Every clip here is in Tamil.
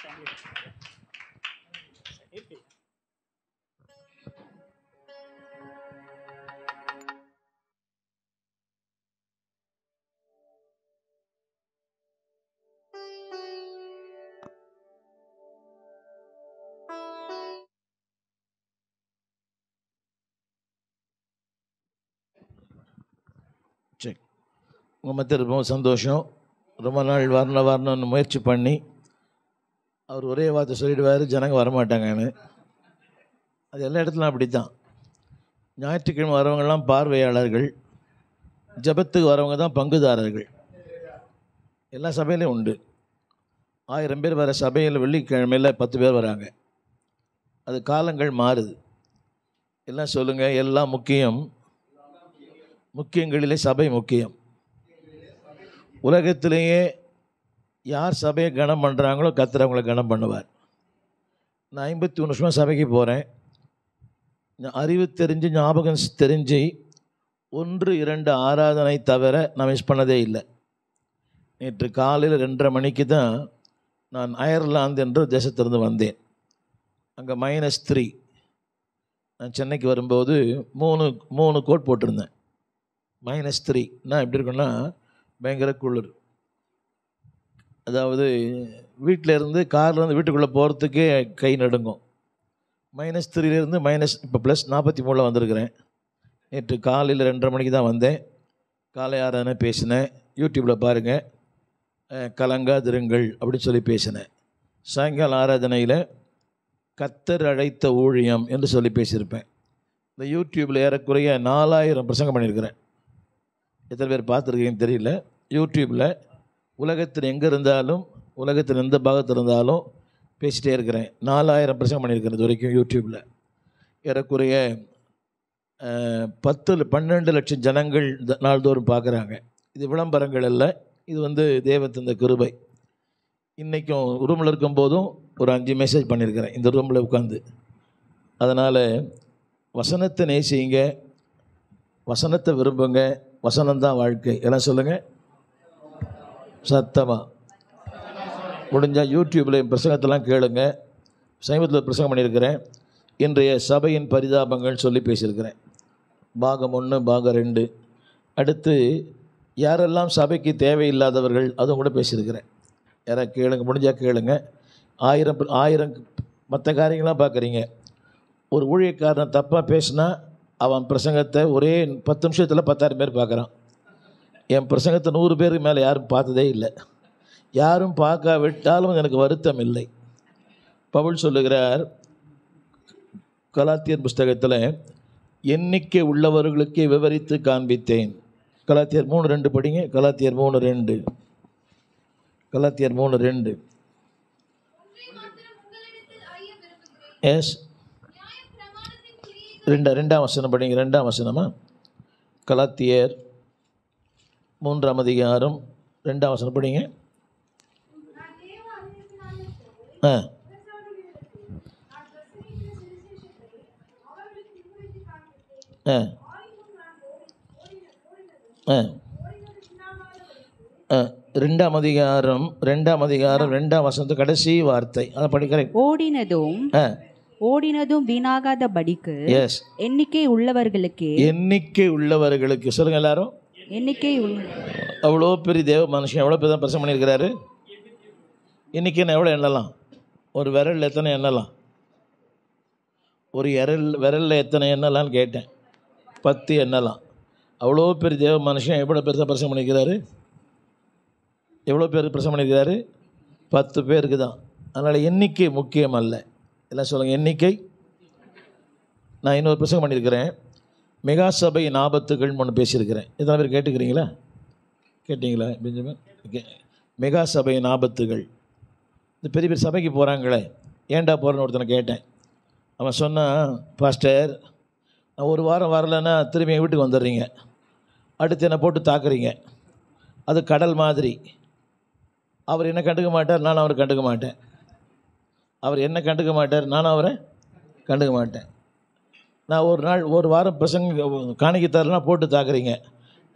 சரி, உங்கள் மத்தியில் ரொம்ப சந்தோஷம். ரொம்ப நாள் வரணும்னு முயற்சி பண்ணி அவர் ஒரே வார்த்தை சொல்லிடுவார், ஜனங்க வரமாட்டாங்கன்னு. அது எல்லா இடத்துலையும் அப்படி தான். ஞாயிற்றுக்கிழமை வரவங்கெல்லாம் பார்வையாளர்கள், ஜபத்துக்கு வரவங்க தான் பங்குதாரர்கள். எல்லா சபையிலையும் உண்டு. 1000 பேர் வர சபையில் வெள்ளிக்கிழமையில் 10 பேர் வராங்க. அது காலங்கள் மாறுது. எல்லாம் சொல்லுங்கள், எல்லாம் முக்கியம். முக்கியங்களிலே சபை முக்கியம். உலகத்திலேயே யார் சபையை கனம் பண்ணுறாங்களோ கர்த்தர் அவங்களை கனம் பண்ணுவார். நான் 51 வருஷமாக சபைக்கு போகிறேன். அறிவு தெரிஞ்சு ஞாபகம் தெரிஞ்சு 1-2 ஆராதனை தவிர நான் மிஸ் பண்ணதே இல்லை. நேற்று காலையில் 2:30 மணிக்கு தான் நான் அயர்லாந்து என்ற தேசத்திலிருந்து வந்தேன். அங்கே -3. நான் சென்னைக்கு வரும்போது 3 கோட் போட்டிருந்தேன். -3 நான் எப்படி இருக்குன்னா பயங்கர குளிர். அதாவது வீட்டில் இருந்து கார்லேருந்து வீட்டுக்குள்ளே போகிறதுக்கே கை நடுங்கும். -3லேருந்து இப்போ +43 வந்திருக்கிறேன். நேற்று காலையில் 2:30 மணிக்கு தான் வந்தேன். காலை ஆராதனை பேசினேன். யூடியூப்பில் பாருங்கள், கலங்காதிருங்கள் அப்படின்னு சொல்லி பேசினேன். சாயங்கால ஆராதனையில் கர்த்தர் அழைத்த ஊழியம் என்று சொல்லி பேசியிருப்பேன். இந்த யூடியூப்பில் ஏறக்குறைய 4000 பிரசங்கம் பண்ணியிருக்கிறேன். எத்தனை பேர் பார்த்துருக்கீங்கன்னு தெரியல. யூடியூப்பில் உலகத்தில் எங்கே இருந்தாலும், உலகத்தில் எந்த பாகத்தில் இருந்தாலும் பேசிகிட்டே இருக்கிறேன். 4000 பிரசங்கம் பண்ணியிருக்கிறேன் இது வரைக்கும் யூடியூப்பில். ஏறக்குறைய 12 லட்சம் ஜனங்கள் நாள்தோறும் பார்க்குறாங்க. இது விளம்பரங்கள் அல்ல, இது தேவத்தின் கிருபை. இன்றைக்கும் ரூமில் இருக்கும்போதும் ஒரு 5 மெசேஜ் பண்ணியிருக்கிறேன் இந்த ரூமில் உட்காந்து. அதனால் வசனத்தை நேசிங்க, வசனத்தை விரும்புங்க. வசனம்தான் வாழ்க்கை. எல்லாம் சொல்லுங்கள் சத்தமாக. முடிஞ்சால் யூடியூப்பில் பிரசங்கத்தெல்லாம் கேளுங்க. சமீபத்தில் பிரசங்கம் பண்ணியிருக்கிறேன். இன்றைய சபையின் பரிதாபங்கள் சொல்லி பேசியிருக்கிறேன். பாகம் 1, பாகம் 2. அடுத்து யாரெல்லாம் சபைக்கு தேவையில்லாதவர்கள் அதுவும் கூட பேசியிருக்கிறேன். யாராவது கேளுங்க, முடிஞ்சால் கேளுங்க. 1000 மற்ற காரியங்களாம் பார்க்குறீங்க. ஒரு ஊழியக்காரனை தப்பாக பேசினா அவன் பிரசங்கத்தை ஒரே 10 நிமிஷத்தில் 10,000 பேர் பார்க்குறான். என் பிரசங்கத்தை 100 பேருக்கு மேலே யாரும் பார்த்ததே இல்லை. யாரும் பார்க்காவிட்டாலும் எனக்கு வருத்தம் இல்லை. பவுல் சொல்லுகிறார் கலாத்தியர் புஸ்தகத்தில், எண்ணிக்கை உள்ளவர்களுக்கே விவரித்து காண்பித்தேன். கலாத்தியர் 3:2 படிங்க. கலாத்தியர் 3:2. கலாத்தியர் 3:2. எஸ், 2ஆம் வசனம் படிங்க. 2ஆம் வசனமா? கலாத்தியர் 3ஆம் அதிகாரம் 2ஆம் வசனம் படிங்க. ரெண்டாம் அதிகாரம் 2ஆம் வசனத்து கடைசி வார்த்தை அதை படிக்கிறேன். ஓடினதும் வீணாகாத படிக்கு எண்ணிக்கை உள்ளவர்களுக்கு சொல்லுங்க எல்லாரும். எண்ணிக்கை அவ்வளோ பெரிய தேவ மனுஷன் எவ்வளோ பெரிய பிரசங்கம் பண்ணியிருக்கிறாரு. எண்ணிக்கைன்னு எவ்வளோ எண்ணலாம்? ஒரு விரல் எத்தனை எண்ணலாம்? ஒரு விரலில் எத்தனை எண்ணலான்னு கேட்டேன். 10 எண்ணலாம். அவ்வளோ பெரிய தேவ மனுஷன் எவ்வளோ பெருசாக பிரசங்கம் பண்ணியிருக்கிறாரு? எவ்வளோ பேர் பிரசங்கம் பண்ணியிருக்கிறாரு? 10 பேருக்கு தான். அதனால் எண்ணிக்கை முக்கியம் அல்ல. எல்லாம் சொல்லுங்கள் எண்ணிக்கை. நான் இன்னொரு பிரசங்கம் பண்ணியிருக்கிறேன். மெகா சபையின் ஆபத்துகள் ஒன்று பேசியிருக்கிறேன். எத்தனை பேர் கேட்டுக்கிறீங்களா? கேட்டிங்களா பெஞ்சமின்? மெகா சபையின் ஆபத்துகள். இந்த பெரிய பெரிய சபைக்கு போகிறாங்களே, ஏன்டா போகிறேன்னு ஒருத்தனை கேட்டேன். அவன் சொன்னான், பாஸ்டர் நான் ஒரு வாரம் வரலைன்னா திரும்பி எங்கள் வீட்டுக்கு வந்துடுறீங்க, அடுத்து என்னை போட்டு தாக்குறீங்க. அது கடல் மாதிரி. அவர் என்ன கண்டுக்க மாட்டார், நானும் அவரை கண்டுக்க மாட்டேன். அவர் என்ன கண்டுக்க மாட்டார், நானும் அவரை கண்டுக்க மாட்டேன். நான் ஒரு வாரம் பசங்க காணிக்க தரலாம் போட்டு தாக்குறீங்க.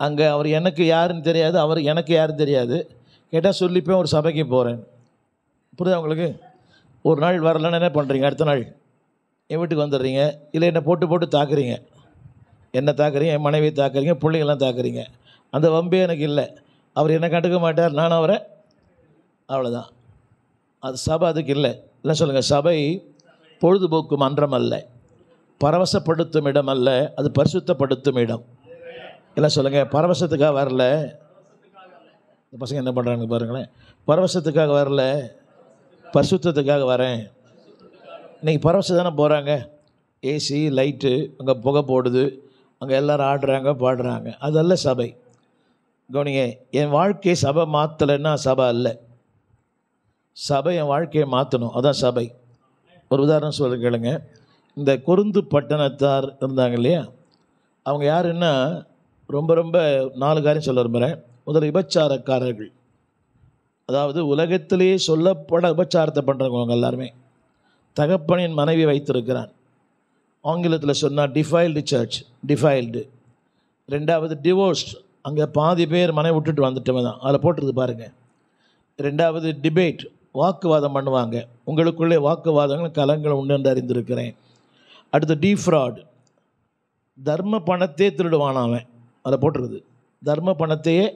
அங்கே அவர் எனக்கு யாருன்னு தெரியாது, அவர் எனக்கு யாருன்னு தெரியாது. கேட்டால் சொல்லிப்பேன் ஒரு சபைக்கு போகிறேன். புரியுதா உங்களுக்கு? ஒரு நாள் வரலன்னு என்ன பண்ணுறீங்க? அடுத்த நாள் என் வீட்டுக்கு வந்துடுறீங்க. இல்லை என்னை போட்டு போட்டு தாக்குறீங்க, என்னை தாக்குறீங்க, என் மனைவியை தாக்குறீங்க, பிள்ளைங்கள்லாம் தாக்குறீங்க. அந்த வம்பே எனக்கு இல்லை. அவர் என்னை கண்டுக்க மாட்டார், நான் அவரை, அவ்வளோதான். அது சபை அதுக்கு இல்லை. இல்லை சொல்லுங்கள். சபை பொழுதுபோக்கு மன்றம் அல்ல, பரவசப்படுத்தும் இடம் அல்ல, அது பரிசுத்தப்படுத்தும் இடம். இல்லை சொல்லுங்கள். பரவசத்துக்காக வரல. இந்த பசங்க என்ன பண்ணுறாங்க பாருங்களேன். பரவசத்துக்காக வரல, பரிசுத்தத்துக்காக வரேன். இன்றைக்கி பரவசம் தானே போகிறாங்க. ஏசி லைட்டு, அங்கே புகை போடுது, அங்கே எல்லோரும் ஆடுறாங்க பாடுறாங்க. அதல்ல சபை. கவனிங்க, என் வாழ்க்கையை சபை மாற்றலைன்னா சபை அல்ல. சபை என் வாழ்க்கையை மாற்றணும், அதான் சபை. ஒரு உதாரணம் சொல்ல கேளுங்க. இந்த கொருந்து பட்டணத்தார் இருந்தாங்க இல்லையா, அவங்க யாருன்னா ரொம்ப ரொம்ப 4 காரியம் சொல்ல விரும்புகிறேன். முதல்ல விபச்சாரக்காரர்கள். அதாவது உலகத்திலேயே சொல்லப்பட விபச்சாரத்தை பண்ணுறவங்க எல்லாருமே. தகப்பனின் மனைவி வைத்திருக்கிறான். ஆங்கிலத்தில் சொன்னால் டிஃபைல்டு சர்ச், டிஃபைல்டு. 2வது டிவோர்ஸ்ட், அங்கே பாதி பேர் மனைவி விட்டுட்டு வந்துட்டவங்க தான், அதில் போட்டுருது பாருங்கள். 2வது டிபேட், வாக்குவாதம் பண்ணுவாங்க. உங்களுக்குள்ளே வாக்குவாதங்கள் கலங்கள் உண்டு என்று அறிந்திருக்கிறேன். அடுத்து டீஃப்ராட், தர்ம பணத்தையே திருடுவான் அவன், அதில் போட்டுருது. தர்ம பணத்தையே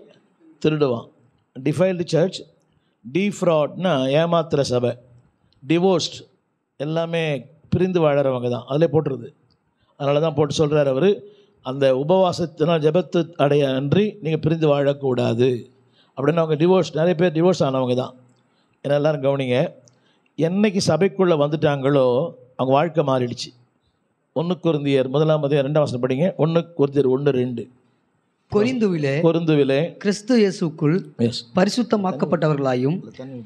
திருடுவான். Defiled search. டீஃப்ராட்னா ஏமாத்துகிற சபை. டிவோர்ஸ்ட் எல்லாமே பிரிந்து வாழறவங்க தான், அதிலே போட்டுருது. அதனால தான் போட்டு சொல்கிறார் அவர், அந்த உபவாசத்தினால் ஜெபத்து அடைய அன்றி நீங்கள் பிரிந்து வாழக்கூடாது அப்படின்னு. அவங்க டிவோர்ஸ், நிறைய பேர் டிவோர்ஸ் ஆனவங்க தான். ஏன்னா எல்லோரும் கவனிங்க, என்னைக்கு சபைக்குள்ளே வந்துட்டாங்களோ அவங்க வாழ்க்கை மாறிடுச்சு. 1 கொரிந்தியர் 1:2 படிங்க. 1 கொரிந்தியர் 1:2. கொரிந்துவிலே கிறிஸ்து இயேசுக்குள் பரிசுத்தமாக்கப்பட்டவர்களாயும்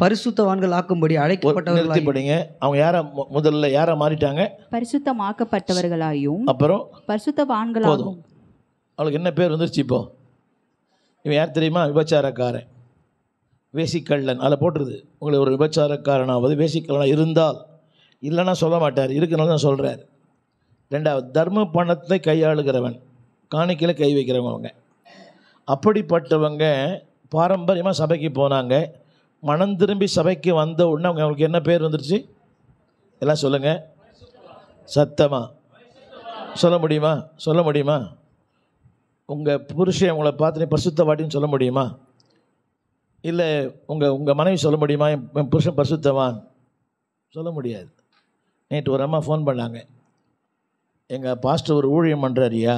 பரிசுத்தவான்கள் ஆக்கும்படி அழைக்கப்பட்டவர்களாயும் படிங்க. அவங்க முதல்ல யாரை மாறிட்டாங்க? பரிசுத்தமாக்கப்பட்டவர்களாயும் அப்புறம் பரிசுத்தவான்களாகும். அவளுக்கு என்ன பேர் வந்துருச்சு இப்போ? இவன் யார் தெரியுமா? விபச்சாரக்காரன், வேசிக்கள்ளன். அதில் போட்டுருது. உங்களுக்கு ஒரு விபச்சாரக்காரனாவது வேசிக்கள்ளனாக இருந்தால், இல்லைன்னா சொல்ல மாட்டார், இருக்குனால தான் சொல்கிறார். 2வது தர்ம பணத்தை கையாளுகிறவன், காணிக்கையில் கை வைக்கிறவங்க. அப்படிப்பட்டவங்க பாரம்பரியமாக சபைக்கு போனாங்க. மனம் திரும்பி சபைக்கு வந்த உடனே அவங்களுக்கு என்ன பேர் வந்துருச்சு? எல்லாம் சொல்லுங்கள் சத்தமாக. சொல்ல முடியுமா? சொல்ல முடியுமா? உங்கள் புருஷன் உங்களை பார்த்து நீ பரிசுத்தவாட்டின்னு சொல்ல முடியுமா? இல்லை உங்கள் மனைவி சொல்ல முடியுமா என் புருஷன் பரிசுத்தவான்? சொல்ல முடியாது. நேற்று ஒரு அம்மா ஃபோன் பண்ணாங்க. எங்கள் பாஸ்டர் ஒரு ஊழியம் பண்ணுறாருயா,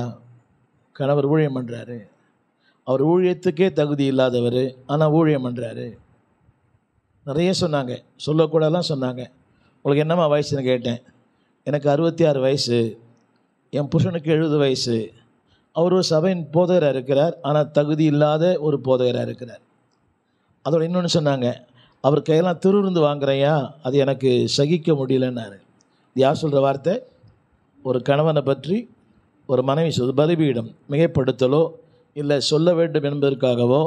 கணவர் ஊழியம் பண்ணுறாரு, அவர் ஊழியத்துக்கே தகுதி இல்லாதவர், ஆனால் ஊழியம் பண்ணுறாரு. நிறைய சொன்னாங்க, சொல்லக்கூடலாம் சொன்னாங்க. உங்களுக்கு என்னம்மா வயசுன்னு கேட்டேன். எனக்கு 66 வயசு, என் புருஷனுக்கு 70 வயசு. அவர் ஒரு சபையின் போதகராக இருக்கிறார், ஆனால் தகுதி இல்லாத ஒரு போதகராக இருக்கிறார். அதோட இன்னொன்று சொன்னாங்க, அவர் கையெல்லாம் திருவிருந்து வாங்குறையா, அது எனக்கு சகிக்க முடியலன்னாரு. யார் சொல்கிற வார்த்தை? ஒரு கணவனை பற்றி ஒரு மனைவி சொல்வது பலிபீடம். மிகைப்படுத்தலோ இல்லை சொல்ல வேண்டும் என்பதற்காகவோ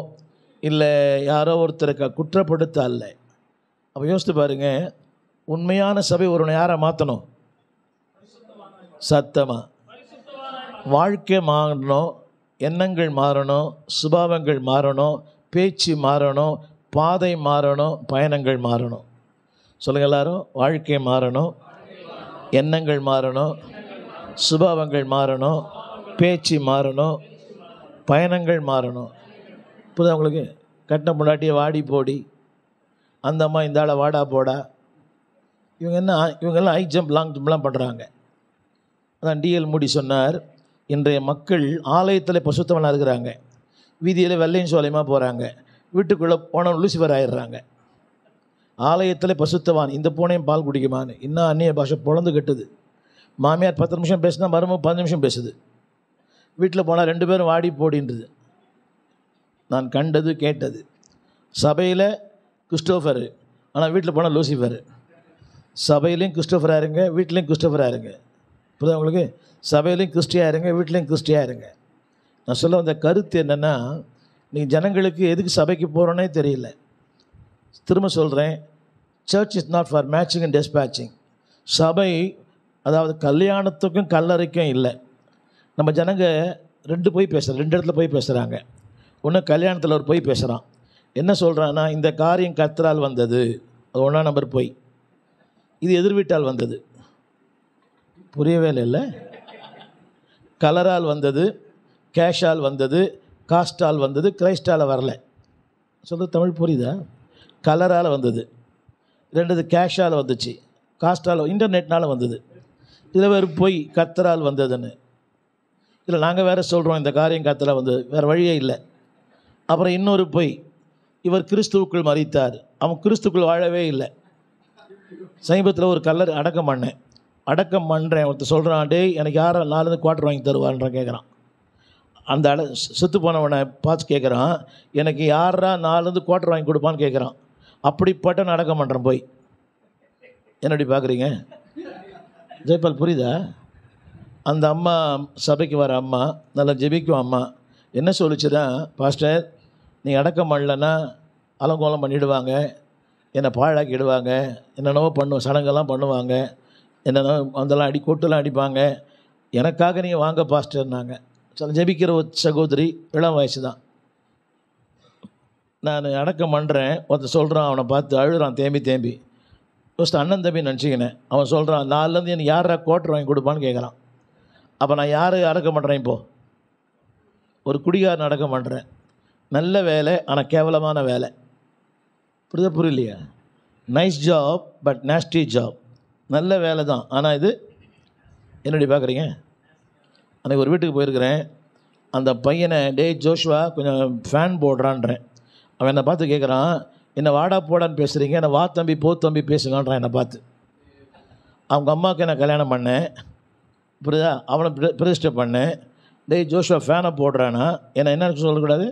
இல்லை யாரோ ஒருத்தருக்கு குற்றப்படுத்த அல்ல. அப்போ யோசித்து பாருங்கள், உண்மையான சபை ஒருவனை யாரை மாற்றணும்? சத்தமாக. வாழ்க்கை மாறணும், எண்ணங்கள் மாறணும், சுபாவங்கள் மாறணும், பேச்சு மாறணும், பாதை மாறணும், பயணங்கள் மாறணும். சொல்லுங்கள் எல்லாரும். வாழ்க்கை மாறணும், எண்ணங்கள் மாறணும், சுபாவங்கள் மாறணும், பேச்சு மாறணும், பயணங்கள் மாறணும். புரியுதா உங்களுக்கு? கட்டின முன்னாடியே வாடி போடி, அந்த அம்மா இந்த ஆளை வாடா போடா, இவங்கெல்லாம் ஹை ஜம்ப் லாங் ஜம்ப்லாம் பண்ணுறாங்க. அதான் டிஎல் மூடி சொன்னார், இன்றைய மக்கள் ஆலயத்தில் பசுத்தவனாக இருக்கிறாங்க, வீதியில் வெள்ளையும் சோலையுமா போகிறாங்க, வீட்டுக்குள்ளே போனவன் லூசிஃபர் ஆயிடுறாங்க. ஆலயத்தில் பசுத்தவான், இந்த பூனையும் பால் குடிக்குமான்னு. இன்னும் அந்நிய பாஷை பொழந்து கட்டுது. மாமியார் 10 நிமிஷம் பேசுனா மருமக 15 நிமிஷம் பேசுது. வீட்டில் போனால் 2 பேரும் வாடி போடின்றது. நான் கண்டது கேட்டது. சபையில் கிறிஸ்டோஃபரு, ஆனால் வீட்டில் போனால் லூசிஃபரு. சபையிலையும் கிறிஸ்டோஃபராக இருங்க, வீட்லேயும் கிறிஸ்டோஃபராக இருங்க. புரியுதா உங்களுக்கு? சபையிலையும் கிறிஸ்டியாக இருங்க, வீட்லேயும் கிறிஸ்டியாக இருங்க. நான் சொல்ல வந்த கருத்து என்னென்னா, நீங்கள் ஜனங்களுக்கு எதுக்கு சபைக்கு போகிறோன்னே தெரியல. திரும்ப சொல்கிறேன், search is not for matching and dispatching. சபை அதாவது கல்யாணத்துக்கும் கல்லறைக்கும் இல்லை. நம்ம ஜனங்க 2 இடத்துல போய் பேசுகிறாங்க. ஒன்று கல்யாணத்தில் ஒரு போய் பேசுகிறான். என்ன சொல்கிறான்னா, இந்த காரியம் கர்த்தரால் வந்தது, அது 1ஆம் நம்பர் போய். இது எதிர் வீட்டால் வந்தது. புரியவே இல்லை. கலரால் வந்தது, கேஷால் வந்தது, காஸ்டால் வந்தது, கிரைஸ்டால் வரல. சொல்ல தமிழ் புரியுதா? கலரால் வந்தது, ரெண்டது கேஷால் வந்துச்சு, காஸ்டால் இன்டர்நெட்னால் வந்தது. இதில் வேறு போய் கர்த்தரால் வந்ததுன்னு. இல்லை நாங்கள் வேறு சொல்கிறோம் இந்த காரியம் கர்த்தரால் வந்தது, வேறு வழியே இல்லை. அப்புறம் இன்னொரு போய் இவர் கிறிஸ்துவுக்குள் மரித்தார், அவன் கிறிஸ்துக்குள் வாழவே இல்லை. சமீபத்தில் ஒரு கல்லர் அடக்கம் பண்ணுறேன் ஒருத்தர் சொல்கிறான், டே எனக்கு யாரை 4 குவார்ட்டர் வாங்கி தருவான்றான் கேட்குறான். அந்த செத்து போனவனை பார்த்து கேட்குறான், எனக்கு யாரா 4 குவார்ட்டர் வாங்கி கொடுப்பான்னு கேட்குறான். அப்படிப்பட்ட அடக்கம் பண்ணுறேன் போய். என்னடி பார்க்குறீங்க ஜெயபால், புரியுதா? அந்த அம்மா சபைக்கு வர அம்மா, நல்லா ஜெபிக்கும் அம்மா, என்ன சொல்லிச்சுதான், பாஸ்டர் நீங்கள் அடக்கம் பண்ணலன்னா அலங்கோலம் பண்ணிவிடுவாங்க, என்னை பாழாக்கிடுவாங்க, என்னென்னவோ சடங்கெல்லாம் பண்ணுவாங்க, என்னென்ன அதெல்லாம் கொட்டெல்லாம் அடிப்பாங்க, எனக்காக நீங்கள் வாங்க பாஸ்டர்னாங்க. சில ஜெபிக்கிற ஒரு சகோதரி, இளம் வயசு தான். நான் அடக்கம் பண்ணுறேன், ஒருத்தர் சொல்கிறான், அவனை பார்த்து அழுகிறான் தேம்பி. ஃபஸ்ட்டு அண்ணன் தம்பி நினச்சிக்கினேன். அவன் சொல்கிறான், 4 எனக்கு யாரா குவார்ட்டர் வாங்கி கொடுப்பான்னு கேட்குறான். அப்போ நான் யார் அடக்கம் பண்ணுறேன்? இப்போது ஒரு குடிகாரன் அடக்கம் பண்ணுறேன். நல்ல வேலை, ஆனால் கேவலமான வேலை. புரியலையா? Nice job but nasty job. நல்ல வேலை தான், ஆனால் இது என்னடி பார்க்குறீங்க? அன்றைக்கி ஒரு வீட்டுக்கு போயிருக்கிறேன். அந்த பையனை, டே ஜோஷ்வா கொஞ்சம் ஃபேன் போடுறான்றேன். அவன் என்னை பார்த்து கேட்குறான், என்னை வாடா போடான்னு பேசுகிறீங்க, என்னை வா தம்பி போ தம்பி பேசுங்கன்றான் என்னை பார்த்து. அவங்க அம்மாவுக்கு நான் கல்யாணம் பண்ணேன், புரியுதா? அவனை பிரதிஷ்டை பண்ணேன். டே ஜோஷ்வா ஃபேனை போடுறானா, என்ன சொல்லக்கூடாது?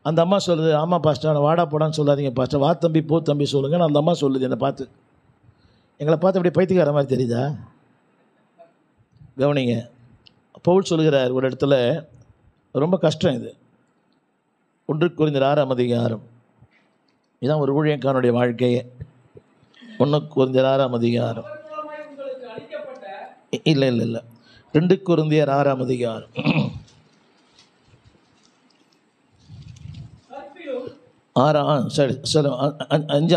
அந்த அம்மா சொல்லுது, ஆமாம் பாஸ்டர் வாடா போடான்னு சொல்லாதீங்க பாஸ்டர், வா தம்பி போ தம்பி சொல்லுங்கன்னு அந்த அம்மா சொல்லுது என்னை பார்த்து. எங்களை பார்த்து அப்படி பைத்தியக்கார மாதிரி தெரியுதா? கவனிங்க, பவுல் சொல்கிறார் ஒரு இடத்துல, ரொம்ப கஷ்டம் இது. 1 கொரிந்தியர் 6ஆம் அதிகாரம், இதுதான் ஒரு ஊழியக்காரனுடைய வாழ்க்கையே. 1 கொரிந்தியர் 6ஆம் அதிகாரம், இல்லை 2 கொரிந்தியர் 6ஆம் அதிகாரம், சரி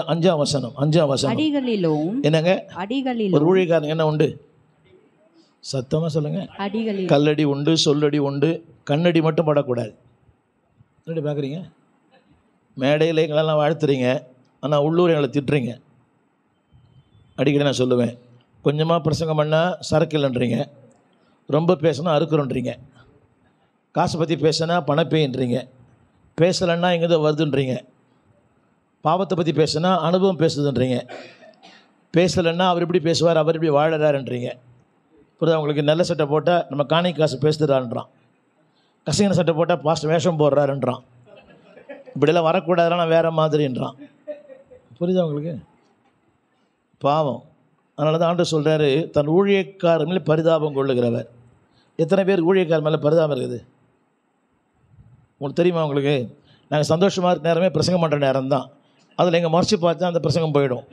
5ஆம் வசனம். அடிகளிலும் என்னங்க ஒரு ஊழியக்காரன் என்ன உண்டு? சத்தமாக சொல்லுங்க. கல்லடி உண்டு, சொல்லடி உண்டு, கண்ணடி மட்டும் படக்கூடாது. என்னடி பார்க்குறீங்க? மேடையில் எங்களெல்லாம் வாழ்த்துறீங்க, ஆனால் உள்ளூர் எங்களை திட்டுறீங்க. அடிக்கடி நான் சொல்லுவேன், கொஞ்சமாக பிரசங்கம் பண்ணால் சரக்கு இல்லைன்றீங்க, ரொம்ப பேசினா அறுக்குறோன்றீங்க, காசை பற்றி பேசினா பணப்பேன்றீங்க, பேசலைன்னா எங்கேதோ வருதுன்றீங்க, பாவத்தை பற்றி பேசினா அனுபவம் பேசுதுன்றீங்க, பேசலைன்னா அவர் இப்படி பேசுவார், அவர் இப்படி வாழறாருன்றீங்க. புரியுது உங்களுக்கு? நல்ல சட்டை போட்டால் நம்ம காணி காசு பேசுகிறான்றான், கசங்கின சட்டை போட்டால் பாஸ்ட் வேஷம் போடுறாருன்றான், இப்படியெல்லாம் வரக்கூடாதுலாம் நான் வேறு மாதிரின்றான். புரியுதா உங்களுக்கு? பாவம். அதனால தான் ஆண்டவர் சொல்கிறாரு, தன் ஊழியக்காரர் மேலே பரிதாபம் கொள்ளுகிறவர். எத்தனை பேர் ஊழியக்காரர் மேலே பரிதாபம் இருக்குது உங்களுக்கு தெரியுமா? உங்களுக்கு நாங்கள் சந்தோஷமாக இருக்க நேரமே பிரசங்கம் பண்ணுற நேரம் தான். அதில் எங்கள் முறைச்சி பார்த்தா அந்த பிரசங்கம் போயிடும்.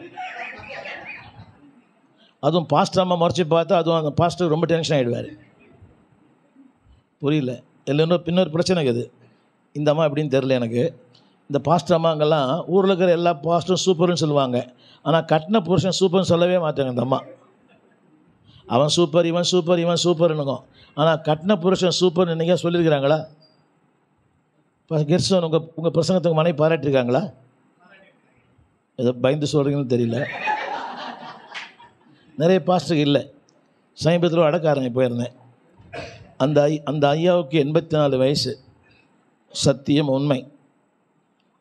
அதுவும் பாஸ்டர் அம்மா முறைச்சி பார்த்தா அதுவும் அந்த பாஸ்டர் ரொம்ப டென்ஷன் ஆகிடுவார். புரியல? இல்லை இன்னொரு பிரச்சனை இருக்குது. இந்த அம்மா எப்படின்னு தெரில எனக்கு. இந்த பாஸ்டர் அம்மாங்கெல்லாம் ஊரில் இருக்கிற எல்லா பாஸ்டரும் சூப்பர்னு சொல்லுவாங்க, ஆனால் கட்டின புருஷன் சூப்பர்னு சொல்லவே மாட்டாங்க இந்த அம்மா. அவன் சூப்பர், இவன் சூப்பர், இவன் சூப்பர்னுங்க. ஆனால் கட்டின புருஷன் சூப்பர்னு இன்றைக்கா சொல்லியிருக்கிறாங்களா? கெர்சன் உங்கள் பிரசங்கத்துக்கு மனைவி பாராட்டியிருக்காங்களா? ஏதோ பயந்து சொல்கிறீங்கன்னு தெரியல. நிறைய பாஸ்டருக்கு இல்லை. சமீபத்தில் அடக்காரங்க போயிருந்தேன். அந்த ஐயாவுக்கு 84 வயசு. சத்தியம் உண்மை.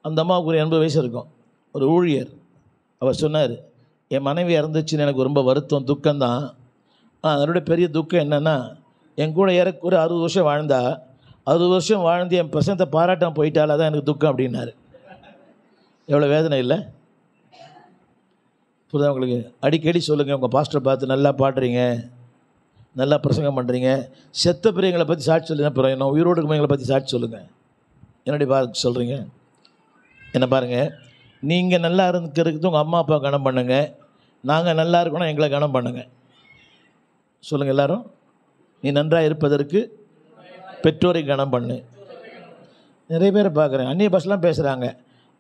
அந்த அம்மாவுக்கு ஒரு 80 வயசு இருக்கும். ஒரு ஊழியர். அவர் சொன்னார், என் மனைவி இறந்துச்சுன்னு எனக்கு ரொம்ப வருத்தம், துக்கம்தான். அதனுடைய பெரிய துக்கம் என்னென்னா, என் கூட ஒரு 60 வருஷம் வாழ்ந்தா, 60 வருஷம் வாழ்ந்து என் பிரசனத்தை பாராட்டாமல் போயிட்டால் அதான் எனக்கு துக்கம் அப்படின்னாரு. எவ்வளோ வேதனை இல்லை? புரியுதா உங்களுக்கு? அடிக்கடி சொல்லுங்கள், உங்கள் பாஸ்டரை பார்த்து நல்லா பாடுறீங்க, நல்லா பிரசங்கம் பண்ணுறீங்க, செத்த பிரியங்களை பற்றி சாட்சி சொல்லுங்க, பிறகு உயிரோடு இருக்கவங்களை பற்றி சாட்சி சொல்லுங்கள். என்னடி சொல்கிறீங்க? என்ன பாருங்கள், நீங்கள் நல்லா இருக்கிறதுக்கு உங்கள் அம்மா அப்பா கனம் பண்ணுங்கள், நாங்கள் நல்லா இருக்கணும் எங்களை கனம் பண்ணுங்கள். சொல்லுங்கள் எல்லோரும். நீ நன்றாக இருப்பதற்கு பெற்றோரை கனம் பண்ணு. நிறைய பேரை பார்க்குறேன், அந்நிய பாஷெலாம் பேசுகிறாங்க,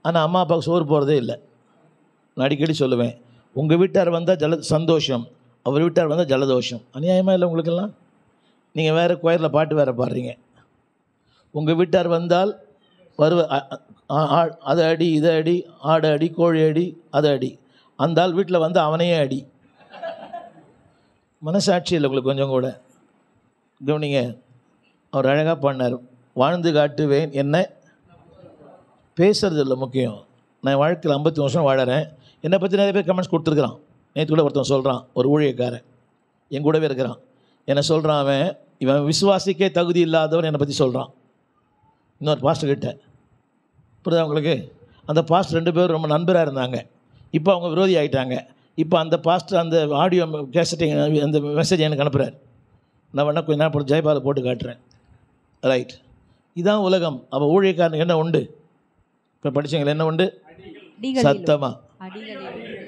ஆனால் அம்மா அப்பாவுக்கு சோறு போகிறதே இல்லை. நான் அடிக்கடி சொல்லுவேன், உங்கள் வீட்டார் வந்தால் சந்தோஷம், அவர் வீட்டார் வந்தால் ஜலதோஷம். அநியாயமாக இல்லை உங்களுக்கெல்லாம்? நீங்கள் வேறு கோயிலில் பாட்டு வேறு பாடுறீங்க. உங்கள் வீட்டார் வந்தால் அதை அடி இதை அடி, ஆடு அடி கோழி அடி அதை அடி, அந்த ஆள் வீட்டில் வந்து அவனையே அடி. மனசாட்சி இல்லை உங்களுக்கு கொஞ்சம் கூட? கவனிங்க, அவர் அழகாக பண்ணார். வாழ்ந்து காட்டுவேன் என்ன, பேசுறது இல்லை முக்கியம். நான் வாழ்க்கையில் 50 வருஷம் வாழறேன். என்னை பற்றி நிறைய பேர் கமெண்ட்ஸ் கொடுத்துருக்குறான். நேற்று கூட ஒருத்தன் சொல்கிறான், ஒரு ஊழியக்காரன் என் கூடவே இருக்கிறான். என்ன சொல்கிறான், அவன் இவன் விசுவாசிக்கே தகுதி இல்லாதவன் என்னை பற்றி சொல்கிறான் இன்னொரு பாஸ்டர் கிட்ட. புரியுதா உங்களுக்கு? அந்த பாஸ்டர் 2 பேரும் ரொம்ப நண்பராக இருந்தாங்க. இப்போ அவங்க விரோதி ஆகிட்டாங்க. இப்போ அந்த பாஸ்டர் அந்த ஆடியோ கேசட்டிங் அந்த மெசேஜ் எனக்கு அனுப்புகிறார். நான் வேணா கொஞ்ச நேரம் போட்டு ஜெயபாலை போட்டு காட்டுறேன். ரைட், இதான் உலகம். அவள் ஊழியக்காரனுக்கு என்ன உண்டு? இப்போ படித்தவங்க என்ன உண்டு? சத்தமா.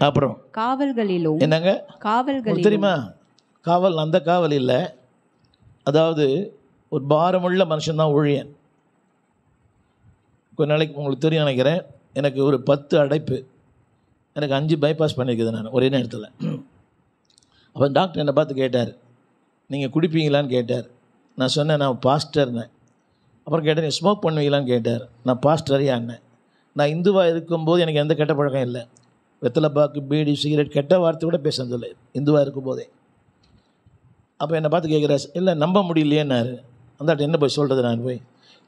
அப்புறம் காவல்களிலும் என்னங்க காவல்கள் தெரியுமா? காவல் அந்த காவல் இல்லை. அதாவது ஒரு பாரமுள்ள மனுஷன்தான் ஊழியன். கொஞ்ச நாளைக்கு உங்களுக்கு தெரியும் நினைக்கிறேன், எனக்கு ஒரு 10 அடைப்பு, எனக்கு 5 பைபாஸ் பண்ணியிருக்குது நான் ஒரே நேரத்தில். அப்போ டாக்டர் என்னை பார்த்து கேட்டார், நீங்கள் குடிப்பீங்களான்னு கேட்டார். நான் சொன்னேன் நான் பாஸ்டர்னேன். அப்புறம் கேட்டேன், நீ ஸ்மோக் பண்ணுவீங்களான்னு கேட்டார். நான் பாஸ்டரையான்னேன். நான் இந்துவாக இருக்கும்போது எனக்கு எந்த கெட்ட பழக்கம் இல்லை. வெத்தலை பாக்கு, பீடி, சிகரெட், கெட்ட வார்த்தை கூட பேசுறதில்லை இந்துவாக இருக்கும்போதே. அப்போ என்னை பார்த்து கேட்குறாரு, இல்லை நம்ப முடியலையேன்னாரு. அந்த என்ன போய் சொல்கிறது நான் போய்?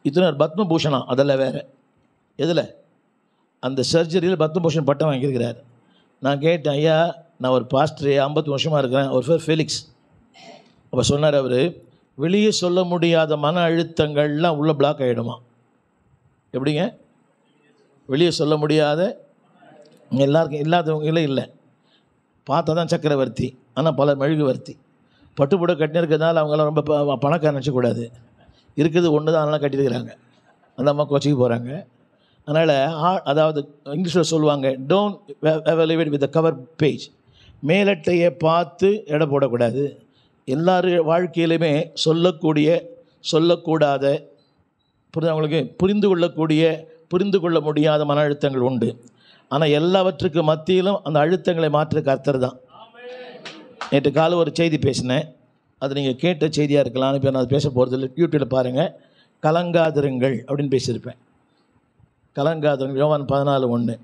இத்தனை பத்மபூஷணம் அதெல்லாம் வேறு எதில்? அந்த சர்ஜரியில் பத்மபூஷன் பட்டம் வாங்கியிருக்கிறார். நான் கேட்டேன், ஐயா நான் ஒரு பாஸ்டர் 50 வருஷமாக இருக்கிறேன். ஒரு பேர் ஃபெலிக்ஸ். அப்போ சொன்னார் அவர், வெளியே சொல்ல முடியாத மன அழுத்தங்கள்லாம் உள்ளே பிளாக் ஆகிடுமா. எப்படிங்க? வெளியே சொல்ல முடியாத, எல்லாருக்கும் இல்லாதவங்களே இல்லை. பார்த்தா தான் சக்கரவர்த்தி, ஆனால் பல மெழுகுவர்த்தி. பட்டுப்புட கட்டினு இருக்கிறதுனால அவங்களாம் ரொம்ப பணக்கார நினச்சக்கூடாது. இருக்குது ஒன்று தான், அதெல்லாம் கட்டியிருக்கிறாங்க. அந்த அம்மா கோச்சிக்கு போகிறாங்க. அதனால் அதாவது இங்கிலீஷில் சொல்லுவாங்க, don't evaluate with the cover page. மேலட்டையை பார்த்து எடை போடக்கூடாது. எல்லார் வாழ்க்கையிலுமே சொல்லக்கூடிய, சொல்லக்கூடாத, புரிந்து அவங்களுக்கு புரிந்து கொள்ள முடியாத மன அழுத்தங்கள் உண்டு. ஆனால் எல்லாவற்றுக்கு மத்தியிலும் அந்த அழுத்தங்களை மாற்ற கர்த்தர் தான். நேற்று காலை ஒரு செய்தி பேசினேன், அது நீங்கள் கேட்ட செய்தியாக இருக்கலாம். இப்போ நான் அது பேச போகிறதில்ல, யூடியூப்பில் பாருங்கள். கலங்காதிருங்கள் அப்படின்னு பேசியிருப்பேன். கலங்காதிருங்கள், யோவான் 14:1.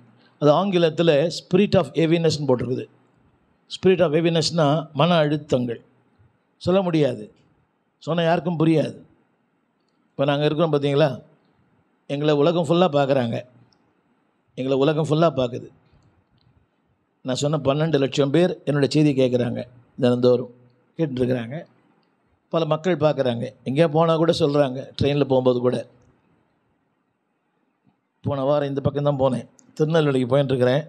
அது ஆங்கிலத்தில் ஸ்பிரிட் ஆஃப் ஹெவினஸ்ன்னு போட்டிருக்குது. ஸ்பிரிட் ஆஃப் ஹெவினஸ்னால் மன அழுத்தங்கள். சொல்ல முடியாது, சொன்னால் யாருக்கும் புரியாது. இப்போ நாங்கள் இருக்கிறோம் பார்த்தீங்களா, எங்களை உலகம் ஃபுல்லாக பார்க்குறாங்க. எங்களை உலகம் ஃபுல்லாக பார்க்குது. நான் சொன்ன 12 லட்சம் பேர் என்னோடய செய்தி கேட்குறாங்க, தினந்தோறும் கேட்டுருக்குறாங்க. பல மக்கள் பார்க்குறாங்க. எங்கேயா போனால் கூட சொல்கிறாங்க, ட்ரெயினில் போகும்போது கூட. போன வாரம் இந்த பக்கம்தான் போனேன், திருநெல்வேலிக்கு போயின்ட்டுருக்கிறேன்.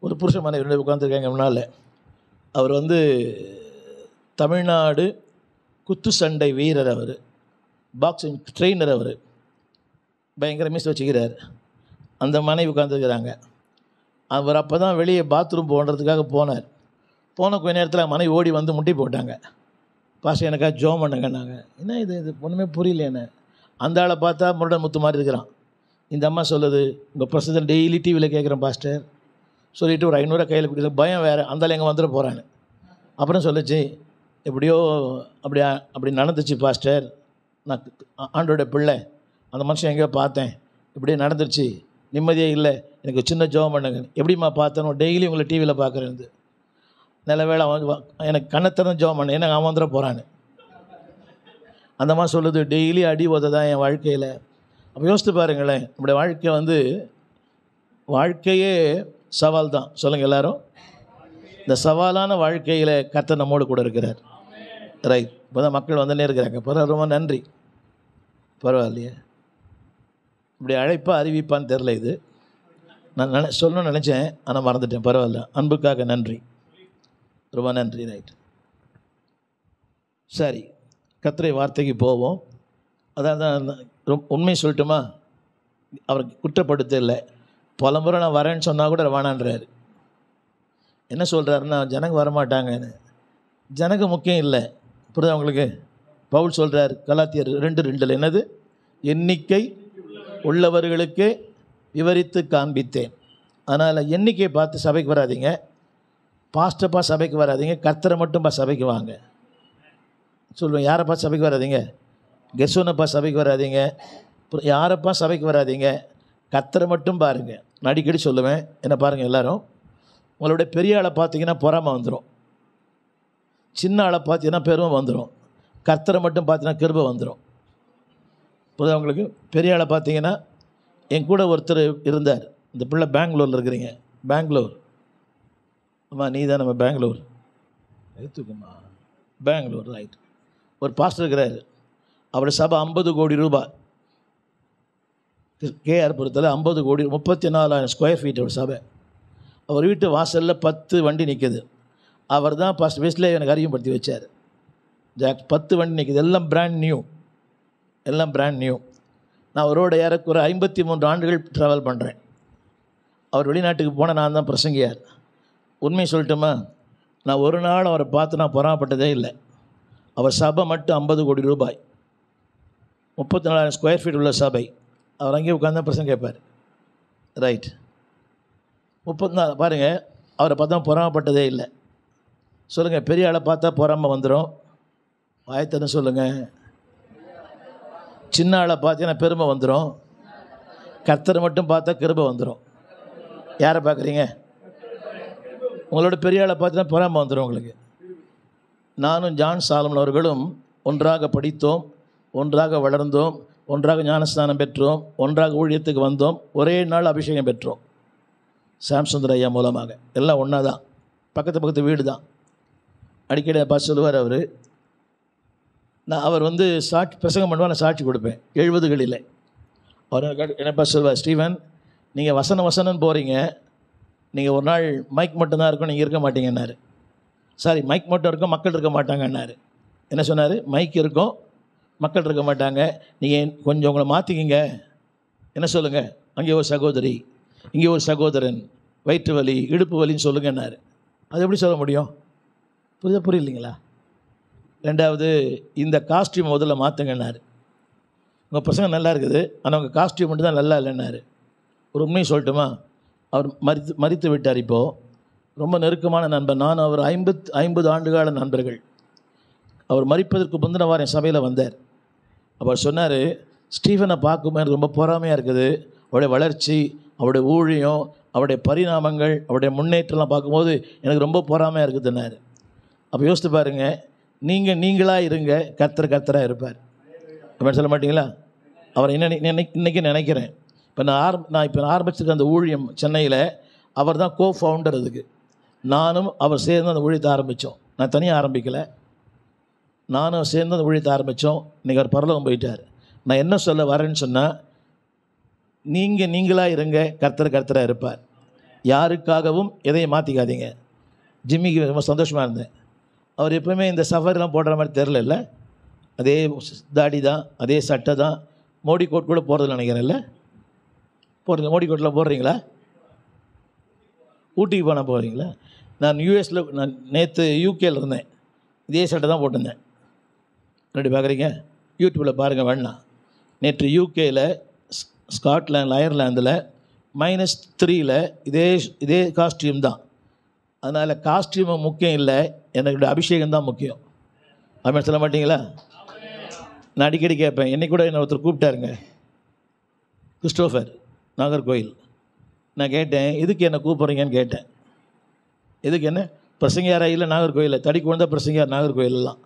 ஒரு புருஷ மனைவி உட்காந்துருக்காங்க முன்னால். அவர் தமிழ்நாடு குத்து சண்டை வீரர், அவர் பாக்ஸிங் ட்ரெயினர், அவர் பயங்கர மீஸ் வச்சுக்கிறார். அந்த மனைவி உட்காந்துருக்கிறாங்க. அவர் அப்போ தான் வெளியே பாத்ரூம் போன்றதுக்காக போனார். போன கொஞ்ச நேரத்தில் மனைவி ஓடி வந்து முட்டி போட்டாங்க. பாஸ்டர் எனக்காக ஜோம் பண்ணுங்க. நாங்கள் என்ன இது ஒன்றுமே புரியல என்ன. அந்த ஆளை பார்த்தா முருடன் முத்து மாதிரி இருக்கிறான். இந்த அம்மா சொல்லுது, உங்கள் பிரசிடன்ட் டெய்லி டிவியில் கேட்குறேன் பாஸ்டர் சொல்லிவிட்டு ஒரு 500 கையில் கொடுத்து, பயம் வேறு, அந்த எங்கே வந்துட போகிறான்னு. அப்புறம் சொல்லிச்சு, எப்படியோ அப்படி நடந்துச்சு பாஸ்டர், நான் ஆண்டோட பிள்ளை, அந்த மனுஷன் எங்கேயோ பார்த்தேன், இப்படியே நடந்துருச்சு, நிம்மதியே இல்லை, எனக்கு சின்ன ஜோம் பண்ணுங்க. எப்படிம்மா பார்த்தேனோ, டெய்லி உங்களை டிவியில் பார்க்குறேன். நல்ல வேளை அவன் எனக்கு கண்ணத்திறந்து ஜோம் பண்ண, ஏன்னா அவன் வந்துட போகிறான்னு. அந்த மாதிரி சொல்லுது, டெய்லி அடி உத தான் என் வாழ்க்கையில். அப்போ யோசித்து பாருங்களேன், நம்முடைய வாழ்க்கை வாழ்க்கையே சவால் தான். சொல்லுங்கள் எல்லோரும். இந்த சவாலான வாழ்க்கையில் கர்த்தர் நம்மோடு கூட இருக்கிறார். ரைட், இப்போ தான் மக்கள் வந்துன்னே இருக்கிறாங்க. பரவாயில்ல, ரொம்ப நன்றி. பரவாயில்லையே, இப்படி அழைப்பாக அறிவிப்பான்னு தெரில. இது நான் சொல்லணும்னு நினச்சேன், ஆனால் மறந்துட்டேன். பரவாயில்ல, அன்புக்காக நன்றி, ரொம்ப நன்றி. ரைட், சரி, கர்த்தருடைய வார்த்தைக்கு போவோம். அதான் உண்மை சொல்லட்டுமா, அவருக்கு குற்றப்படுத்த இல்லை. பல முறை நான் வரேன்னு சொன்னால் கூட வேணான்றாரு. என்ன சொல்கிறாருன்னா, ஜனங்க வரமாட்டாங்கன்னு. ஜனங்க முக்கியம் இல்லை, புரியுதா உங்களுக்கு? பவுல் சொல்கிறார் கலாத்தியர் 2:2, என்னது, எண்ணிக்கை உள்ளவர்களுக்கு விவரித்து காண்பித்தேன். அதனால் எண்ணிக்கையை பார்த்து சபைக்கு வராதிங்க. பாஸ்டப்பா சபைக்கு வராதீங்க, கர்த்தரை மட்டும்ப்பா சபைக்கு வாங்க சொல்லுவேன். யாரப்பா சபைக்கு வராதீங்க? கெஸ்ஸோனப்பா சபைக்கு வராதீங்க, யாரப்பா சபைக்கு வராதீங்க, கர்த்தரை மட்டும் பாருங்கள். நான் அடிக்கடி சொல்லுவேன். என்ன பாருங்கள் எல்லோரும், உங்களுடைய பெரிய ஆளை பார்த்தீங்கன்னா பொறாமை வந்துடும், சின்ன ஆளை பார்த்தீங்கன்னா பெருமை வந்துடும், கர்த்தரை மட்டும் பார்த்தீங்கன்னா கிருபை வந்துடும். புரியுதா உங்களுக்கு? பெரிய ஆளை பார்த்தீங்கன்னா என் கூட ஒருத்தர் இருந்தார், இந்த பிள்ளை பெங்களூரில் இருக்கிறீங்க, பெங்களூர் அம்மா நீ தான் நம்ம பெங்களூர் எடுத்துக்கம்மா, பெங்களூர் ரைட். ஒரு பாஸ்டர் இருக்கிறார், அவருடைய சபை 50 கோடி ரூபாய், கேஆர்புரத்தில் 50 கோடி 34,000 ஸ்கொயர் ஃபீட் ஒரு சபை. அவர் வீட்டு வாசலில் 10 வண்டி நிற்கிது. அவர் தான் பாஸ்டர் வெஸ்ட்லே எனக்கு அறிமுகப்படுத்தி வச்சார். 10 வண்டி நிற்கிது, எல்லாம் பிராண்ட் நியூ, எல்லாம் பிராண்ட் நியூ. நான் அவரோட ஏறக்குறை 53 ஆண்டுகள் ட்ராவல் பண்ணுறேன். அவர் வெளிநாட்டுக்கு போன நான் தான் பிரசங்கியார். உண்மையை சொல்லட்டுமா, நான் ஒரு நாள் அவரை பார்த்து நான் பொறாமப்பட்டதே இல்லை. அவர் சபை மட்டும் 50 கோடி ரூபாய், 34,000 ஸ்கொயர் ஃபீட் உள்ள சபை. அவர் அங்கேயே உட்காந்து பிரசங்க கேட்பார். ரைட், 34 பாருங்கள், அவரை பார்த்தா பொறாமப்பட்டதே இல்லை. சொல்லுங்கள், பெரிய ஆளை பார்த்தா பொறாமல் வந்துடும், வாயத்தன்னு சொல்லுங்கள். சின்ன ஆளை பார்த்தீங்கன்னா பெருமை வந்துடும், கர்த்தரை மட்டும் பார்த்தா கிருபை வந்துடும். யாரை பார்க்குறீங்க? உங்களோட பெரிய ஆளை பார்த்தீங்கன்னா பொறாமல் வந்துடும் உங்களுக்கு. நானும் ஜான் சாலமன் அவர்களும் ஒன்றாக படித்தோம், ஒன்றாக வளர்ந்தோம், ஒன்றாக ஞானஸ்தானம் பெற்றோம், ஒன்றாக ஊழியத்துக்கு வந்தோம், ஒரே நாள் அபிஷேகம் பெற்றோம் சாம்சுந்தர் ஐயா மூலமாக. எல்லாம் ஒன்றா தான், பக்கத்து பக்கத்து வீடு தான். அடிக்கடி பார்த்து சொல்லுவார் அவர். அவர் சாட்சி பிரசங்கம் பண்ணுவார், நான் சாட்சி கொடுப்பேன் 70களில். அவர் என்னப்பா சொல்வார், ஸ்டீவன் நீங்கள் வசனம்னு போகிறீங்க, நீங்கள் ஒரு நாள் மைக் மட்டும்தான் இருக்கும், நீங்கள் இருக்க மாட்டீங்கன்னாரு. சாரி, மைக் மட்டும் இருக்கும், மக்கள் இருக்க மாட்டாங்கன்னாரு. என்ன சொன்னார்? மைக் இருக்கும், மக்கள் இருக்க மாட்டாங்க, நீங்கள் கொஞ்சம் உங்களை மாற்றிக்கிங்க. என்ன சொல்லுங்கள், அங்கே ஒரு சகோதரி, இங்கே ஒரு சகோதரன், வயிற்று வலி, இடுப்பு வலின்னு சொல்லுங்கன்னாரு. அது எப்படி சொல்ல முடியும்? புரியலைங்களா? ரெண்டாவது, இந்த காஸ்டியூம் முதல்ல மாற்றுங்கன்னாரு. உங்கள் பசங்க நல்லா இருக்குது, ஆனால் உங்கள் காஸ்டியூம் மட்டும் தான் நல்லா இல்லைன்னாரு. ஒரு உண்மையை சொல்லட்டுமா, அவர் மரித்து விட்டார். இப்போது ரொம்ப நெருக்கமான நண்பர், நான் அவர் 50 ஆண்டுகால நண்பர்கள். அவர் மரிப்பதற்கு முந்தின வாரம் என் சபையில் வந்தார். அவர் சொன்னார், ஸ்டீஃபனை பார்க்கும்போது எனக்கு ரொம்ப பொறாமையாக இருக்குது, அவருடைய வளர்ச்சி, அவருடைய ஊழியம், அவருடைய பரிணாமங்கள், அவருடைய முன்னேற்றம்லாம் பார்க்கும்போது எனக்கு ரொம்ப பொறாமையாக இருக்குதுன்னாரு. அப்போ யோசித்து பாருங்கள், நீங்களாக இருங்க, கர்த்தராக இருப்பார். அப்படி சொல்ல மாட்டிங்களா? அவர் இன்றைக்கி நினைக்கிறேன். இப்போ நான் ஆரம்பிச்சிருக்க அந்த ஊழியம் சென்னையில், அவர் தான் ஃபவுண்டர். அதுக்கு நானும் அவர் சேர்ந்து அந்த ஊழியத்தை ஆரம்பித்தோம். நான் தனியாக ஆரம்பிக்கலை, நானும் சேர்ந்து அந்த ஊழியத்தை ஆரம்பித்தோம். இன்றைக்கி அவர் பரலோகம் போயிட்டார். நான் என்ன சொல்ல வரேன்னு சொன்னால், நீங்களாக இருங்க, கர்த்தராக இருப்பார். யாருக்காகவும் எதையும் மாற்றிக்காதீங்க. ஜிம்மிக்கு ரொம்ப சந்தோஷமாக இருந்தேன். அவர் எப்போவுமே இந்த சஃபரிலாம் போடுற மாதிரி தெரில, அதே தாடி தான், அதே சட்டை தான். மோடி கோட் கூட போடுறதுன்னு நினைக்கிறேன். இல்லை போடுறீங்க? மோடி கோட்டில் போடுறீங்களா? ஊட்டிக்கு போனால் போகிறீங்களா? நான் யூஎஸில், நான் நேற்று யூகேயில் இருந்தேன், இதே சட்டை தான் போட்டிருந்தேன். ரெண்டு பார்க்குறீங்க, யூடியூப்பில் பாருங்கள் வேணாம். நேற்று யூகேயில், ஸ்காட்லாண்டில், அயர்லாந்தில் -3ல் இதே காஸ்டியூம் தான். அதனால் காஸ்டியூமு முக்கியம் இல்லை, எனக்கு அபிஷேகம் தான் முக்கியம். அப்படி சொல்ல மாட்டிங்களா? நான் அடிக்கடி கேட்பேன். என்னை கூட என்ன ஒருத்தர் கூப்பிட்டாருங்க, கிறிஸ்டோஃபர், நாகர்கோயில். நான் கேட்டேன், எதுக்கு என்ன கூப்பிட்றீங்கன்னு கேட்டேன். எதுக்கு என்ன பிரசங்கியாரா? இல்லை, நாகர்கோயிலில் தடி குழந்த பிரசங்கியார் நாகர்கோயிலெலாம்.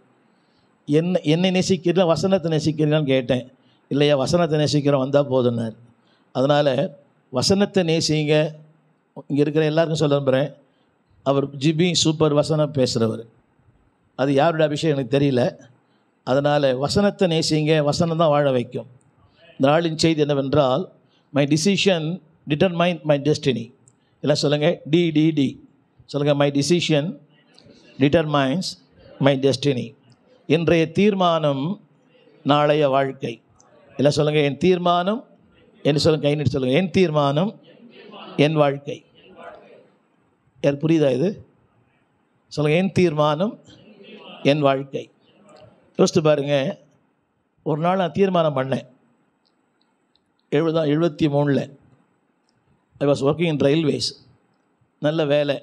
என்னை நேசிக்கிறீங்களா, வசனத்தை நேசிக்கிறீங்களான்னு கேட்டேன். இல்லையா, வசனத்தை நேசிக்கிறோம், வந்தால் போதுன்னார். அதனால் வசனத்தை நேசிங்க. இங்கே இருக்கிற எல்லாருக்கும் சொல்ல விரும்புகிறேன், அவர் ஜிபி சூப்பர் வசனம் பேசுகிறவர். அது யாருடைய அபிஷேகம் எனக்கு தெரியல. அதனால் வசனத்தை நேசிங்க, வசனம் தான் வாழ வைக்கும். இந்த நாளின் செய்தி என்னவென்றால், my decision determine my destiny. எல்லாம் சொல்லுங்கள், டிடிடி சொல்லுங்கள். My decision determines my destiny. இன்றைய தீர்மானம் நாளைய வாழ்க்கை. எல்லாம் சொல்லுங்கள், என் தீர்மானம் என்று சொல்லுங்கள், கை நீட்டி சொல்லுங்கள், என் தீர்மானம் என் வாழ்க்கை. யார் புரியுதா இது? சொல்லுங்கள், என் தீர்மானம் என் வாழ்க்கை. யோசித்து பாருங்கள். ஒரு நாள் நான் தீர்மானம் பண்ணேன், 73. I was working in railways. நல்ல வேலை.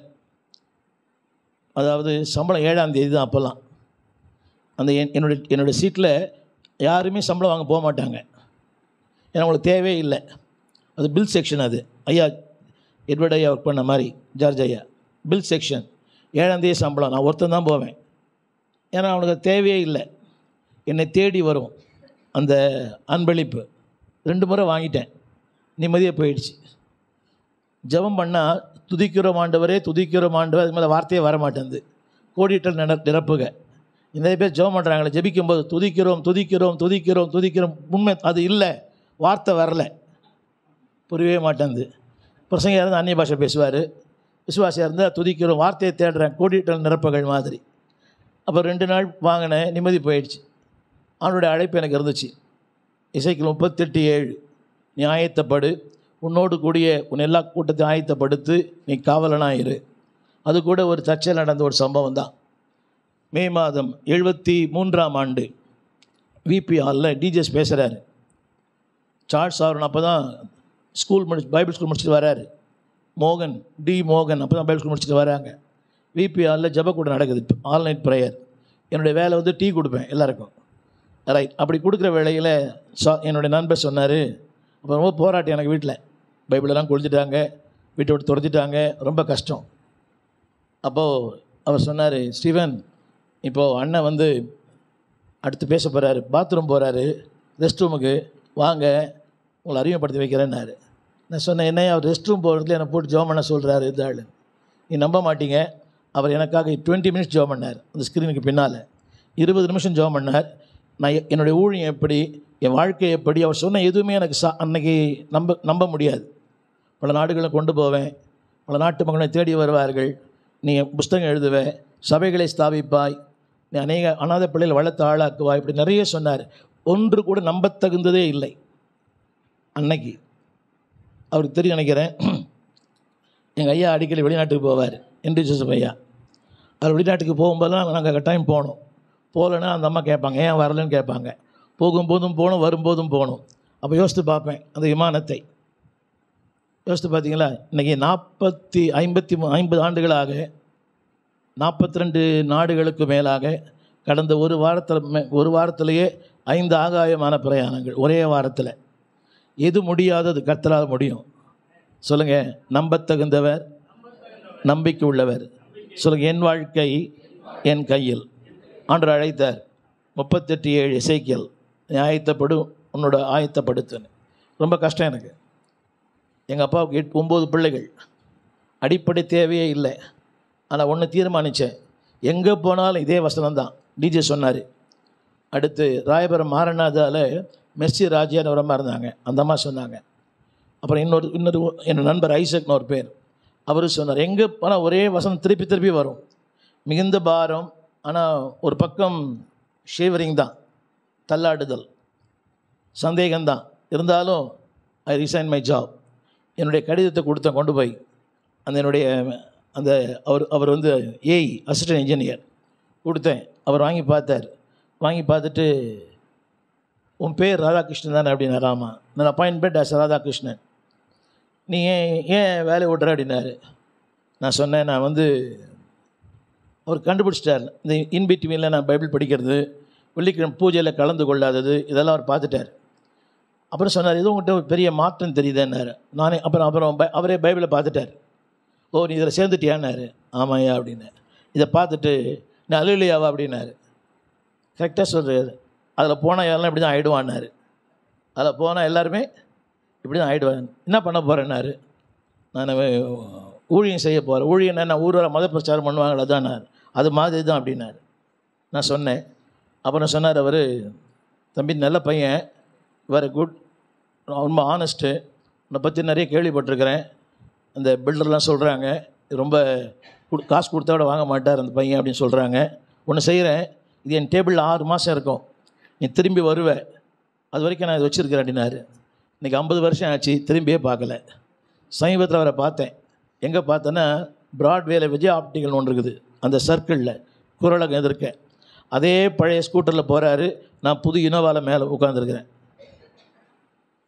அதாவது சம்பளம் 7ஆம் தேதி தான் அப்போல்லாம். அந்த என்னுடைய சீட்டில் யாருமே சம்பளம் வாங்க போக மாட்டாங்க. ஏன்னா அவங்களுக்கு தேவையே இல்லை. அது பில் செக்ஷன். அது ஐயா எட்வர்ட் ஐயா ஒர்க் பண்ண மாதிரி ஜார்ஜ் ஐயா பில் செக்ஷன். 7ஆம் தேதி சம்பளம். நான் ஒருத்தன் தான் போவேன். ஏன்னா அவனுக்கு தேவையே இல்லை. என்னை தேடி வரும் அந்த அன்பளிப்பு. 2 முறை வாங்கிட்டேன். நிம்மதியாக போயிடுச்சு. ஜெபம் பண்ணால் துதிக்கிறோம் ஆண்டவரே, துதிக்கிறோம் ஆண்டவர், அது மேலே வார்த்தையே வர மாட்டேங்குது. கோடிட்டல் நிரப்புக. நிறைய பேர் ஜெபம் பண்ணுறாங்களே, ஜெபிக்கும்போது துதிக்கிறோம் துதிக்கிறோம் துதிக்கிறோம் துதிக்கிறோம், உண்மை அது இல்லை, வார்த்தை வரல, புரியவே மாட்டேங்குது. பிரசங்க இருந்து அந்நிய பாஷை பேசுவார், விசுவாசியாக இருந்தால் துதிக்கிறோம், வார்த்தையை தேடுறேன், கோடிட்டல் நிரப்புகள் மாதிரி. அப்போ 2 நாள் வாங்கினேன், நிம்மதி போயிடுச்சு. அவனுடைய அழைப்பு எனக்கு இருந்துச்சு. இசைக்கில் 38:7, நீ ஆயத்தப்படு, உன்னோடு கூடிய உன் எல்லா கூட்டத்தையும் ஆயத்தப்படுத்து, நீ காவலனாக இரு. அது கூட ஒரு சர்ச்சையில் நடந்த ஒரு சம்பவம் தான். மே மாதம் 73ஆம் ஆண்டு விபி ஹாலில் டிஜிஎஸ் பேசுகிறாரு. சார்ல்ஸ் ஆர்வன் அப்போ தான் பைபிள் ஸ்கூல் முடிச்சுட்டு வராரு. மோகன் அப்போ தான் பைபிள் ஸ்கூல் முடிச்சுட்டு வராங்க. விபி ஹாலில் ஜெபக்கூடம் நடக்குது, ஆல் நைட் ப்ரேயர். என்னுடைய வேலை வந்து டீ கொடுப்பேன் எல்லாருக்கும். ரைட். அப்படி கொடுக்குற வேளையில் என்னுடைய நண்பர் சொன்னார், அப்போ ரொம்ப போராட்டம் எனக்கு வீட்டில், பைபிளெல்லாம் கொளுத்திட்டாங்க, வீட்டை விட்டு துரத்திட்டாங்க, ரொம்ப கஷ்டம். அப்போது அவர் சொன்னார், ஸ்டீவன், இப்போது அண்ணன் வந்து அடுத்து பேச போகிறாரு, பாத்ரூம் போகிறாரு, ரெஸ்ட் ரூமுக்கு வாங்க, உங்களை அறிமுகப்படுத்தி வைக்கிறேன்னாரு. நான் சொன்னேன், என்னையா அவர் ரெஸ்ட் ரூம் போகிறதுல என்னை போட்டு ஜெபம் பண்ண சொல்கிறாரு இந்த ஆள். நீ நம்ப மாட்டீங்க, அவர் எனக்காக 20 மினிட்ஸ் ஜெபம் பண்ணார். அந்த ஸ்க்ரீனுக்கு பின்னால் 20 நிமிஷம் ஜெபம் பண்ணார். நான் என்னுடைய ஊழியம் எப்படி, என் வாழ்க்கை எப்படி, அவர் சொன்ன எதுவுமே எனக்கு அன்னைக்கு நம்ப முடியாது. பல நாடுகளை கொண்டு போவேன், பல நாட்டு மக்களை தேடி வருவார்கள், நீ புஸ்தகம் எழுதுவே, சபைகளை ஸ்தாபிப்பாய், நீ அநேக அநாத பிள்ளைகளை வளர்த்து ஆளாக்குவாய், இப்படி நிறைய சொன்னார். ஒன்று கூட நம்பத்தகுந்ததே இல்லை அன்னைக்கு. அவருக்கு தெரியும் நினைக்கிறேன். எங்கள் ஐயா அடிக்கடி வெளிநாட்டுக்கு போவார், என்டி ஜோசப் ஐயா. அவர் வெளிநாட்டுக்கு போகும்போதெல்லாம் நாங்கள் கட்டாயம் போகணும். போகலன்னா அந்த அம்மா கேட்பாங்க, ஏன் வரலன்னு கேட்பாங்க. போகும்போதும் போகணும், வரும்போதும் போகணும். அப்போ யோசித்து பார்ப்பேன் அந்த விமானத்தை. யோசித்து பார்த்தீங்களா, இன்றைக்கி 50 ஆண்டுகளாக 42 நாடுகளுக்கு மேலாக கடந்த ஒரு வாரத்திலேயே 5 ஆகாயமான பிரயாணங்கள் ஒரே வாரத்தில். எது முடியாதது கர்த்தரால் முடியும். சொல்லுங்கள், நம்பத்தகுந்தவர், நம்பிக்கை உள்ளவர். சொல்லுங்கள், என் வாழ்க்கை என் கையில். ஆண்டவர் அழைத்தார். 38:7 இசைக்கியல், நீ ஆயத்தப்படும், உன்னோட ஆயத்தப்படுத்துன்னு. ரொம்ப கஷ்டம் எனக்கு. எங்கள் அப்பாவுக்கு 9 பிள்ளைகள், அடிப்படை தேவையே இல்லை. ஆனால் ஒன்று தீர்மானித்தேன், எங்கே போனாலும் இதே வசனம் தான். டிஜே சொன்னார். அடுத்து ராயபுரம் மாரநாதாவில் மெர்சி ராஜியான்னு ஒரு அம்மா இருந்தாங்க, அந்த அம்மா சொன்னாங்க. அப்புறம் இன்னொரு என்னோட நண்பர் ஐசக்னு ஒரு பேர், அவரும் சொன்னார். எங்கே போனால் ஒரே வசனம் திருப்பி வரும். மிகுந்த பாரம், ஆனால் ஒரு பக்கம் ஷேவரிங் தான், தள்ளாடுதல், சந்தேகம்தான். இருந்தாலும் ஐ ரிசைன் மை ஜாப். என்னுடைய கடிதத்தை கொடுத்தேன், கொண்டு போய் அந்த அவர் வந்து ஏஇ அசிஸ்டன்ட் இன்ஜினியர் கொடுத்தேன். அவர் வாங்கி பார்த்தார். வாங்கி பார்த்துட்டு, உன் பேர் ராதாகிருஷ்ணன் தானே அப்படின்னாரு. ஆமாம். நான் அப்பாயின்மெண்ட் ஆஸ் ராதாகிருஷ்ணன். நீ ஏன் வேலையை விட்ற அப்படின்னாரு. நான் சொன்னேன், நான் வந்து அவர் கண்டுபிடிச்சிட்டார். இந்த இன்பிட்வீனில் நான் பைபிள் படிக்கிறது, வெள்ளிக்கிழமை பூஜையில் கலந்து கொள்ளாதது, இதெல்லாம் அவர் பார்த்துட்டார். அப்புறம் சொன்னார், இது உங்கள்கிட்ட ஒரு பெரிய மாற்றம் தெரியுதுன்னாரு. அப்புறம் அவரே பைபிளை பார்த்துட்டார். ஓ, நீ இதில் சேர்ந்துட்டியான்னாரு. ஆமாய்யா அப்படின்னு. இதை பார்த்துட்டு, நீ அல்லேலூயாவா அப்படின்னாரு. கரெக்டாக சொல்கிறாரு. அதில் போனால் எல்லாம் இப்படி தான் ஆகிடுவான்னாரு. அதில் போனால் எல்லாருமே இப்படி தான் ஆகிடுவாங்க. என்ன பண்ண போகிறேன்னாரு. நான் ஊழியம் செய்ய போகிறேன். ஊழியம் என்ன, ஊரில் மத பிரச்சாரம் பண்ணுவாங்களா தான், அது மாதிரி தான் அப்படின்னாரு. நான் சொன்னேன். அப்புறம் சொன்னார் அவர், தம்பி நல்ல பையன், வெரி குட், ரொம்ப ஆனஸ்ட்டு, உன்னை பற்றி நிறைய கேள்விப்பட்டிருக்கிறேன். அந்த பில்டர்லாம் சொல்கிறாங்க, ரொம்ப காசு கொடுத்தா விட வாங்க மாட்டார் அந்த பையன் அப்படின்னு சொல்கிறாங்க. ஒன்று செய்கிறேன், இது என் டேபிளில் 6 மாதம் இருக்கும், நீ திரும்பி வருவேன், அது வரைக்கும் நான் இதை வச்சுருக்கிறேன் அப்படின்னாரு. இன்றைக்கி 50 வருஷம் ஆச்சு, திரும்பியே பார்க்கல. சமீபத்தில் அவரை பார்த்தேன். எங்கே பார்த்தேன்னா, பிராட்வேல விஜய் ஆப்டிக்கல் ஒன்று இருக்குது, அந்த சர்க்கிளில் குரலகம் எதிர்க்க. அதே பழைய ஸ்கூட்டரில் போகிறாரு. நான் புது இனோவாவில் மேலே உட்காந்துருக்கிறேன்.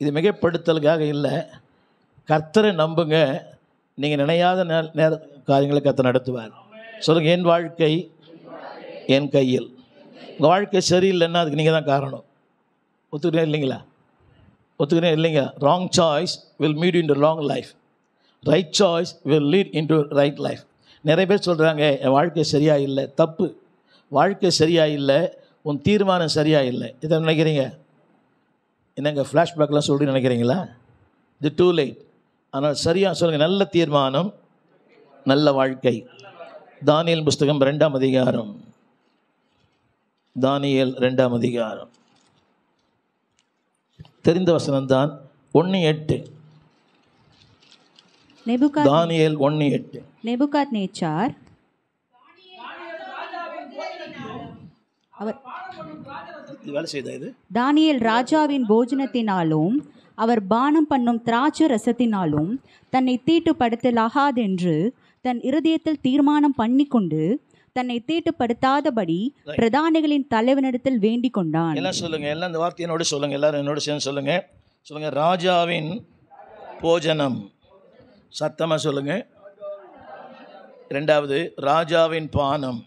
இது மிகைப்படுத்தலுக்காக இல்லை, கர்த்தரை நம்புங்க, நீங்கள் நினையாத காரியங்களை கர்த்தர் நடத்துவார். சொல்லுங்கள், என் வாழ்க்கை என் கையில். உங்கள் வாழ்க்கை சரியில்லைன்னா அதுக்கு நீங்கள் தான் காரணம். ஒத்துக்கிறேன் இல்லைங்களா? ஒத்துக்கிறேன் இல்லைங்க? Wrong choice will meet in to wrong life. Right choice will lead in to right life. நிறைய பேர் சொல்கிறாங்க என் வாழ்க்கை சரியாக இல்லை. தப்பு. வாழ்க்கை சரியாக இல்லை, உன் தீர்மானம் சரியாக இல்லை. இதை நினைக்கிறீங்க? என்னங்க ஃப்ளாஷ்பேக்லாம் சொல்லி நினைக்கிறீங்களா? இது டூ லேட். ஆனால் சரியாக சொல்லுங்கள், நல்ல தீர்மானம் நல்ல வாழ்க்கை. தானியேல் புஸ்தகம் 2ஆம் அதிகாரம். தானியேல் 2ஆம் அதிகாரம். தெரிந்த வசனம்தான் 1:8. தானியேல் 1:8. நேபுகாத்நேச்சார் அவர் வேலை செய்த இது தானியேல் ராஜாவின் போஜனத்தினாலும் அவர் பானம் பண்ணும் திராட்சை ரசத்தினாலும் தன்னை தீட்டுப்படுத்தலாகாதென்று தன் இருதயத்தில் தீர்மானம் பண்ணிக்கொண்டு தன்னை தீட்டுப்படுத்தாதபடி பிரதானிகளின் தலைவனிடத்தில் வேண்டிக் கொண்டான். எல்லாம் சொல்லுங்க, எல்லாம் இந்த வார்த்தை என்னோட சொல்லுங்க, எல்லாரும் என்னோட சேர்ந்து சொல்லுங்க. சொல்லுங்க, ராஜாவின் போஜனம். சத்தமா சொல்லுங்க. இரண்டாவது, ராஜாவின் பானம்.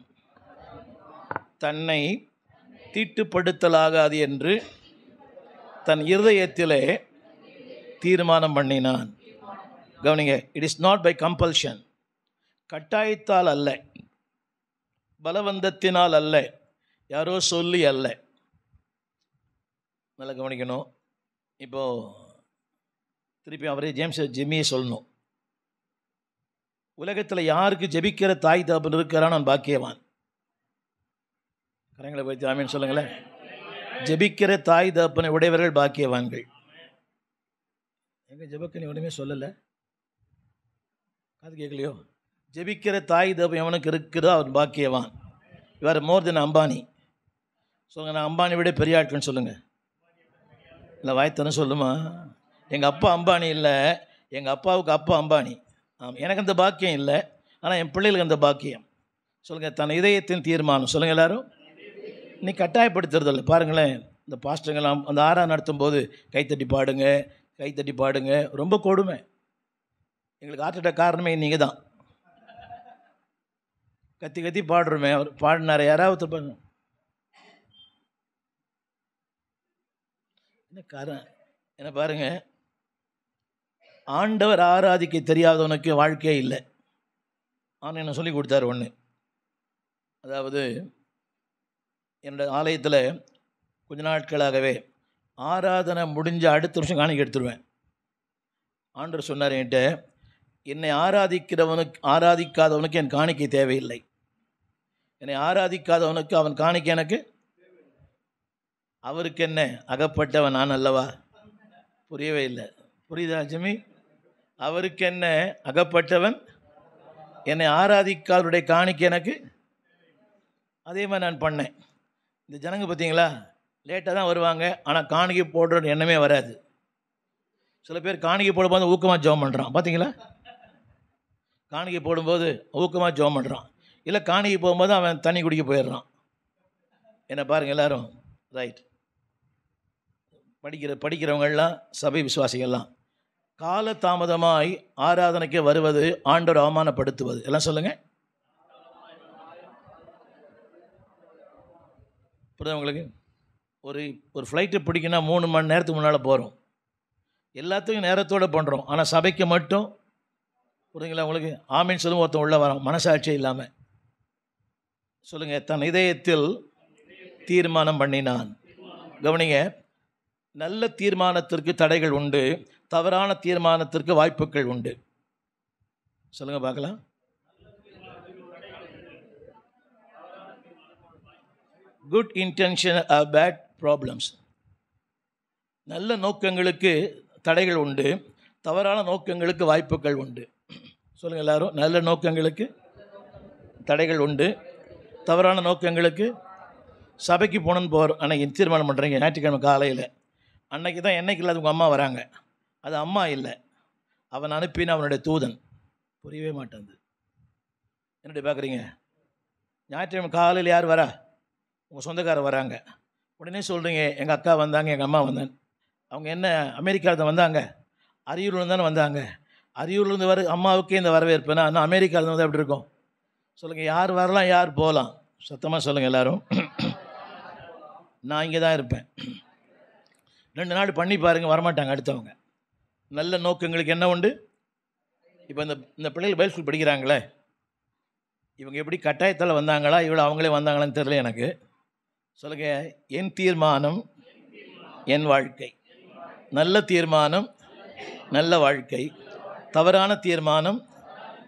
தன்னை தீட்டுப்படுத்தலாகாது என்று தன் இருதயத்திலே தீர்மானம் பண்ணினான். கவனிங்க, it is not by compulsion. கட்டாயத்தால் அல்ல, பலவந்தத்தினால் அல்ல, யாரோ சொல்லி அல்ல. நல்லா கவனிக்கணும். இப்போது திருப்பி அவரே ஜிம்மியை சொல்லணும். உலகத்தில் யாருக்கு ஜெபிக்கிற தாய் தகப்பன் இருக்கிறான் நான் பாக்கியவான். கரங்களை வைத்து ஆமீன் சொல்லுங்களேன். ஜெபிக்கிற தாய் தகப்பனை உடையவர்கள் பாக்கியவான்கள். எங்கள் ஜெபக்கனி ஒன்றுமே சொல்லலை, அது கேட்கலையோ? ஜெபிக்கிற தாய் தகப்பன் எவனுக்கு இருக்குதோ அவன் பாக்கியவான். இவர் மோர் தென் அம்பானி. சொல்லுங்கள், நான் அம்பானி விட பெரிய ஆட்கள்னு சொல்லுங்கள். இல்லை வாய்த்தன சொல்லுமா? எங்கள் அப்பா அம்பானி இல்லை, எங்கள் அப்பாவுக்கு அப்பா அம்பானி. எனக்கு அந்த பாக்கியம் இல்லை, ஆனால் என் பிள்ளைகளுக்கு அந்த பாக்கியம். சொல்லுங்கள், தன் இதயத்தின் தீர்மானம். சொல்லுங்கள் எல்லாரும். நீ கட்டாயப்படுத்துறதில்ல. பாருங்களேன், இந்த பாஸ்டருங்கெல்லாம் அந்த ஆறாம் நடத்தும் போது கைத்தட்டி பாடுங்க, கைத்தட்டி பாடுங்க. ரொம்ப கொடுமை. எங்களுக்கு ஆர்ட் அட்டாக் காரணமே நீங்கள் தான். கத்தி கத்தி பாடுறோமே, அவர் பாடினார். யாராவது என்ன காரணம் என்ன பாருங்க, ஆண்டவர் ஆராதிக்க தெரியாதவனுக்கு வாழ்க்கையே இல்லை. ஆனால் என்ன சொல்லி கொடுத்தாரு ஒன்று. அதாவது என்னோடய ஆலயத்தில் கொஞ்ச நாட்களாகவே ஆராதனை முடிஞ்ச அடுத்த வருஷம் காணிக்கை எடுத்துருவேன். ஆண்டவர் சொன்னார் என்கிட்ட, என்னை ஆராதிக்காதவனுக்கு என் காணிக்கை தேவையில்லை, என்னை ஆராதிக்காதவனுக்கு அவன் காணிக்கை எனக்கு. அவருக்கு என்ன, அகப்பட்டவன் நான் அல்லவா? புரியவே இல்லை. புரியுதா ஜிமி? அவருக்கு என்ன, அகப்பட்டவன், என்னை ஆராதிக்காதவருடைய காணிக்கை எனக்கு. அதே மாதிரி நான் பண்ணேன். இந்த ஜனங்க பார்த்தீங்களா, லேட்டாக தான் வருவாங்க, ஆனால் காணிக்கை போடுற எண்ணமே வராது. சில பேர் காணிக்கை போடும்போது ஊக்கமாக ஜெபம் பண்ணுறான். பார்த்தீங்களா? காணிக்கை போடும்போது ஊக்கமாக ஜெபம் பண்ணுறான். இல்லை காணிக்கை போகும்போது அவன் தண்ணி குடிக்க போயிடுறான். என்ன பாருங்கள் எல்லாரும். ரைட். படிக்கிறவங்கள்லாம், சபை விசுவாசிகள்லாம், கால தாமதமாய் ஆராதனைக்கு வருவது ஆண்டவர் அவமானப்படுத்துவது. எல்லாம் சொல்லுங்கள். புரியுது உங்களுக்கு? ஒரு ஃப்ளைட்டை பிடிக்கினா 3 மணி நேரத்துக்கு முன்னால் போகிறோம். எல்லாத்துக்கும் நேரத்தோடு பண்ணுறோம், ஆனால் சபைக்கு மட்டும், புரியுங்களா உங்களுக்கு? ஆமீன் சொல்லும் ஒருத்தன் உள்ள வரோம், மனசாட்சியே இல்லாமல். சொல்லுங்கள், தன் இதயத்தில் தீர்மானம் பண்ணினான். கவனிங்க, நல்ல தீர்மானத்திற்கு தடைகள் உண்டு, தவறான தீர்மானத்திற்கு வாய்ப்புகள் உண்டு. சொல்லுங்கள் பார்க்கலாம். Good intention are bad problems. நல்ல நோக்கங்களுக்கு தடைகள் உண்டு, தவறான நோக்கங்களுக்கு வாய்ப்புகள் உண்டு. சொல்லுங்கள் எல்லாரும். நல்ல நோக்கங்களுக்கு தடைகள் உண்டு, தவறான நோக்கங்களுக்கு. சபைக்கு போகணுன்னு போகிறோம், அன்றைக்கி தீர்மானம் பண்ணுறீங்க ஞாயிற்றுக்கிழமை காலையில். அன்றைக்கி தான் என்னைக்கு இல்லாத உங்கள் அம்மா வராங்க. அது அம்மா இல்லை, அவன் அனுப்பின அவனுடைய தூதன். புரியவே மாட்டேங்குது. என்னுடைய பார்க்குறீங்க, ஞாயிற்றுக்கிழமை காலையில் யார் வரா? உங்கள் சொந்தக்காரர் வராங்க. உடனே சொல்கிறீங்க, எங்கள் அக்கா வந்தாங்க, எங்கள் அம்மா வந்தாங்க. அவங்க என்ன அமெரிக்காவில் வந்தாங்க, அரியூர்லேருந்து தானே வந்தாங்க. அரியூர்லேருந்து அம்மாவுக்கே இந்த வரவேற்புனா இன்னும் அமெரிக்காவிலேருந்து வந்தால் எப்படி இருக்கும்? சொல்லுங்கள், யார் வரலாம் யார் போகலாம்? சத்தமாக சொல்லுங்கள் எல்லோரும். நான் இங்கே தான் இருப்பேன். 2 நாள் பண்ணி பாருங்கள், வரமாட்டாங்க அடுத்தவங்க. நல்ல நோக்கங்களுக்கு என்ன உண்டு? இப்போ இந்த பிள்ளைகள் பைபிள் ஸ்கூல் படிக்கிறாங்களே, இவங்க எப்படி கட்டாயத்தால் வந்தாங்களா, இவ்வளோ அவங்களே வந்தாங்களான்னு தெரியல எனக்கு. சொல்லுங்கள், என் தீர்மானம் என் வாழ்க்கை. நல்ல தீர்மானம் நல்ல வாழ்க்கை, தவறான தீர்மானம்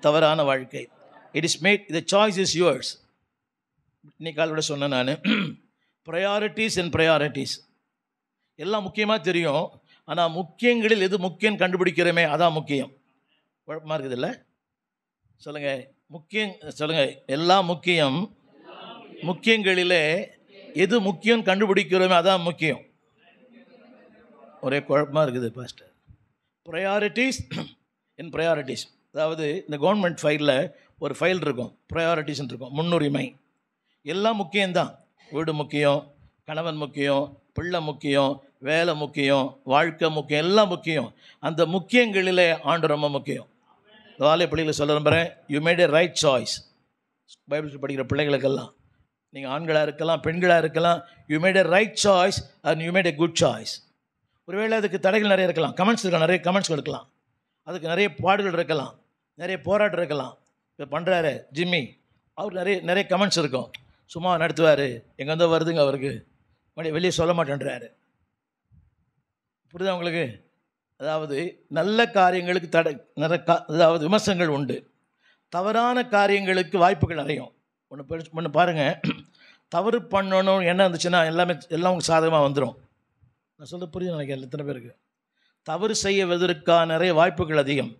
தவறான வாழ்க்கை. It is made, the choice is yours. இன்னைக்கு காலோட சொன்னேன் நான், ப்ரையாரிட்டிஸ் அண்ட் ப்ரையாரிட்டிஸ் எல்லாம் முக்கியமாக தெரியும். ஆனால் முக்கியங்களில் எது முக்கியம் கண்டுபிடிக்கிறோமே அதான் முக்கியம். குழப்பமாக இருக்குது இல்லை? சொல்லுங்கள், முக்கியம் சொல்லுங்கள், எல்லாம் முக்கியம். முக்கியங்களிலே எது முக்கியம் கண்டுபிடிக்கிறோமே அதான் முக்கியம். ஒரே குழப்பமாக இருக்குது பாஸ்டர். ப்ரையாரிட்டிஸ் இன் ப்ரையாரிட்டிஸ். அதாவது இந்த கவர்மெண்ட் ஃபைலில் ஒரு ஃபைல் இருக்கும், ப்ரையாரிட்டிஸ்ன்னு இருக்கும், முன்னுரிமை. எல்லாம் முக்கியம்தான். வீடு முக்கியம், கணவன் முக்கியம், பிள்ளை முக்கியம், வேலை முக்கியம், வாழ்க்கை முக்கியம், எல்லாம் முக்கியம். அந்த முக்கியங்களிலே ஆண்டு ரொம்ப முக்கியம். வாழை பிள்ளைகளை சொல்ல நம்புகிறேன், you made a right choice. Bible படிக்கிற பிள்ளைகளுக்கெல்லாம், நீங்கள் ஆண்களாக இருக்கலாம் பெண்களாக இருக்கலாம், you made a right choice and you made a good choice. ஒருவேளை அதுக்கு தடைகள் நிறைய இருக்கலாம், கமெண்ட்ஸ் இருக்கலாம், நிறைய கமெண்ட்ஸ்கள் இருக்கலாம், அதுக்கு நிறைய பாடுகள் இருக்கலாம், நிறைய போராட்டம் இருக்கலாம். இப்போ பண்ணுறாரு ஜிம்மி, அவர் நிறைய கமெண்ட்ஸ் இருக்கும். சும்மா நடத்துவார், எங்கேருந்தோ வருதுங்க அவருக்கு, வெளியே சொல்ல மாட்டேன்றாரு. புரியுதா உங்களுக்கு? அதாவது நல்ல காரியங்களுக்கு அதாவது விமர்சனங்கள் உண்டு, தவறான காரியங்களுக்கு வாய்ப்புகள் நிறையும். ஒன்று பாருங்கள், தவறு பண்ணணும் என்ன இருந்துச்சுன்னா எல்லாம் உங்களுக்கு சாதகமாக வந்துடும். நான் சொல்ல புரியுது நினைக்கிறேன் எத்தனை பேருக்கு. தவறு செய்வதற்கான நிறைய வாய்ப்புகள் அதிகம்.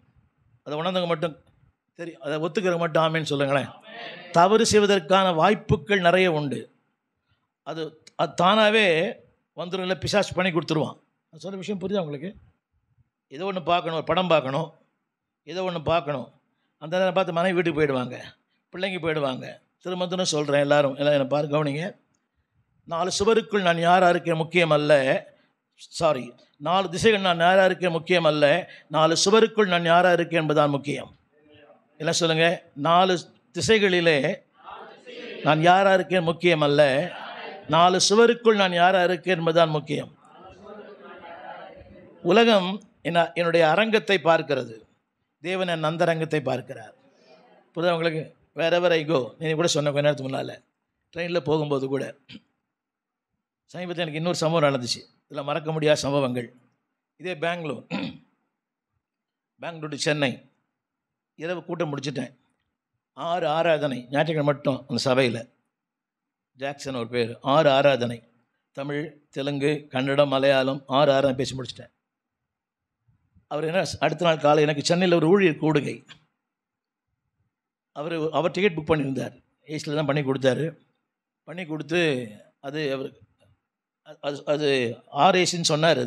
அதை உணர்ந்தவங்க மட்டும் தெரியும், அதை ஒத்துக்கிறவங்க மட்டும் ஆமேன்னு சொல்லுங்களேன். தவறு செய்வதற்கான வாய்ப்புகள் நிறைய உண்டு. அது தானாகவே வந்துடும், இல்லை பிசாசு பண்ணி கொடுத்துருவான். நான் சொல்ல விஷயம் புரியுதா உங்களுக்கு? ஏதோ ஒன்று பார்க்கணும், ஒரு படம் பார்க்கணும், ஏதோ ஒன்று பார்க்கணும், அந்த நேரம் பார்த்து மனைவி வீட்டுக்கு போயிடுவாங்க, பிள்ளைங்க போயிடுவாங்க. திரும்பத்துன்னு சொல்கிறேன், எல்லோரும் எல்லாம் என்னை பார்க்க கவனிங்க. 4 சுவருக்குள் நான் யாராக இருக்கேன் முக்கியம் அல்ல, 4 திசைகள் நான் யாராக இருக்கேன் முக்கியம் அல்ல, 4 சுவருக்குள் நான் யாராக இருக்கேன் என்பதுதான் முக்கியம். எல்லாம் சொல்லுங்கள், 4 திசைகளிலே நான் யாராக இருக்கேன் முக்கியம் அல்ல, 4 சுவருக்குள் நான் யாராக இருக்கேன் என்பதுதான் முக்கியம். உலகம் என்னுடைய அரங்கத்தை பார்க்கிறது, தேவன் என் அந்தரங்கத்தை பார்க்கிறார். புரியுதா உங்களுக்கு? வேறெவர் ஐ கோ, நீ கூட சொன்ன கொஞ்ச நேரத்துக்கு முன்னால் ட்ரெயினில் போகும்போது கூட சமீபத்தில் எனக்கு இன்னொரு சம்பவம் நடந்துச்சு. இதில் மறக்க முடியாத சம்பவங்கள். இதே பெங்களூர் டு சென்னை இரவு கூட்டம் முடிச்சுட்டேன். 6 ஆராதனை, ஞாயிற்றுக்கிழமை மட்டும் அந்த சபையில். ஜாக்சன் ஒரு பேர். 6 ஆராதனை, தமிழ், தெலுங்கு, கன்னடம், மலையாளம் 6 ஆராதனை பேசி முடிச்சிட்டேன். அவர் என்ன, அடுத்த நாள் காலை எனக்கு சென்னையில் ஒரு ஊழியர் கூடுகை. அவர் டிக்கெட் புக் பண்ணியிருந்தார், ஏசியில் தான் பண்ணி கொடுத்தாரு. பண்ணி கொடுத்து அது அது ஆர்ஏசின்னு சொன்னார்.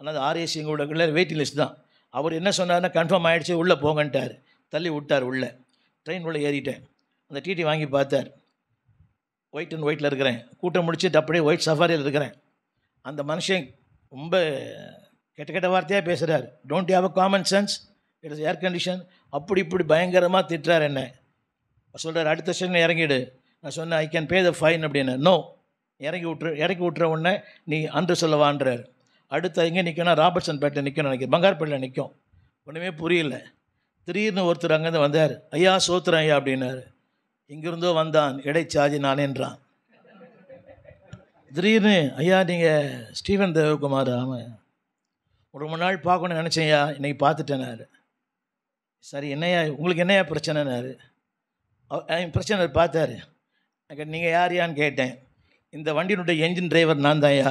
ஆனால் அது ஆர்ஏசி கூட வெயிட்டிங் லிஸ்ட் தான். அவர் என்ன சொன்னார்னா, கன்ஃபார்ம் ஆகிடுச்சு, உள்ளே போங்கன்ட்டார். தள்ளி விட்டார். உள்ளே ட்ரெயின் உள்ளே ஏறிட்டேன். அந்த டிடி வாங்கி பார்த்தார். ஒயிட் அண்ட் ஒயிட்டில் இருக்கிறேன். கூட்டம் முடிச்சுட்டு அப்படியே ஒயிட் சஃபாரியில் இருக்கிறேன். அந்த மனுஷன் ரொம்ப கெட்ட வார்த்தையாக பேசுகிறார். Don't have a common sense, it is air condition, அப்படி இப்படி பயங்கரமாக திட்டுறார். என்ன சொல்கிறார், அடுத்த ஸ்டேஷன் இறங்கிடு. நான் சொன்னேன், I can pay the fine அப்படின்னு. நோ, இறக்கி விட்டுற உடனே நீ அன்று சொல்லவான்றார். அடுத்து எங்கே நிற்கணும், ராபர்ட்சன் பேட்டில் நிற்கணும் நினைக்கிறேன், பங்கார்பேட்டில் நிற்கும். ஒன்றுமே புரியல. திடீர்னு ஒருத்தர் அங்கேருந்து வந்தார். ஐயா சோத்துறேன் ஐயா அப்படின்னாரு. இங்கிருந்தோ வந்தான், இடைச்சாதி நான் என்றான். திடீர்னு, ஐயா நீங்கள் ஸ்டீவன் தேவகுமார்? ஆமாம், ஒரு 3 நாள் பார்க்கணுன்னு நினச்சேன்யா, இன்றைக்கி பார்த்துட்டேனாரு. சரி, என்னையா உங்களுக்கு என்னையா பிரச்சனைனாரு. பிரச்சனை பார்த்தாரு. நீங்கள் யார் யான்னு கேட்டேன். இந்த வண்டியினுடைய என்ஜின் டிரைவர் நான் தான் ஐயா.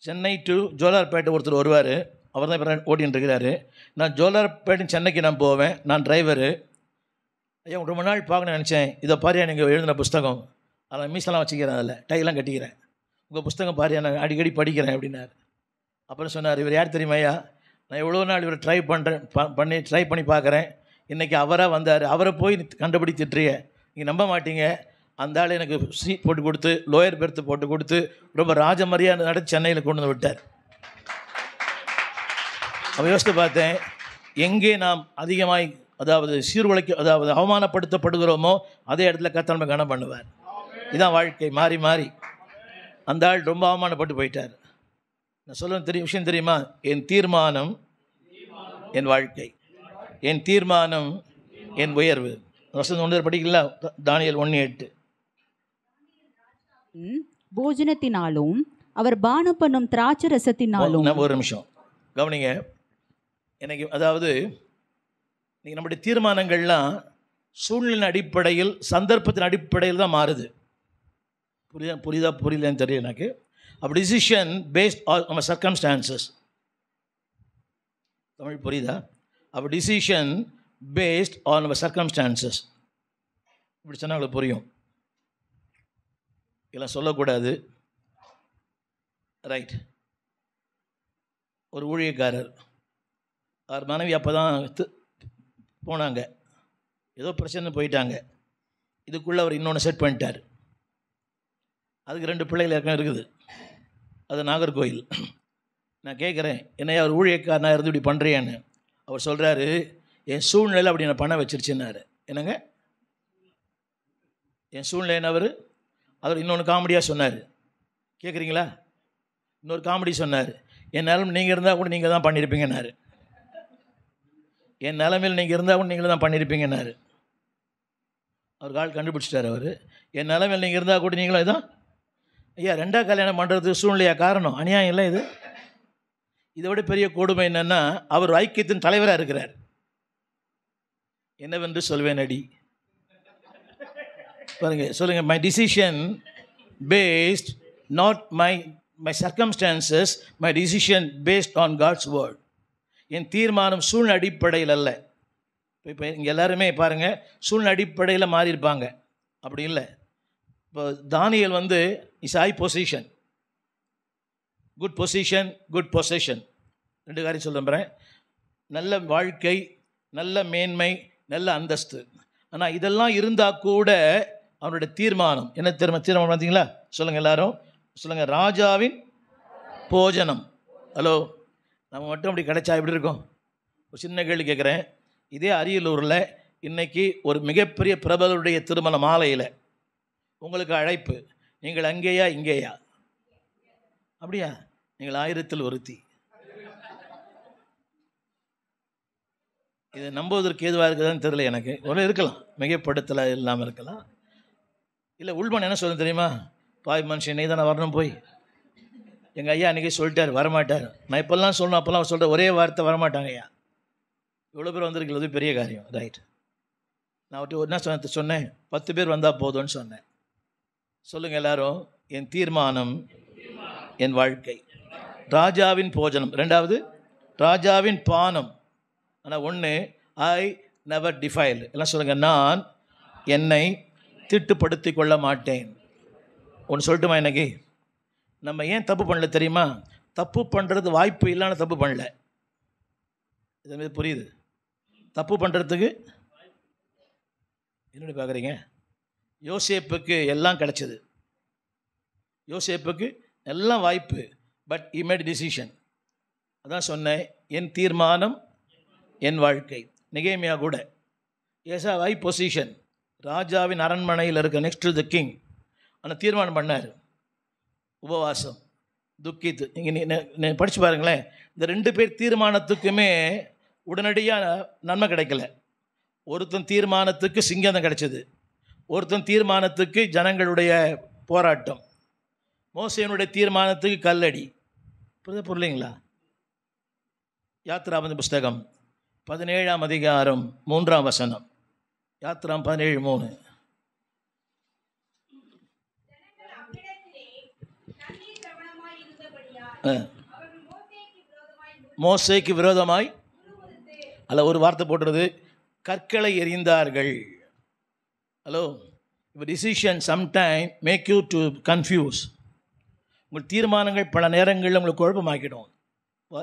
சென்னை டு ஜோலார்பேட்டை ஒருத்தர் வருவார், அவர் தான் இப்போ ஓட்டின்னு இருக்கிறாரு. நான் ஜோலார்பேட்டை சென்னைக்கு நான் போவேன், நான் டிரைவரு. ஐயா ரொம்ப நாள் பார்க்கணும்னு நினச்சேன். இதை பாரியா நீங்கள் எழுதின புஸ்தகம், அதில் மீசெல்லாம் வச்சுக்கிறேன், அதில் டைலாம் கட்டிக்கிறேன். உங்கள் புஸ்தகம் பாரியா, நான் அடிக்கடி படிக்கிறேன் அப்படின்னாரு. அப்புறம் சொன்னார், இவர் யார் தெரியுமா ஐயா, நான் எவ்வளோ நாள் இவரை ட்ரை பண்ணி பார்க்குறேன். இன்றைக்கி அவராக வந்தார், அவரை போய் கண்டுபிடி திட்டுறிய, நீங்கள் நம்ப மாட்டீங்க. அந்த ஆள் எனக்கு சீட் போட்டு கொடுத்து, லோயர் பெர்த்து போட்டு கொடுத்து, ரொம்ப ராஜமரியாதை நடத்தி சென்னையில் கொண்டு வந்து விட்டார். அப்போ யோசித்து பார்த்தேன், எங்கே நாம் அதிகமாய் அதாவது அதாவது அவமானப்படுத்தப்படுகிறோமோ அதே இடத்துல கர்த்தர் நம்மை கனம் பண்ணுவார். இதான் வாழ்க்கை. மாறி மாறி அந்த ஆள் ரொம்ப அவமானப்பட்டு போயிட்டார். நான் சொல்ல விஷயம் தெரியுமா? என் தீர்மானம் என் வாழ்க்கை, என் தீர்மானம் என் உயர்வு. வசனம் 1 படிக்கல, தானியேல் 1:8. போஜனத்தினாலும் அவர் பானம் பண்ணும் திராட்சை ரசத்தினாலும். ஒரு நிமிஷம் கவனிங்க. எனக்கு அதாவது நீங்கள் நம்முடைய தீர்மானங்கள்லாம் சூழ்நிலை அடிப்படையில், சந்தர்ப்பத்தின் அடிப்படையில் தான் மாறுது. புரியலன்னு தெரியும் எனக்கு. அப்போ டிசிஷன் பேஸ்ட் ஆன் நம்ம சர்க்கம்ஸ்டான்சஸ். தமிழ் புரியுதா? அப்போ டிசிஷன் பேஸ்ட் ஆன் நம்ம சர்க்கம்ஸ்டான்சஸ். இப்படி சொன்னால் உங்களுக்கு புரியும். இதெல்லாம் சொல்லக்கூடாது. ரைட். ஒரு ஊழியக்காரர், அவர் மனைவி அப்போ தான் போனாங்க, ஏதோ பிரச்சனை போயிட்டாங்க. இதுக்குள்ளே அவர் இன்னொன்று செட் பண்ணிட்டார். அதுக்கு 2 பிள்ளைகள் ஏற்கனவே இருக்குது. அது நாகர்கோயில். நான் கேட்குறேன், என்னையா அவர் ஊழியக்காரனாக இருந்து இப்படி பண்ணுறியான்னு. அவர் சொல்கிறாரு, என் சூழ்நிலையில் அப்படி நான் பண்ண வச்சிருச்சுன்னாரு. என்னங்க என் சூழ்நிலை? அவர் இன்னொன்று காமெடியாக சொன்னார். கேட்குறீங்களா? இன்னொரு காமெடி சொன்னார். என் நிலைமை நீங்கள் இருந்தால் கூட நீங்கள் தான் பண்ணியிருப்பீங்கன்னாரு. என் நிலைமையில் நீங்கள் இருந்தால் கூட நீங்களும் தான் பண்ணியிருப்பீங்கன்னாரு. அவர் ஆள் கண்டுபிடிச்சிட்டார். அவர் என் நிலைமையில் நீங்கள் இருந்தால் கூட நீங்களும் இதான். ஐயா, 2ஆம் கல்யாணம் பண்ணுறதுக்கு சூழ்நிலையாக காரணம்? அநியாயம் இல்லை இது? இதை விட பெரிய கொடுமை என்னென்னா, அவர் ஐக்கியத்தின் தலைவராக இருக்கிறார். என்னவென்று சொல்வேன் அடி. பாருங்க, சொல்லுங்கள். My decision based not my circumstances, my decision based on God's word. என் தீர்மானம் சூழ்நிலை அடிப்படையில் அல்ல. இப்போ இங்கே எல்லாருமே பாருங்கள், சூழ்நிலை அடிப்படையில் மாறி இருப்பாங்க. அப்படி இல்லை. இப்போ Daniel is high position, good position, good position. 2 காரியம் சொல்ல நம்புகிறேன். நல்ல வாழ்க்கை, நல்ல மேன்மை, நல்ல அந்தஸ்து. ஆனால் இதெல்லாம் இருந்தால் கூட அவனுடைய தீர்மானம் என்ன? தீர்மானம் பார்த்தீங்களா? சொல்லுங்கள் எல்லாரும் சொல்லுங்கள். ராஜாவின் போஜனம். ஹலோ, நம்ம மட்டும் அப்படி கிடைச்சா எப்படி இருக்கும்? ஒரு சின்ன கேள்வி கேட்குறேன். இதே அரியலூரில் இன்றைக்கி ஒரு மிகப்பெரிய பிரபலருடைய திருமண மாலையில் உங்களுக்கு அழைப்பு. நீங்கள் அங்கேயா இங்கேயா? அப்படியா? நீங்கள் 1000-ல் ஒருத்தி. இதை நம்புவதற்கு ஏதுவாக இருக்குதான்னு தெரியல எனக்கு. ஒன்று இருக்கலாம், மிகப்படுத்தலை இல்லாமல் இருக்கலாம். இல்லை, உள்மன் என்ன சொல்ல தெரியுமா? பாய் மனுஷன் நீ தானே வரணும். போய் எங்கள் ஐயா அன்றைக்கி சொல்லிட்டார், வரமாட்டார். நான் இப்போல்லாம் சொல்லணும், அப்போல்லாம் சொல்கிற ஒரே வார்த்தை, வரமாட்டாங்க ஐயா. இவ்வளோ பேர் வந்திருக்கிறது பெரிய காரியம். ரைட். நான் என்ன சொன்னேன்? 10 பேர் வந்தால் போதும்னு சொன்னேன். சொல்லுங்கள் எல்லாரும். என் தீர்மானம் என் வாழ்க்கை. ராஜாவின் போஜனம். 2வது ராஜாவின் பானம். ஆனால் 1 ஐ நெவர் டிஃபைல். எல்லாம் சொல்லுங்கள். நான் என்னை திட்டுப்படுத்தி கொள்ள மாட்டேன். ஒன்று சொல்லட்டுமா? இன்னைக்கு நம்ம ஏன் தப்பு பண்ணல தெரியுமா? தப்பு பண்ணுறது வாய்ப்பு இல்லைன்னு தப்பு பண்ணல. இதுமாரி புரியுது? தப்பு பண்ணுறதுக்கு என்னென்னு பார்க்குறீங்க? யோசேப்புக்கு எல்லாம் கிடச்சிது. யோசேப்புக்கு எல்லாம் வாய்ப்பு. But he made decision. அதான் சொன்னேன், என் தீர்மானம் என் வாழ்க்கை. நெகேமியா கூட ஏசா ஹை பொசிஷன், ராஜாவின் அரண்மனையில் இருக்க நெக்ஸ்ட் டு த கிங். ஆனால் தீர்மானம் பண்ணார், உபவாசம், துக்கித்து. நீங்கள் படித்து பாருங்களேன். இந்த 2 பேர் தீர்மானத்துக்குமே உடனடியாக நன்மை கிடைக்கல. ஒருத்தன் தீர்மானத்துக்கு சிங்கம் கிடைச்சது, ஒருத்தன் தீர்மானத்துக்கு ஜனங்களுடைய போராட்டம், மோசேனுடைய தீர்மானத்துக்கு கல்லடி. புரியலைங்களா? யாத்ராம புஸ்தகம் 17ஆம் அதிகாரம் 3ஆம் வசனம். யாத்ராம் 17:3. மோசேக்கு விரோதமாய் அல்ல, ஒரு வார்த்தை போட்டுறது, கற்களை எறிந்தார்கள். ஹலோ, இப்போ decision sometime make you to confuse. உங்கள் தீர்மானங்கள் பல நேரங்களில் உங்களுக்கு குழப்பமாக்கிடும்.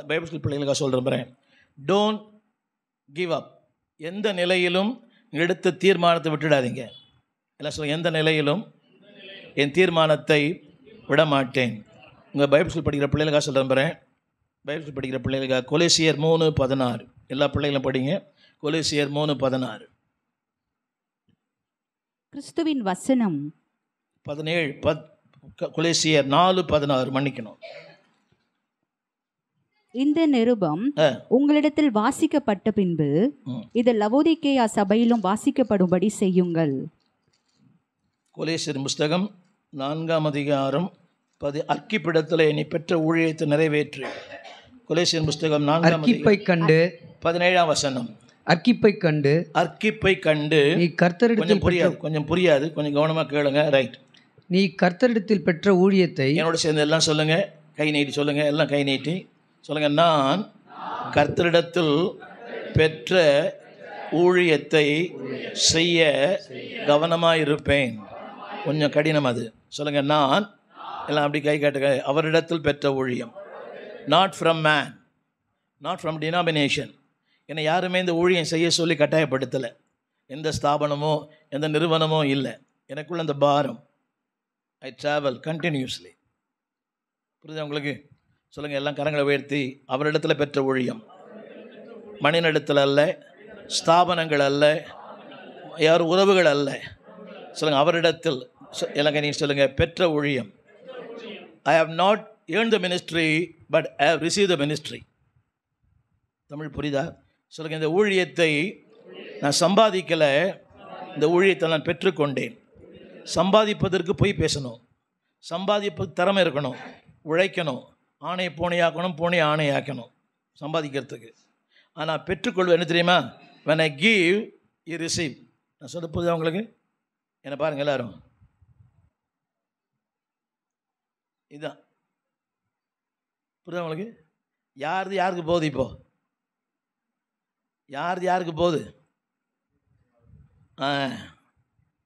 பைபிள் ஸ்கூல் பிள்ளைகளுக்காக சொல்கிறேன், டோன்ட் கிவ் அப். எந்த நிலையிலும் எடுத்த தீர்மானத்தை விட்டுடாதீங்க. எல்லாம் சொல்லுங்கள், எந்த நிலையிலும் என் தீர்மானத்தை விட மாட்டேன். உங்கள் பைபிள் ஸ்கூல் படிக்கிற பிள்ளைகளுக்காக சொல்கிறேன், பைபிள் ஸ்கூல் படிக்கிற பிள்ளைகளுக்காக கொலோசியர் 3:16. எல்லா பிள்ளைகளும் படிங்க. கொலோசியர் 3:16. கிறிஸ்துவின் வசனம் 17 கொலோசியர் 4:16 மன்னிக்கணும். இந்த நிருபம் உங்களிடத்தில் வாசிக்கப்பட்ட பின்பு இது லவோதிக்கேயா சபையிலும் வாசிக்கப்படும்படி செய்யுங்கள். கொலோசியர் புஸ்தகம் 4ஆம் அதிகாரம் அர்க்கிப்பிடத்தில் நீ பெற்ற ஊழியத்தை நிறைவேற்று. கொலோசியர் புஸ்தகம் 4ஆம் கண்டு 17ஆம் வசனம். அர்க்கிப்பை கண்டு நீ கர்த்தரிடத்தில் கொஞ்சம் புரியாது, கொஞ்சம் கவனமாக கேளுங்க. ரைட். நீ கர்த்தரிடத்தில் பெற்ற ஊழியத்தை, என்னோட சேர்ந்து எல்லாம் சொல்லுங்க, கை நீட்டி சொல்லுங்க, எல்லாம் கை நீட்டி சொல்லுங்க. நான் கர்த்தரிடத்தில் பெற்ற ஊழியத்தை செய்ய கவனமாக இருப்பேன். கொஞ்சம் கடினம் அது. சொல்லுங்க, நான் எல்லாம் அப்படி கை காட்டுங்க. அவரிடத்தில் பெற்ற ஊழியம். Not from man, not from denomination. என்னை யாருமே இந்த ஊழியம் செய்ய சொல்லி கட்டாயப்படுத்தலை. எந்த ஸ்தாபனமோ எந்த நிறுவனமோ இல்லை. எனக்குள்ள அந்த பாரம். I travel continuously. புரியுதா உங்களுக்கு? சொல்லுங்கள், எல்லாம் கரங்களை உயர்த்தி. அவரிடத்தில் பெற்ற ஊழியம். மனிதனிடத்தில் அல்ல, ஸ்தாபனங்கள் அல்ல, யார் உறவுகள் அல்ல. சொல்லுங்கள், அவரிடத்தில். எல்லாம் நீங்கள் சொல்லுங்கள், பெற்ற ஊழியம். I have not earned the ministry but I have received the ministry. Tamil புரியுதா? சொல்லுங்கள், இந்த ஊழியத்தை நான் சம்பாதிக்கலை, இந்த ஊழியத்தை நான் பெற்றுக்கொண்டேன். சம்பாதிப்பதற்கு போய் பேசணும், சம்பாதிப்பது திறமை இருக்கணும், உழைக்கணும், ஆணையை பூனையாக்கணும், பூனையை ஆணையாக்கணும் சம்பாதிக்கிறதுக்கு. ஆனால் பெற்றுக்கொள்வது என்ன தெரியுமா? when I give you receive. நான் சொல்ல புரியுதா உங்களுக்கு? என்ன பாருங்கள் எல்லாரும், இதுதான் புரியுதா உங்களுக்கு? யாருக்கு போகுது? இப்போ யாருக்கு போகுது?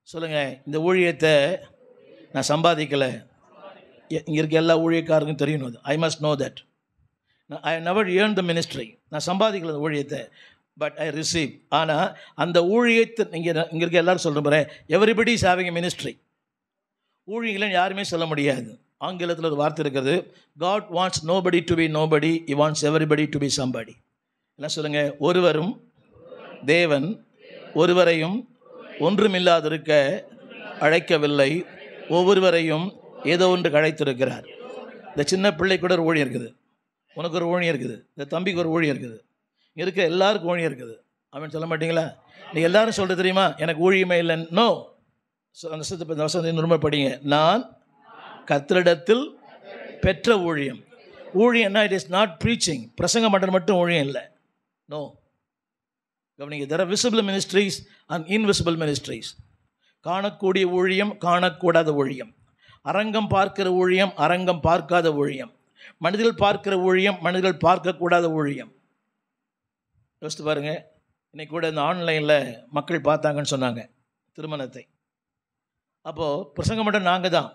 சொல்லுங்கள், இந்த ஊழியத்தை நான் சம்பாதிக்கலை. இங்கே இருக்க எல்லா ஊழியக்காரருக்கும் தெரியணும் அது. I must know that. I never earned the ministry. நான் சம்பாதிக்கல அந்த ஊழியத்தை, பட் ஐ ரிசீவ். ஆனால் அந்த ஊழியத்தை இங்கே இருக்க எல்லோரும் சொல்கிற பாரு, everybody is having a ministry. ஊழியர்கள்னு யாருமே சொல்ல முடியாது. ஆங்கிலத்தில் ஒரு வார்த்தை இருக்கிறது, God wants nobody to be nobody, He wants everybody to be somebody. எல்லாம் சொல்லுங்கள், ஒருவரும் தேவன் ஒருவரையும் ஒன்றுமில்லாதிருக்க அழைக்கவில்லை, ஒவ்வொருவரையும் ஏதோ ஒன்று அழைத்திருக்கிறார். இந்த சின்ன பிள்ளை கூட ஒரு ஊழியம் இருக்குது, உனக்கு ஒரு ஊழியம் இருக்குது, இந்த தம்பிக்கு ஒரு ஊழியம் இருக்குது, இங்கே இருக்க எல்லாருக்கும் ஊழியம் இருக்குது. அவன் சொல்ல மாட்டீங்களா? நீங்கள் எல்லாரும் சொல்கிறது தெரியுமா, எனக்கு ஊழியமே இல்லைன்னு. நோ. அந்த வசனத்தை ரொம்ப படிங்க. நான் கர்த்தரிடத்தில் பெற்ற ஊழியம். ஊழியம்னா இட் இஸ் நாட் ப்ரீச்சிங், பிரசங்கம் பண்ணுறது மட்டும் ஊழியம் இல்லை. நோ. கவனிங்க, there are visible ministries and invisible ministries. காணக்கூடிய ஊழியம், காணக்கூடாத ஊழியம். அரங்கம் பார்க்கிற ஊழியம், அரங்கம் பார்க்காத ஊழியம். மனிதர்கள் பார்க்கிற ஊழியம், மனிதர்கள் பார்க்கக்கூடாத ஊழியம். யோசித்து பாருங்கள். இன்னைக்கு கூட இந்த ஆன்லைனில் மக்கள் பார்த்தாங்கன்னு சொன்னாங்க திருமணத்தை. அப்போது பிரசங்கம் மட்டும் நாங்கள் தான்.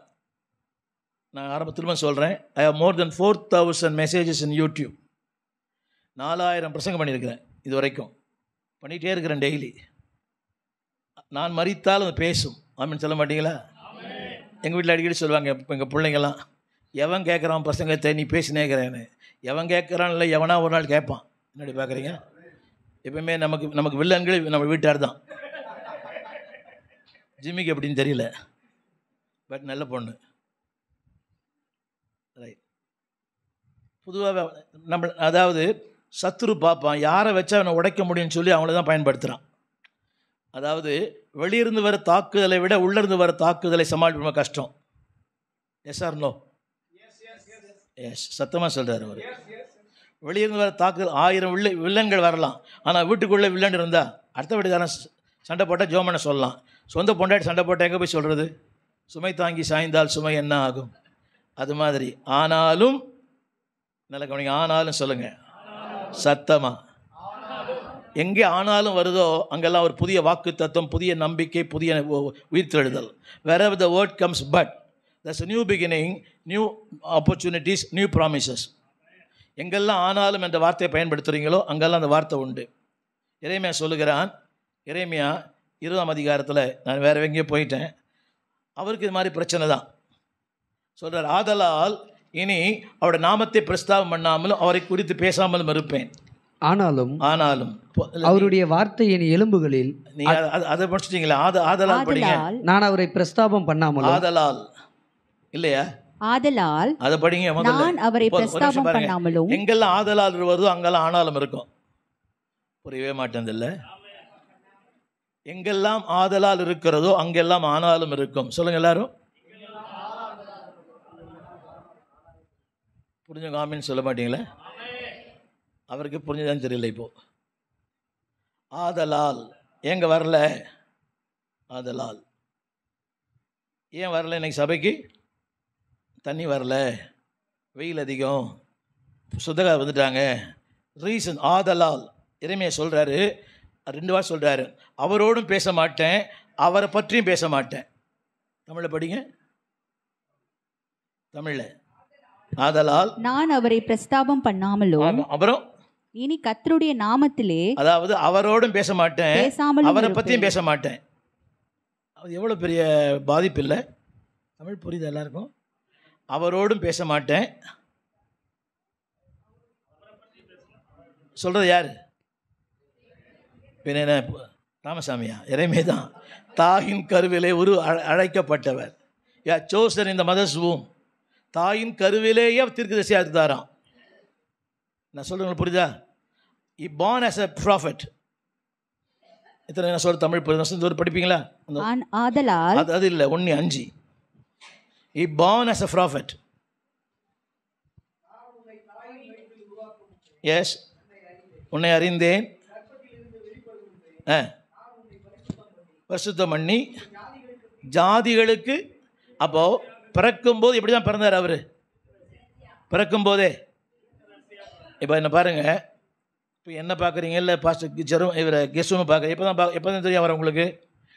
நான் திரும்ப சொல்கிறேன், I have more than 4000 messages in YouTube. 4000 பிரசங்கம் பண்ணியிருக்கிறேன் இது வரைக்கும், பண்ணிகிட்டே இருக்கிறேன் டெய்லி. நான் மறித்தால் அது பேசும். ஆமீன் சொல்ல மாட்டீங்களா? எங்கள் வீட்டில் அடிக்கடி சொல்லுவாங்க எங்கள் பிள்ளைங்கள்லாம், எவன் கேட்குறான் பிரசங்கத்தை நீ பேசினேங்கிறேன்னு. எவன் கேட்குறான் இல்லை, எவனா ஒரு நாள் கேட்பான். என்னடி பார்க்குறீங்க? எப்பவுமே நமக்கு வில்லன்கள் நம்ம வீட்டார் தான். ஜிம்மிக்கு எப்படின்னு தெரியல, பட் நல்ல பொண்ணு. ரைட். பொதுவாக நம்ம அதாவது சத்துரு பார்ப்பான், யாரை வச்சா அவனை உடைக்க முடியும்னு சொல்லி அவங்கள தான் பயன்படுத்துகிறான். அதாவது வெளியிருந்து வர தாக்குதலை விட உள்ளிருந்து வர தாக்குதலை சமாளிப்பது கஷ்டம். S or no? எஸ், சத்தமாக சொல்கிறார் அவர். வெளியிருந்து வர தாக்குதல் 1000 வில்லன்கள் வரலாம், ஆனால் வீட்டுக்குள்ளே வில்லன் இருந்தால் அடுத்த வீட்டுக்காரன் சண்டை போட்டால் ஜோமனை சொல்லலாம். சொந்த பொண்டாட்டி சண்டை போட்டால் எங்கே போய் சொல்கிறது? சுமை தாங்கி சாய்ந்தால் சுமை என்ன ஆகும்? அது மாதிரி. ஆனாலும் நல்ல கவனிங்க, ஆனாலும் சொல்லுங்கள் சத்தமாக. எங்கே ஆனாலும் வருதோ அங்கெல்லாம் ஒரு புதிய வாக்கு தத்துவம், புதிய நம்பிக்கை, புதிய உயிர்த்தெழுதல். wherever the word comes but there's a new beginning, new opportunities, new promises. எங்கெல்லாம் ஆனாலும் என்ற வார்த்தையை பயன்படுத்துகிறீங்களோ அங்கெல்லாம் அந்த வார்த்தை உண்டு. எரேமியா சொல்லுகிறான், எரேமியா 20ஆம் அதிகாரத்தில், நான் வேறு எங்கேயோ போயிட்டேன், அவருக்கு இது மாதிரி பிரச்சனை தான் சொல்கிறார். ஆதலால் இனி அவருடைய நாமத்தை பிரஸ்தாபம் பண்ணாமலும் அவரை குறித்து பேசாமலும் இருப்பேன். ஆனாலும் ஆனாலும் அவருடைய வார்த்தை என் எலும்புகளில் நீங்க அதை படிச்சிட்டீங்களா? ஆதலால் படிங்க. நான் அவரை பிரஸ்தாபம் பண்ணாமலும். ஆதலால் இல்லையா? ஆதலால் அதை படிங்க முதல்ல. நான் அவரை பிரஸ்தாபம் பண்ணாமலும். எங்கெல்லாம் ஆதலால் வருதோ அங்கெல்லாம் ஆனாலும் இருக்கும். புரியவே மாட்டேன் இல்லை. எங்கெல்லாம் ஆதலால் இருக்கிறதோ அங்கெல்லாம் ஆனாலும் இருக்கும். சொல்லுங்க எல்லாரும். புரிஞ்சுங்க ஆமீன் சொல்ல மாட்டீங்களே? அவருக்கு புரிஞ்சுதான் தெரியல. இப்போ ஆதலால் எங்க வரல? ஆதலால் ஏன் வரல? இன்னைக்கு சபைக்கு தண்ணி வரல, வெயில் அதிகம், சுத்தகார் வந்துட்டாங்க. ரீசன் ஆதலால். இறைமையை சொல்றாரு, 2 வாரம் சொல்றாரு. அவரோடும் பேச மாட்டேன், அவரை பற்றியும் பேச மாட்டேன். தமிழில் படிங்க. தமிழ்ல ஆதலால் நான் அவரை பிரஸ்தாபம் பண்ணாமலும். அப்புறம் இனி கர்த்தருடைய நாமத்திலே, அதாவது அவரோடும் பேச மாட்டேன், பேசாமலும் அவரை பற்றியும் பேச மாட்டேன். அது எவ்வளோ பெரிய பாதிப்பு இல்லை? தமிழ் புரியுது எல்லாருக்கும்? அவரோடும் பேச மாட்டேன். சொல்றது யாரு? பின்ன ராமசாமியா? இறைமை தான். தாயின் கருவிலே அழைக்கப்பட்டவர். யா சோசன் இந்த மதர்ஸ் வூம். தாயின் கருவிலேயே தீர்க்கதரிசியாக இருந்தாராம். நான் சொல்றேன் புரியுதா? He born as a prophet. இத்தனை நான் சொல்ற தமிழ் புரியுது? படிப்பீங்களா? ஆதலால் அது இல்லை 1:5. He born as a prophet. Yes. உன்னை அறிந்தேன், பரிசுத்தம் பண்ணி ஜாதிகளுக்கு. அப்போ பிறக்கும்போது எப்படி தான் பிறந்தார் அவர்? பிறக்கும்போதே. இப்போ என்ன பாருங்க, இப்போ என்ன பார்க்குறீங்க? இல்லை பாஸ்டர் ஜெரும் இவரை கெஸ்ட்னு பார்க்குறேன். எப்போ தான் தெரியும் அவர் உங்களுக்கு?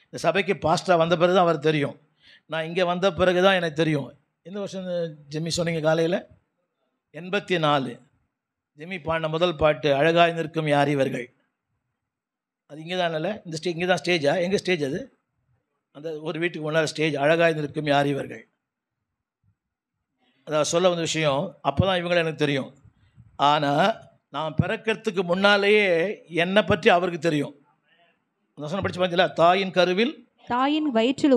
இந்த சபைக்கு பாஸ்டராக வந்த பிறகு தான் அவர் தெரியும். நான் இங்கே வந்த பிறகு தான் எனக்கு தெரியும். எந்த வருஷம் ஜெம்மி சொன்னீங்க காலையில்? 84. ஜெம்மி பாடின முதல் பாட்டு அழகாய் நிற்கும் யார் இவர்கள். அது இங்கே தான் இல்லை, இந்த இங்கே தான் ஸ்டேஜா? எங்கே ஸ்டேஜ் அது? அந்த ஒரு வீட்டுக்கு முன்னால் ஸ்டேஜ். அழகாய் நிற்கும் யார் இவர்கள். அதாவது சொல்ல வந்த விஷயம் அப்போ தான் இவங்களை எனக்கு தெரியும். ஆனால் நான் பிறக்கிறதுக்கு முன்னாலேயே என்னை பற்றி அவருக்கு தெரியும். அந்த வசனம் படிச்சு பார்த்தீங்களா? தாயின் கருவில், தாயின் வயிற்றில்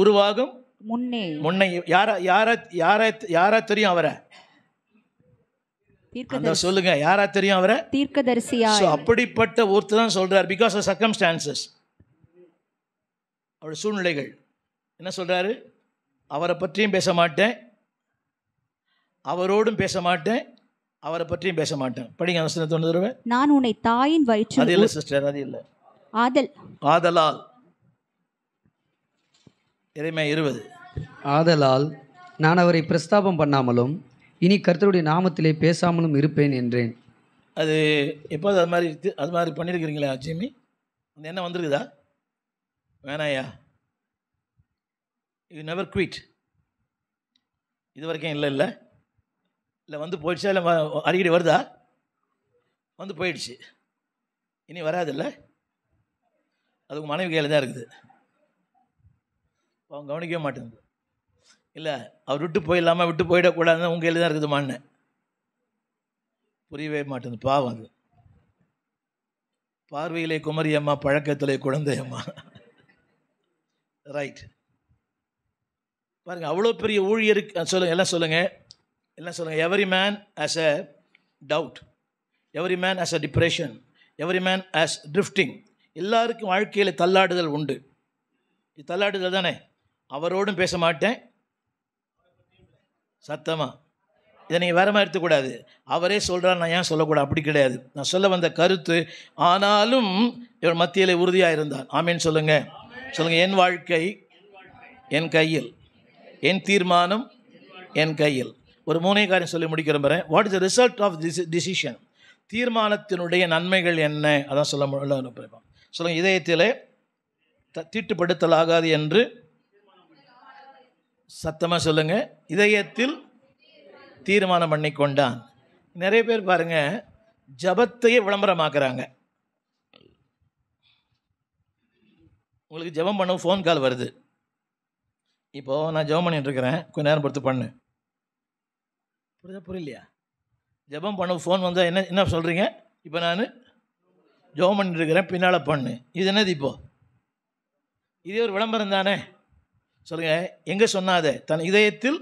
உருவாகும் முன்னே யாரா தெரியும் அவரை? அந்த சொல்லுங்க, யாரா தெரியும் அவரை? தீர்க்கதரிசியா. அப்படிப்பட்ட ஒருத்தர் தான் சொல்றார். பிகாஸ் ஆஃப் சர்க்கம்ஸ்டான்சஸ், அவருடைய சூழ்நிலைகள். என்ன சொல்றாரு? அவரை பற்றியும் பேச மாட்டேன், அவரோடும் பேச மாட்டேன், அவரை பற்றியும் பேச மாட்டேன். படிங்க அந்த வசனத்தை ஒரு தடவை. நான் உன்னை தாயின் வயிற்றில். அது இல்லை சிஸ்டர், அது இல்லை. ஆதலால் எரேமியா 20. ஆதலால் நான் அவரை பிரஸ்தாபம் பண்ணாமலும் இனி கர்த்தருடைய நாமத்திலே பேசாமலும் இருப்பேன் என்றேன். அது எப்போது அது மாதிரி பண்ணியிருக்கிறீங்களா ஜிம்மி? அந்த என்ன வந்திருக்குதா? வேணாயா? You never quit. இது வரைக்கும் இல்லை வந்து போயிடுச்சா? இல்லை அடிக்கடி வருதா? வந்து போயிடுச்சு, இனி வராதில்ல. அது உங்கள் மனைவி கையில் தான் இருக்குது. அவங்க கவனிக்கவே மாட்டேங்குது. இல்லை அவர் விட்டு போயிடலாமா, விட்டு போயிடக்கூடாதுன்னு உங்கள் கையில் தான் இருக்குதுமான்னு புரியவே மாட்டேங்குது. பாவம். அது பார்வையிலே குமரியம்மா, பழக்கத்திலே குழந்தையம்மா. ரைட். பாருங்கள், அவ்வளோ பெரிய ஊழியருக்கு சொல்லுங்கள், எல்லாம் சொல்லுங்கள். Every man as a doubt, every man as a depression, every man as drifting. எல்லாருக்கும் வாழ்க்கையில் தள்ளாடுதல் உண்டு. இது தள்ளாடுதல் தானே. அவரோடும் பேச மாட்டேன், சத்தமாக. இதை நீங்கள் வேற மாதிரி எடுத்துக்கூடாது. அவரே சொல்கிறார், நான் ஏன் சொல்லக்கூடாது? அப்படி கிடையாது. நான் சொல்ல வந்த கருத்து, ஆனாலும் இவர் மத்தியில் உறுதியாக இருந்தார். ஆமீன் சொல்லுங்கள். என் வாழ்க்கை என் கையில், என் தீர்மானம் என் கையில். ஒரு 3 காரியம் சொல்லி முடிக்கிற பாரு. What is the result of this decision? தீர்மானத்தினுடைய நன்மைகள் என்ன? அதான் சொல்லுங்கள். இதயத்திலே தீட்டுப்படுத்தலாகாது என்று சத்தமாக சொல்லுங்கள். இதயத்தில் தீர்மானம் பண்ணி கொண்டான். நிறைய பேர் பாருங்கள், ஜபத்தையே விளம்பரமாக்குறாங்க. உங்களுக்கு ஜபம் பண்ண ஃபோன் கால் வருது. இப்போது நான் ஜபம் பண்ணிட்டு இருக்கிறேன், கொஞ்சம் நேரம் பொறுத்து பண்ணு. புரியலையா? ஜெபம் பண்ண ஃபோன் வந்தால் என்ன சொல்கிறீங்க? இப்போ நான் ஜெபம் பண்ணிட்டு இருக்கிறேன், பின்னால் பண்ணு. இது என்னது இப்போ? இதே ஒரு விளம்பரம் தானே. சொல்லுங்கள், எங்கே சொன்னாதே தன் இதயத்தில்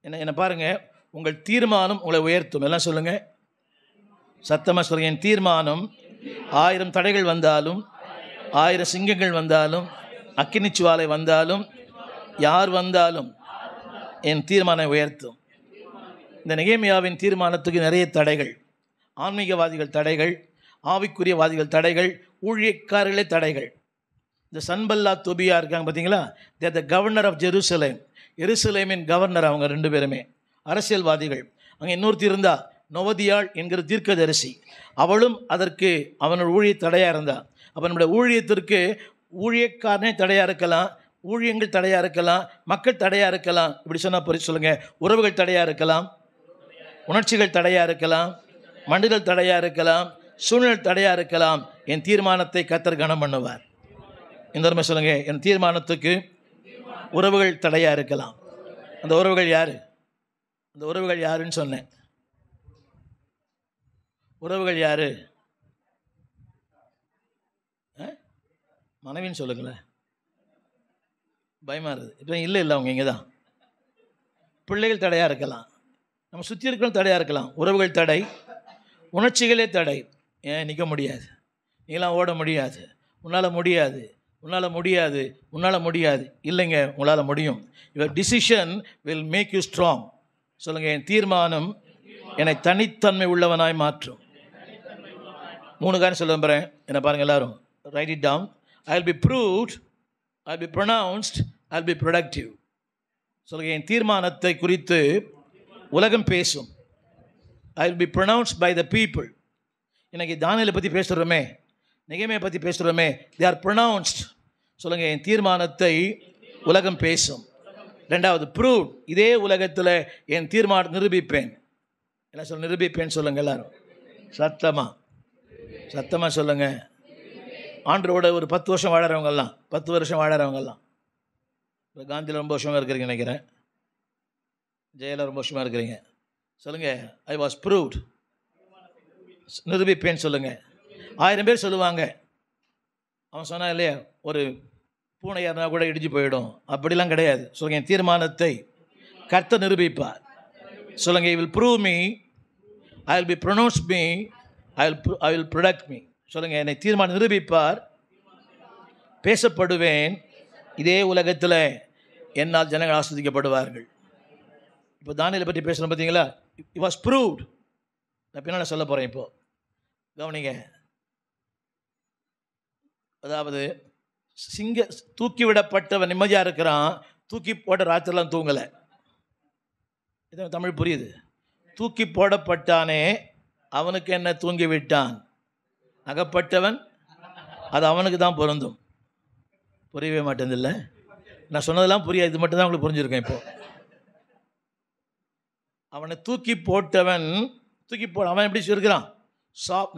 என்ன பாருங்கள், உங்கள் தீர்மானம் உங்களை உயர்த்தும். எல்லாம் சொல்லுங்கள், சத்தமாக சொல்லுங்கள். என் தீர்மானம் 1000 தடைகள் வந்தாலும், 1000 சிங்கங்கள் வந்தாலும், அக்கினிச்சுவாலை வந்தாலும், யார் வந்தாலும் என் தீர்மானம் உயர்த்தும். இந்த நெகேமியாவின் தீர்மானத்துக்கு நிறைய தடைகள், ஆன்மீகவாதிகள் தடைகள், ஆவிக்குரியவாதிகள் தடைகள், ஊழியக்காரர்களே தடைகள். இந்த சன்பல்லா தொபியா இருக்காங்க பார்த்தீங்களா, தேர் த கவர்னர் ஆஃப் ஜெருசலேம். எருசலேமின் கவர்னர் அவங்க 2 பேருமே அரசியல்வாதிகள். அங்கே இன்னொருத்தி இருந்தா, நொவதியாள் என்கிற தீர்க்கதரிசி. அவளும் அதற்கு அவனோட ஊழிய தடையாக இருந்தாள். அப்போ நம்முடைய ஊழியத்திற்கு ஊழியக்காரனே தடையாக இருக்கலாம், ஊழியங்கள் தடையாக இருக்கலாம், மக்கள் தடையாக இருக்கலாம். இப்படி சொன்னால் புரிய சொல்லுங்கள். உறவுகள் தடையாக இருக்கலாம், உணர்ச்சிகள் தடையாக இருக்கலாம், மனிதர்கள் தடையாக இருக்கலாம், சூழ்நிலை தடையாக இருக்கலாம். என் தீர்மானத்தை கர்த்தர் கனம் பண்ணுவார். இந்த உண்மை சொல்லுங்கள். என் தீர்மானத்துக்கு உறவுகள் தடையாக இருக்கலாம். அந்த உறவுகள் யார்? அந்த உறவுகள் யாருன்னு சொன்னேன். உறவுகள் யார்? மனைவின்னு சொல்லுங்களேன். பயமாக இருக்குது. இப்போ இல்லை அவங்க இங்கே தான். பிள்ளைகள் தடையாக இருக்கலாம், நம்ம சுற்றி இருக்கிறவங்க தடையாக இருக்கலாம். உறவுகள் தடை, உணர்ச்சிகளே தடை. ஏன் நிற்க முடியாது, நீங்களாம் ஓட முடியாது, உன்னால் முடியாது, உன்னால் முடியாது, உன்னால் முடியாது. இல்லைங்க, உங்களால் முடியும். Your decision will make you strong. சொல்லுங்கள், என் தீர்மானம் என்னை தனித்தன்மை உள்ளவனாய் மாற்றும். 3 காரணம் சொல்ல போகிறேன். என்ன பாருங்கள் எல்லாரும், write it down. I will be proved, I will be pronounced, I will be productive. சொல்லுங்கள், என் தீர்மானத்தை குறித்து உலகம் பேசும். I will be pronounced by the people. இன்றைக்கி தானியேலை பற்றி பேசுகிறோமே, நெகேமியா பற்றி பேசுகிறோமே, தே ஆர் ப்ரொனவுன்ஸ்ட். சொல்லுங்கள், என் தீர்மானத்தை உலகம் பேசும். 2வது, ப்ரூவ். இதே உலகத்தில் என் தீர்மானம் நிரூபிப்பேன். எல்லாம் சொல்ல, நிரூபிப்பேன்னு சொல்லுங்கள் எல்லாரும். சத்தமாக சொல்லுங்கள். ஆண்டரோட ஒரு 10 வருஷம் வாழறவங்கெல்லாம், 10 வருஷம் வாழறவங்கெல்லாம். இப்போ காந்தியில் ரொம்ப வருஷமாக இருக்கிறீங்க நினைக்கிறேன், ஜெயலலிதா ரொம்ப வருஷமாக இருக்கிறீங்க. சொல்லுங்கள், ஐ வாஸ் ப்ரூவ்ட். நிரூபிப்பேன்னு சொல்லுங்கள். 1000 பேர் சொல்லுவாங்க. அவன் சொன்னான் இல்லையா, ஒரு பூனை யாருனா கூட இடிஞ்சு போயிடும். அப்படிலாம் கிடையாது. சொல்லுங்கள், என் தீர்மானத்தை கர்த்தர் நிரூபிப்பார். சொல்லுங்கள், I will prove me, I will be pronounce me, I will protect me. சொல்லுங்கள், என்னை தீர்மானம் நிரூபிப்பார், பேசப்படுவேன். இதே உலகத்தில் என்னால் ஜனங்கள் ஆஸ்வதிக்கப்படுவார்கள். இப்போ தானியேலை பற்றி பேசுகிறோம் பார்த்தீங்களா, இட் வாஸ் ப்ரூவ்ட். நான் பின்னால் சொல்ல போகிறேன். இப்போது கவனிங்க. அதாவது தூக்கி விடப்பட்டவன் நிம்மதியாக இருக்கிறான், தூக்கி போட்ட ராத்திரெலாம் தூங்கலை. இது தமிழ் புரியுது. தூக்கி போடப்பட்டானே அவனுக்கு என்ன தூங்கி விட்டான், அகப்பட்டவன் அது அவனுக்கு தான் பொருந்தும். புரியவே மாட்டேதில்லை. நான் சொன்னதெல்லாம் புரியாது, இது மட்டும் தான் உங்களுக்கு புரிஞ்சுருக்கேன். இப்போது அவனை தூக்கி போட்டவன் அவன் எப்படி இருக்கிறான்,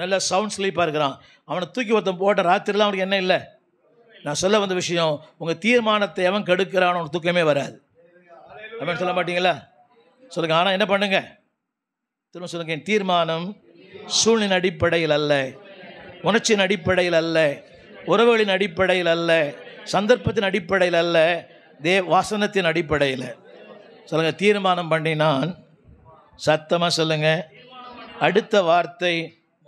நல்ல சவுண்ட் ஸ்லீப்பாக இருக்கிறான். அவனை தூக்கி ஒருத்தன் போட்ட ராத்திரிலாம் அவனுக்கு என்ன இல்லை. நான் சொல்ல வந்த விஷயம், உங்கள் தீர்மானத்தை அவன் கெடுக்கிறான், அவனுக்கு தூக்கமே வராது. அப்படின்னு சொல்ல மாட்டீங்களா? சொல்லுங்கள். ஆனால் என்ன பண்ணுங்க, திரும்ப சொல்லுங்கள், என் தீர்மானம் சூழ்நிலை அடிப்படையில் அல்ல, உணர்ச்சியின் அடிப்படையில் அல்ல, உறவுகளின் அடிப்படையில் அல்ல, சந்தர்ப்பத்தின் அடிப்படையில் அல்ல, வாசனத்தின் அடிப்படையில். சொல்லுங்கள், தீர்மானம் பண்ணினான். சத்தமாக சொல்லுங்கள். அடுத்த வார்த்தை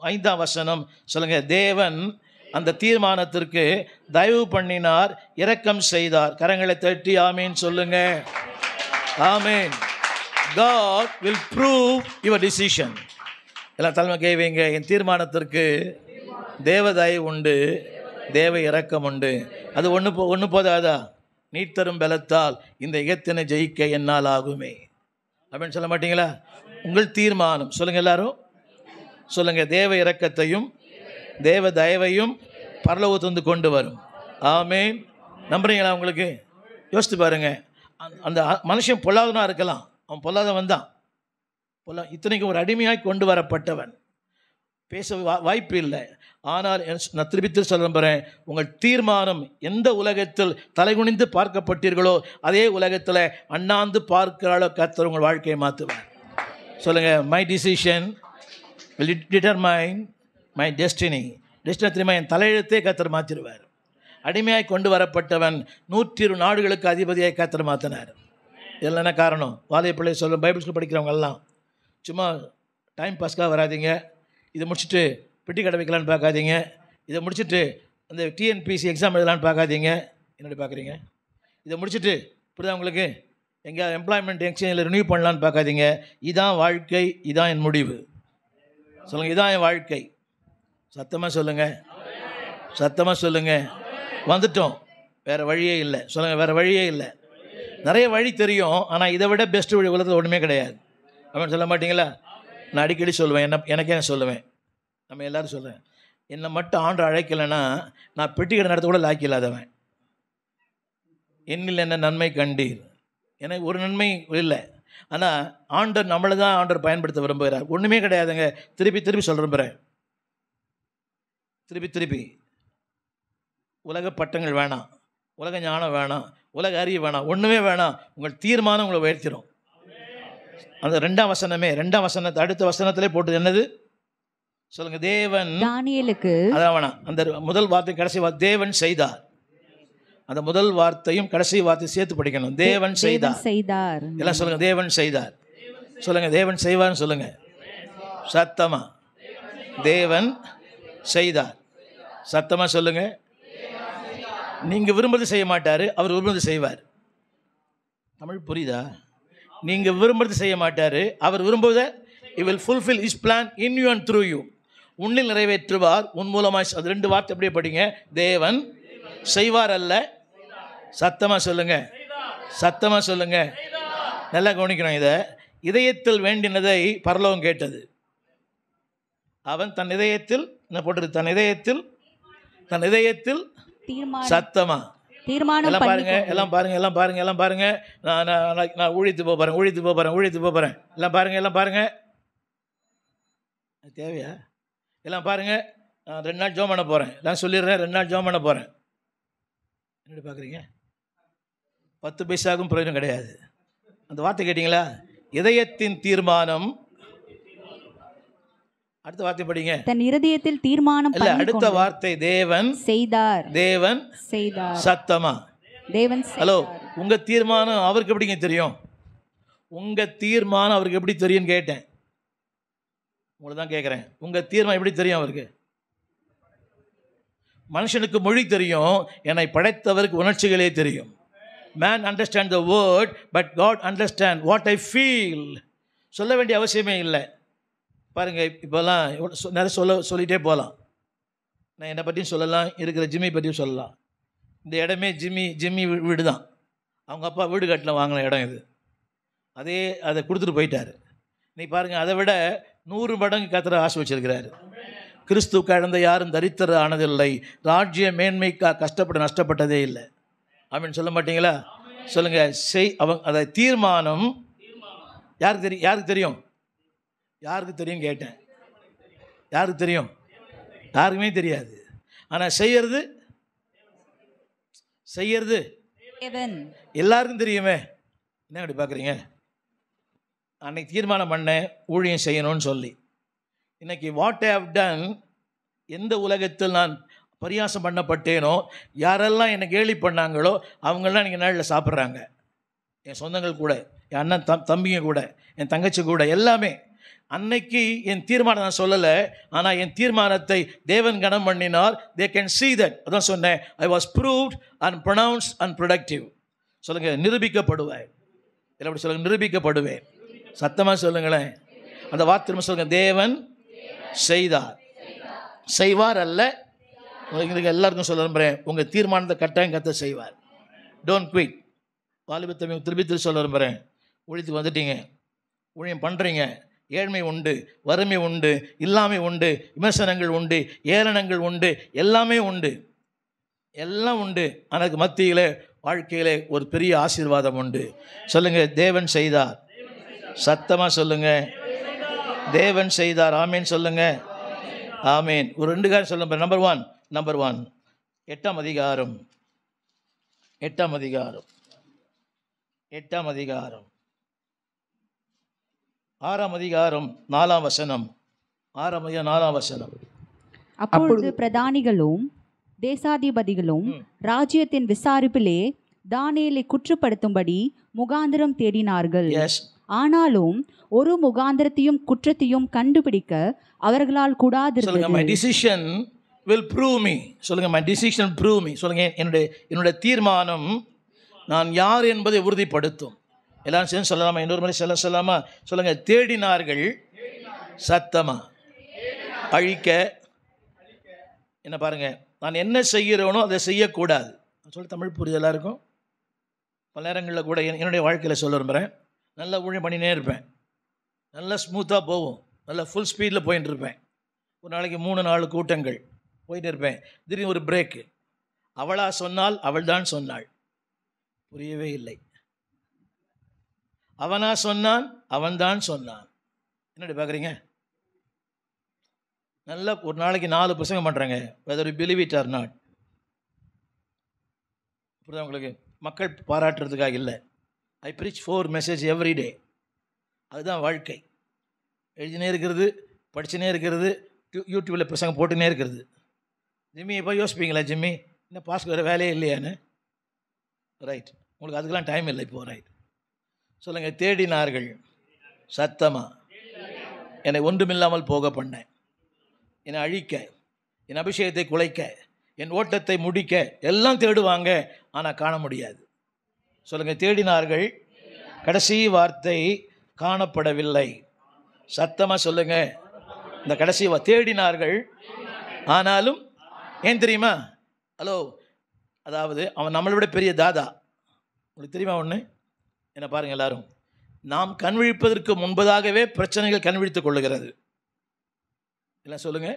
5ஆம் வசனம். சொல்லுங்கள், தேவன் அந்த தீர்மானத்திற்கு தயவு பண்ணினார், இரக்கம் செய்தார். கரங்களை தட்டி ஆமீன் சொல்லுங்க. ஆமீன். God will prove your decision. எல்லாம் தலைமை கேவீங்க. என் தீர்மானத்திற்கு தேவ தயவு உண்டு, தேவ இரக்கம் உண்டு. அது ஒன்று போதாதா, நீத்தரும் பலத்தால் இந்த இகத்தினை ஜெயிக்க என்னால் ஆகுமே அப்படின்னு சொல்ல மாட்டீங்களா? உங்கள் தீர்மானம் சொல்லுங்கள். எல்லாரும் சொல்லுங்கள், தேவ இரக்கத்தையும் தேவ தயவையும் பரலோகத்திலிருந்து கொண்டு வரும். ஆமீன். நம்புறீங்களா? உங்களுக்கு யோசித்து பாருங்க. அந்த மனுஷன் பொல்லாதவனாக இருக்கலாம், அவன் பொல்லாதவன் தான். இத்தனைக்கும் ஒரு அடிமையாய் கொண்டு வரப்பட்டவன், பேச வாய்ப்பு இல்லை. ஆனால் நான் திருப்பி சொல்ல போகிறேன், உங்கள் தீர்மானம் எந்த உலகத்தில் தலைகுனிந்து பார்க்கப்பட்டீர்களோ அதே உலகத்தில் அண்ணாந்து பார்க்கிறாளோ கர்த்தர் உங்கள் வாழ்க்கையை மாற்றுவார். சொல்லுங்கள், my decision will determine my destiny. Destiny தெரியுமா? என் தலையெழுத்தே கர்த்தர் மாற்றிடுவார். அடிமையாய் கொண்டு வரப்பட்டவன் 120 நாடுகளுக்கு அதிபதியாய் கர்த்தர் மாற்றினார். இதில் என்ன காரணம்? வாலியப்பிள்ளை சொல்ல பைபிள் ஸ்கூல் படிக்கிறவங்க எல்லாம் சும்மா டைம் பாஸ்க்காக வராதிங்க. இதை முடிச்சுட்டு பெட்டி கடை வைக்கலான்னு பார்க்காதீங்க. இதை முடிச்சுட்டு அந்த டிஎன்பிசி எக்ஸாம் எழுதலான்னு பார்க்காதீங்க. என்னடி பார்க்குறீங்க? இதை முடிச்சுட்டு இப்படிதான் உங்களுக்கு எங்கே எம்ப்ளாய்மெண்ட் எக்ஸ்சேஞ்சில் ரினியூ பண்ணலான்னு பார்க்காதீங்க. இதான் வாழ்க்கை, இதான் என் முடிவு. சொல்லுங்கள், இதான் என் வாழ்க்கை. சத்தமாக சொல்லுங்கள், சத்தமாக சொல்லுங்கள். வந்துட்டோம், வேறு வழியே இல்லை. சொல்லுங்கள், வேறு வழியே இல்லை. நிறைய வழி தெரியும், ஆனால் இதை விட பெஸ்ட் வழி உலகத்தில் ஒன்றுமே கிடையாது. அப்படின்னு சொல்ல மாட்டீங்களா? நான் அடிக்கடி சொல்லுவேன், எனக்கே நான் சொல்லுவேன், நம்ம எல்லோரும் சொல்லுவேன், என்னை மட்டும் ஆண்டு அழைக்கலைன்னா நான் பெட்டி கடை நடத்த கூட லாக்கி இல்லாதவன். என்னில் என்ன நன்மை கண்டீர்? எனக்கு ஒரு நன்மை இல்லை. ஆனால் ஆண்டர் நம்மளை தான் ஆண்டர் பயன்படுத்த விரும்புகிறார். ஒன்றுமே கிடையாதுங்க. திருப்பி சொல்ல விரும்புகிறேன். திருப்பி உலக பட்டங்கள் வேணாம், உலக ஞானம் வேணாம், உலக அறிவு வேணாம், ஒன்றுமே வேணாம். உங்கள் தீர்மானம் உங்களை உயர்த்திடும். அந்த 2ஆம் வசனமே, 2ஆம் வசனத்தை அடுத்த வசனத்திலே போட்டு என்னது சொல்லுங்க? தேவன் தானியேலுக்கு, அதான் வேணாம், அந்த முதல் வார்த்தை கடைசி வார்த்தை தேவன் செய்தார். அந்த முதல் வார்த்தையும் கடைசி வார்த்தையும் சேர்த்து படிக்கணும். தேவன் செய்தார். எல்லாம் சொல்லுங்க, தேவன் செய்தார். சொல்லுங்க, தேவன் செய்வார்னு சொல்லுங்க சத்தமா. தேவன் செய்தார். சத்தமா சொல்லுங்க. நீங்க விரும்புறது செய்ய மாட்டாரு, அவர் விரும்புறது செய்வார். தமிழ் புரியுதா? நீங்க விரும்புறது செய்ய மாட்டாரு, அவர் விரும்புவதை he will fulfill his plan in you and through you. உன்னில் நிறைவேற்றுவார், உன் மூலமாய். அது 2 வார்த்தை அப்படியே படிங்க. தேவன் செய்வார் அல்ல. சத்தமா சொல்லுங்க, சத்தமா சொல்லுங்க. நல்லா கவனிக்கணும். இதை இதயத்தில் வேண்டினதை பரலோகம் கேட்டது. அவன் தன் இதயத்தில் என்ன போட்டது? தன் இதயத்தில் சத்தமா. எல்லாம் பாருங்க, எல்லாம் பாருங்க. நான் ஊழித்து போறேன். எல்லாம் பாருங்க. தேவையா? எல்லாம் பாருங்க. நான் 2 நாள் ஜோம் பண்ண போறேன். நான் சொல்லிடுறேன், 2 நாள் ஜோம் பண்ண போறேன். என்னடி பார்க்குறீங்க? 10 பைசாவுக்கும் பிரயோஜனம் கிடையாது. அந்த வார்த்தை கேட்டிங்களா? இதயத்தின் தீர்மானம். அடுத்த வார்த்தை படிங்க. தன் இருதயத்தில் தீர்மானம் இல்ல, அடுத்த வார்த்தை தேவன் செய்தார். தேவன் செய்தார். சத்தமா தேவன். ஹலோ, உங்க தீர்மானம் அவருக்கு எப்படிங்க தெரியும்? உங்க தீர்மானம் அவருக்கு எப்படி தெரியும் கேட்டேன். உங்களை தான் கேட்குறேன். உங்க தீர்மானம் எப்படி தெரியும் அவருக்கு? மனுஷனுக்கு மொழி தெரியும், என்னை படைத்தவருக்கு உணர்ச்சிகளே தெரியும். Man understand the word, but God understand what I feel. சொல்ல வேண்டிய அவசியமே இல்லை. பாருங்கள், இப்போல்லாம் நிறைய சொல்லிகிட்டே போகலாம். நான் என்னை பற்றியும் சொல்லலாம், இருக்கிற ஜிம்மி பற்றியும் சொல்லலாம். இந்த இடமே ஜிம்மி வீடு தான். அவங்க அப்பா வீடு கட்டில் வாங்கின இடம் இது. அதை கொடுத்துட்டு போயிட்டார். நீ பாருங்கள், அதை விட 100 மடங்கு கர்த்தர் ஆசை வச்சிருக்கிறாரு. கிறிஸ்து கடந்த யாரும் தரித்திர ஆனதில்லை, ராஜ்ய மேன்மைக்காக கஷ்டப்பட நஷ்டப்பட்டதே இல்லை. அப்படின்னு சொல்ல மாட்டீங்களா? சொல்லுங்க. அதை தீர்மானம் யாருக்கு தெரியும்? யாருக்கு தெரியும் கேட்டேன். யாருக்கு தெரியும்? யாருக்குமே தெரியாது. ஆனால் செய்யறது எல்லாருக்கும் தெரியுமே. என்ன அப்படி பார்க்குறீங்க? அன்னைக்கு தீர்மானம் பண்ணேன் ஊழியம் செய்யணும்னு சொல்லி. இன்னைக்கு வாட் ஐ ஹவ் டன், எந்த உலகத்தில் நான் பரியாசம் பண்ணப்பட்டேனோ, யாரெல்லாம் என்னை கேலி பண்ணாங்களோ அவங்களாம் இன்றைக்கி நாளில் சாப்பிட்றாங்க. என் சொந்தங்கள் கூட, என் அண்ணன் தம்பிங்க கூட, என் தங்கச்சி கூட, எல்லாமே. அன்னைக்கு என் தீர்மானம் நான் சொல்லலை, ஆனால் என் தீர்மானத்தை தேவன் கனம் பண்ணினார். They can see that. அதான் சொன்னேன், I was proved and pronounced and productive. சொல்லுங்கள், நிரூபிக்கப்படுவேன். இல்லை அப்படி சொல்லுங்கள், நிரூபிக்கப்படுவேன். சத்தமாக சொல்லுங்களேன். அந்த வார்த்தை திரும்ப சொல்லுங்கள். தேவன் செய்தார். செய்வார் அல்ல. உங்களுக்கு எல்லாருக்கும் சொல்ல விரும்புகிறேன், உங்கள் தீர்மானத்தை கட்டாயம் கர்த்தர் செய்வார். Don't quit. வாலிபத்தை திருப்பி சொல்ல விரும்புகிறேன். ஊழியத்துக்கு வந்துட்டீங்க, ஊழியம் பண்ணுறீங்க. ஏழ்மை உண்டு, வறுமை உண்டு, இல்லாமை உண்டு, விமர்சனங்கள் உண்டு, ஏளனங்கள் உண்டு, எல்லாமே உண்டு, எல்லாம் உண்டு. ஆனால் மத்தியில் வாழ்க்கையில் ஒரு பெரிய ஆசீர்வாதம் உண்டு. சொல்லுங்கள், தேவன் செய்தார். சத்தமாக சொல்லுங்கள், தேவன் செய்தார். ஆமீன் சொல்லுங்கள். ஆமீன். ஒரு 2 காரியம் சொல்ல. நம்பர் ஒன் 8ஆம் அதிகாரம் 8ஆம் அதிகாரம் 6ஆம் அதிகாரம் 4ஆம் வசனம். 6ஆம் அதிகாரம் 4ஆம் வசனம். அப்பொழுது பிரதானிகளும் தேசாதிபதிகளும் ராஜ்யத்தின் விசாரிப்பிலே தானியேலை குற்றப்படுத்தும்படி முகாந்திரம் தேடினார்கள். எஸ், ஆனாலும் ஒரு முகாந்திரத்தையும் குற்றத்தையும் கண்டுபிடிக்க அவர்களால் கூடாதிருந்தது. சொல்லுங்க, my decision will prove me. சொல்லுங்க, மை டிசிஷன் ப்ரூவ் மீ. சொல்லுங்க, என்னுடைய தீர்மானம் நான் யார் என்பதை உறுதிப்படுத்தும். எல்லாரும் சேர்ந்து சொல்லலாமா? இன்னொரு முறை சொல்லாமா? சொல்லுங்க, தேடினார்கள் சத்தமா அழிக்க. என்ன பாருங்க, நான் என்ன செய்கிறேனோ அதை செய்யக்கூடாது. சொல்லி தமிழ் புரியுது எல்லாருக்கும்? பல நேரங்களில் கூட என்னுடைய வாழ்க்கையில் சொல்ல விரும்புகிறேன். நல்லா ஊழியம் பண்ணினே இருப்பேன், நல்லா ஸ்மூத்தாக போகும், நல்லா ஃபுல் ஸ்பீடில் போயிட்டு இருப்பேன். ஒரு நாளைக்கு 3-4 கூட்டங்கள் போயிட்டு இருப்பேன். திடீர்னு ஒரு பிரேக்கு. அவளா சொன்னால் அவள் தான் சொன்னாள், புரியவே இல்லை. அவனா சொன்னான், அவன் தான் சொன்னான். என்னடி பார்க்குறீங்க? நல்லா ஒரு நாளைக்கு 4 பிரசங்கம் பண்ணுறாங்க, whether you believe it or not. புரியுதா உங்களுக்கு? மக்கள் பாராட்டுறதுக்காக இல்லை. ஐ preach 4 message every day. அதுதான் வாழ்க்கை. எழுதினே இருக்கிறது, படிச்சுனே இருக்கிறது, யூடியூப்பில் பிரசங்கம் போட்டுனே இருக்கிறது. ஜிம்மி இப்போ யோசிப்பீங்களா, ஜிம்மி என்ன பாஸ்க்கு வேறு வேலையே இல்லையான்னு? ரைட், உங்களுக்கு அதுக்கெல்லாம் டைம் இல்லை இப்போது. ரைட், சொல்லுங்கள், தேடினார்கள் சத்தமாக என்னை ஒன்றுமில்லாமல் போக பண்ணேன், என்னை அழிக்க, என் அபிஷேகத்தை குலைக்க, என் ஓட்டத்தை முடிக்க எல்லாம் தேடுவாங்க, ஆனால் காண முடியாது. சொல்லுங்கள், தேடினார்கள், கடைசி வார்த்தை காணப்படவில்லை. சத்தமாக சொல்லுங்கள், இந்த கடைசி தேடினார்கள் ஆனாலும். ஏன் தெரியுமா? ஹலோ, அதாவது அவன் நம்மளை விட பெரிய தாதா. உங்களுக்கு தெரியுமா ஒன்று? என்ன பாருங்கள், எல்லாரும் நாம் கண்விழிப்பதற்கு முன்பதாகவே பிரச்சனைகள் கண்விழித்துக் கொள்ளுகிறது. இல்லை சொல்லுங்கள்,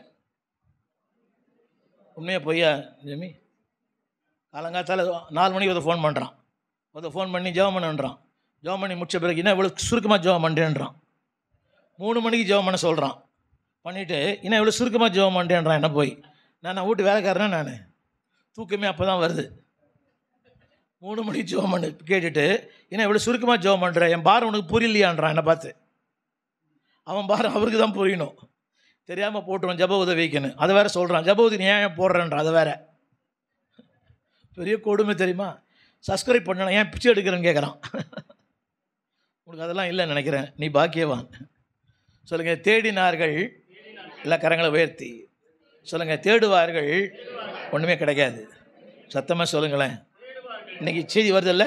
உண்மையாக பொய்யா ஜெமி? காலங்காத்தால் 4 மணிக்கு ஒருத்தர் ஃபோன் பண்ணுறான், ஒருத்தர் ஃபோன் பண்ணி ஜெபம் பண்ணுன்றான். ஜெபம் பண்ணி முடிச்ச பிறகு இன்னும் இவ்வளோ சுருக்கமாக ஜெபம் பண்ணுறேன்றான். 3 மணிக்கு ஜெபம் பண்ண சொல்கிறான், பண்ணிவிட்டு இன்னும் இவ்வளோ சுருக்கமாக ஜெபம் பண்ணுறேன்றான். என்ன போய் நான் வீட்டு வேலைக்காரனா? நான் தூக்கமே அப்போ தான் வருது. 3 மணிக்கு ஜெபம் பண்ணு கேட்டுட்டு இன்னும் இவ்வளோ சுருக்கமாக ஜெபம் பண்ணுறேன், என் பாரம் உனக்கு புரியலையான்றான். என்னை பார்த்து அவன் பாரம் அவருக்கு தான் புரியணும், தெரியாமல் போட்டுருவான் ஜப உதவிக்குன்னு. அதை வேறு சொல்கிறான், ஜப உதவி நீ ஏன் போடுறேன்றான். அதை வேறு பெரிய கொடுமை தெரியுமா? சப்ஸ்கிரைப் பண்ணணும், ஏன் பிச்சை எடுக்கிறேன்னு கேட்குறான். உனக்கு அதெல்லாம் இல்லைன்னு நினைக்கிறேன், நீ பாக்கியவான். சொல்லுங்கள், தேடினார்கள், எல்லா கரங்களை உயர்த்தி சொல்லுங்கள், தேடுவார்கள், ஒன்றுமே கிடைக்காது. சத்தமாக சொல்லுங்களேன். இன்றைக்கி செய்தி வருதில்ல,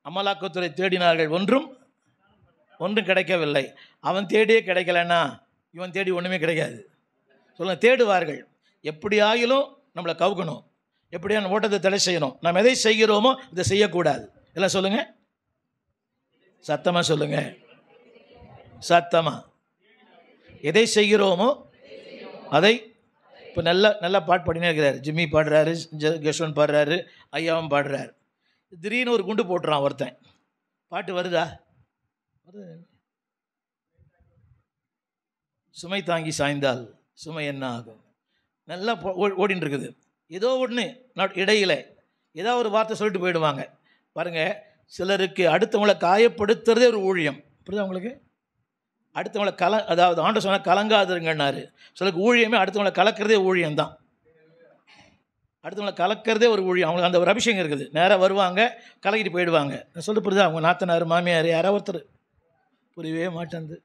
அமலாக்கத்துறை தேடினார்கள், ஒன்றும் கிடைக்கவில்லை. அவன் தேடியே கிடைக்கலன்னா இவன் தேடி ஒன்றுமே கிடைக்காது. சொல்லுங்கள், தேடுவார்கள். எப்படி ஆகிலும் நம்மளை கவுக்கணும், எப்படியான ஓட்டத்தை தடை செய்யணும். நாம் எதை செய்கிறோமோ இதை செய்யக்கூடாது. எல்லாம் சொல்லுங்கள், சத்தமாக சொல்லுங்கள், சத்தமாக. எதை செய்கிறோமோ அதை. இப்போ நல்லா பாட்டு பாடினே இருக்கிறார். ஜிம்மி பாடுறாரு, கெஸ்வன் பாடுறாரு, ஐயாவும் பாடுறாரு. திடீர்னு ஒரு குண்டு போட்டுறான் ஒருத்தன். பாட்டு வருதா? சுமை தாங்கி சாய்ந்தால் சுமை என்ன ஆகும்? நல்லா ஓடின்னு இருக்குது. ஏதோ ஒன்று இடையில் ஏதோ ஒரு வார்த்தை சொல்லிட்டு போயிடுவாங்க. பாருங்கள், சிலருக்கு அடுத்தவங்களை காயப்படுத்துறதே ஒரு ஊழியம். புரியுதா உங்களுக்கு? அடுத்தவங்களை அதாவது ஆண்டு சொன்னால் கலங்காதுங்கன்னாரு. சிலருக்கு ஊழியமே அடுத்தவங்களை கலக்கிறதே ஊழியம்தான். அடுத்தவங்களை கலக்கிறதே ஒரு ஊழியம். அவங்களுக்கு அந்த ஒரு அபிஷேகம் இருக்குது. நேராக வருவாங்க, கலக்கிட்டு போயிடுவாங்க. நான் சொல்லிட்டு புரியுதா? அவங்க நாத்தனார், மாமியார், யாராவது ஒருத்தர். புரியவே மாட்டேங்குது.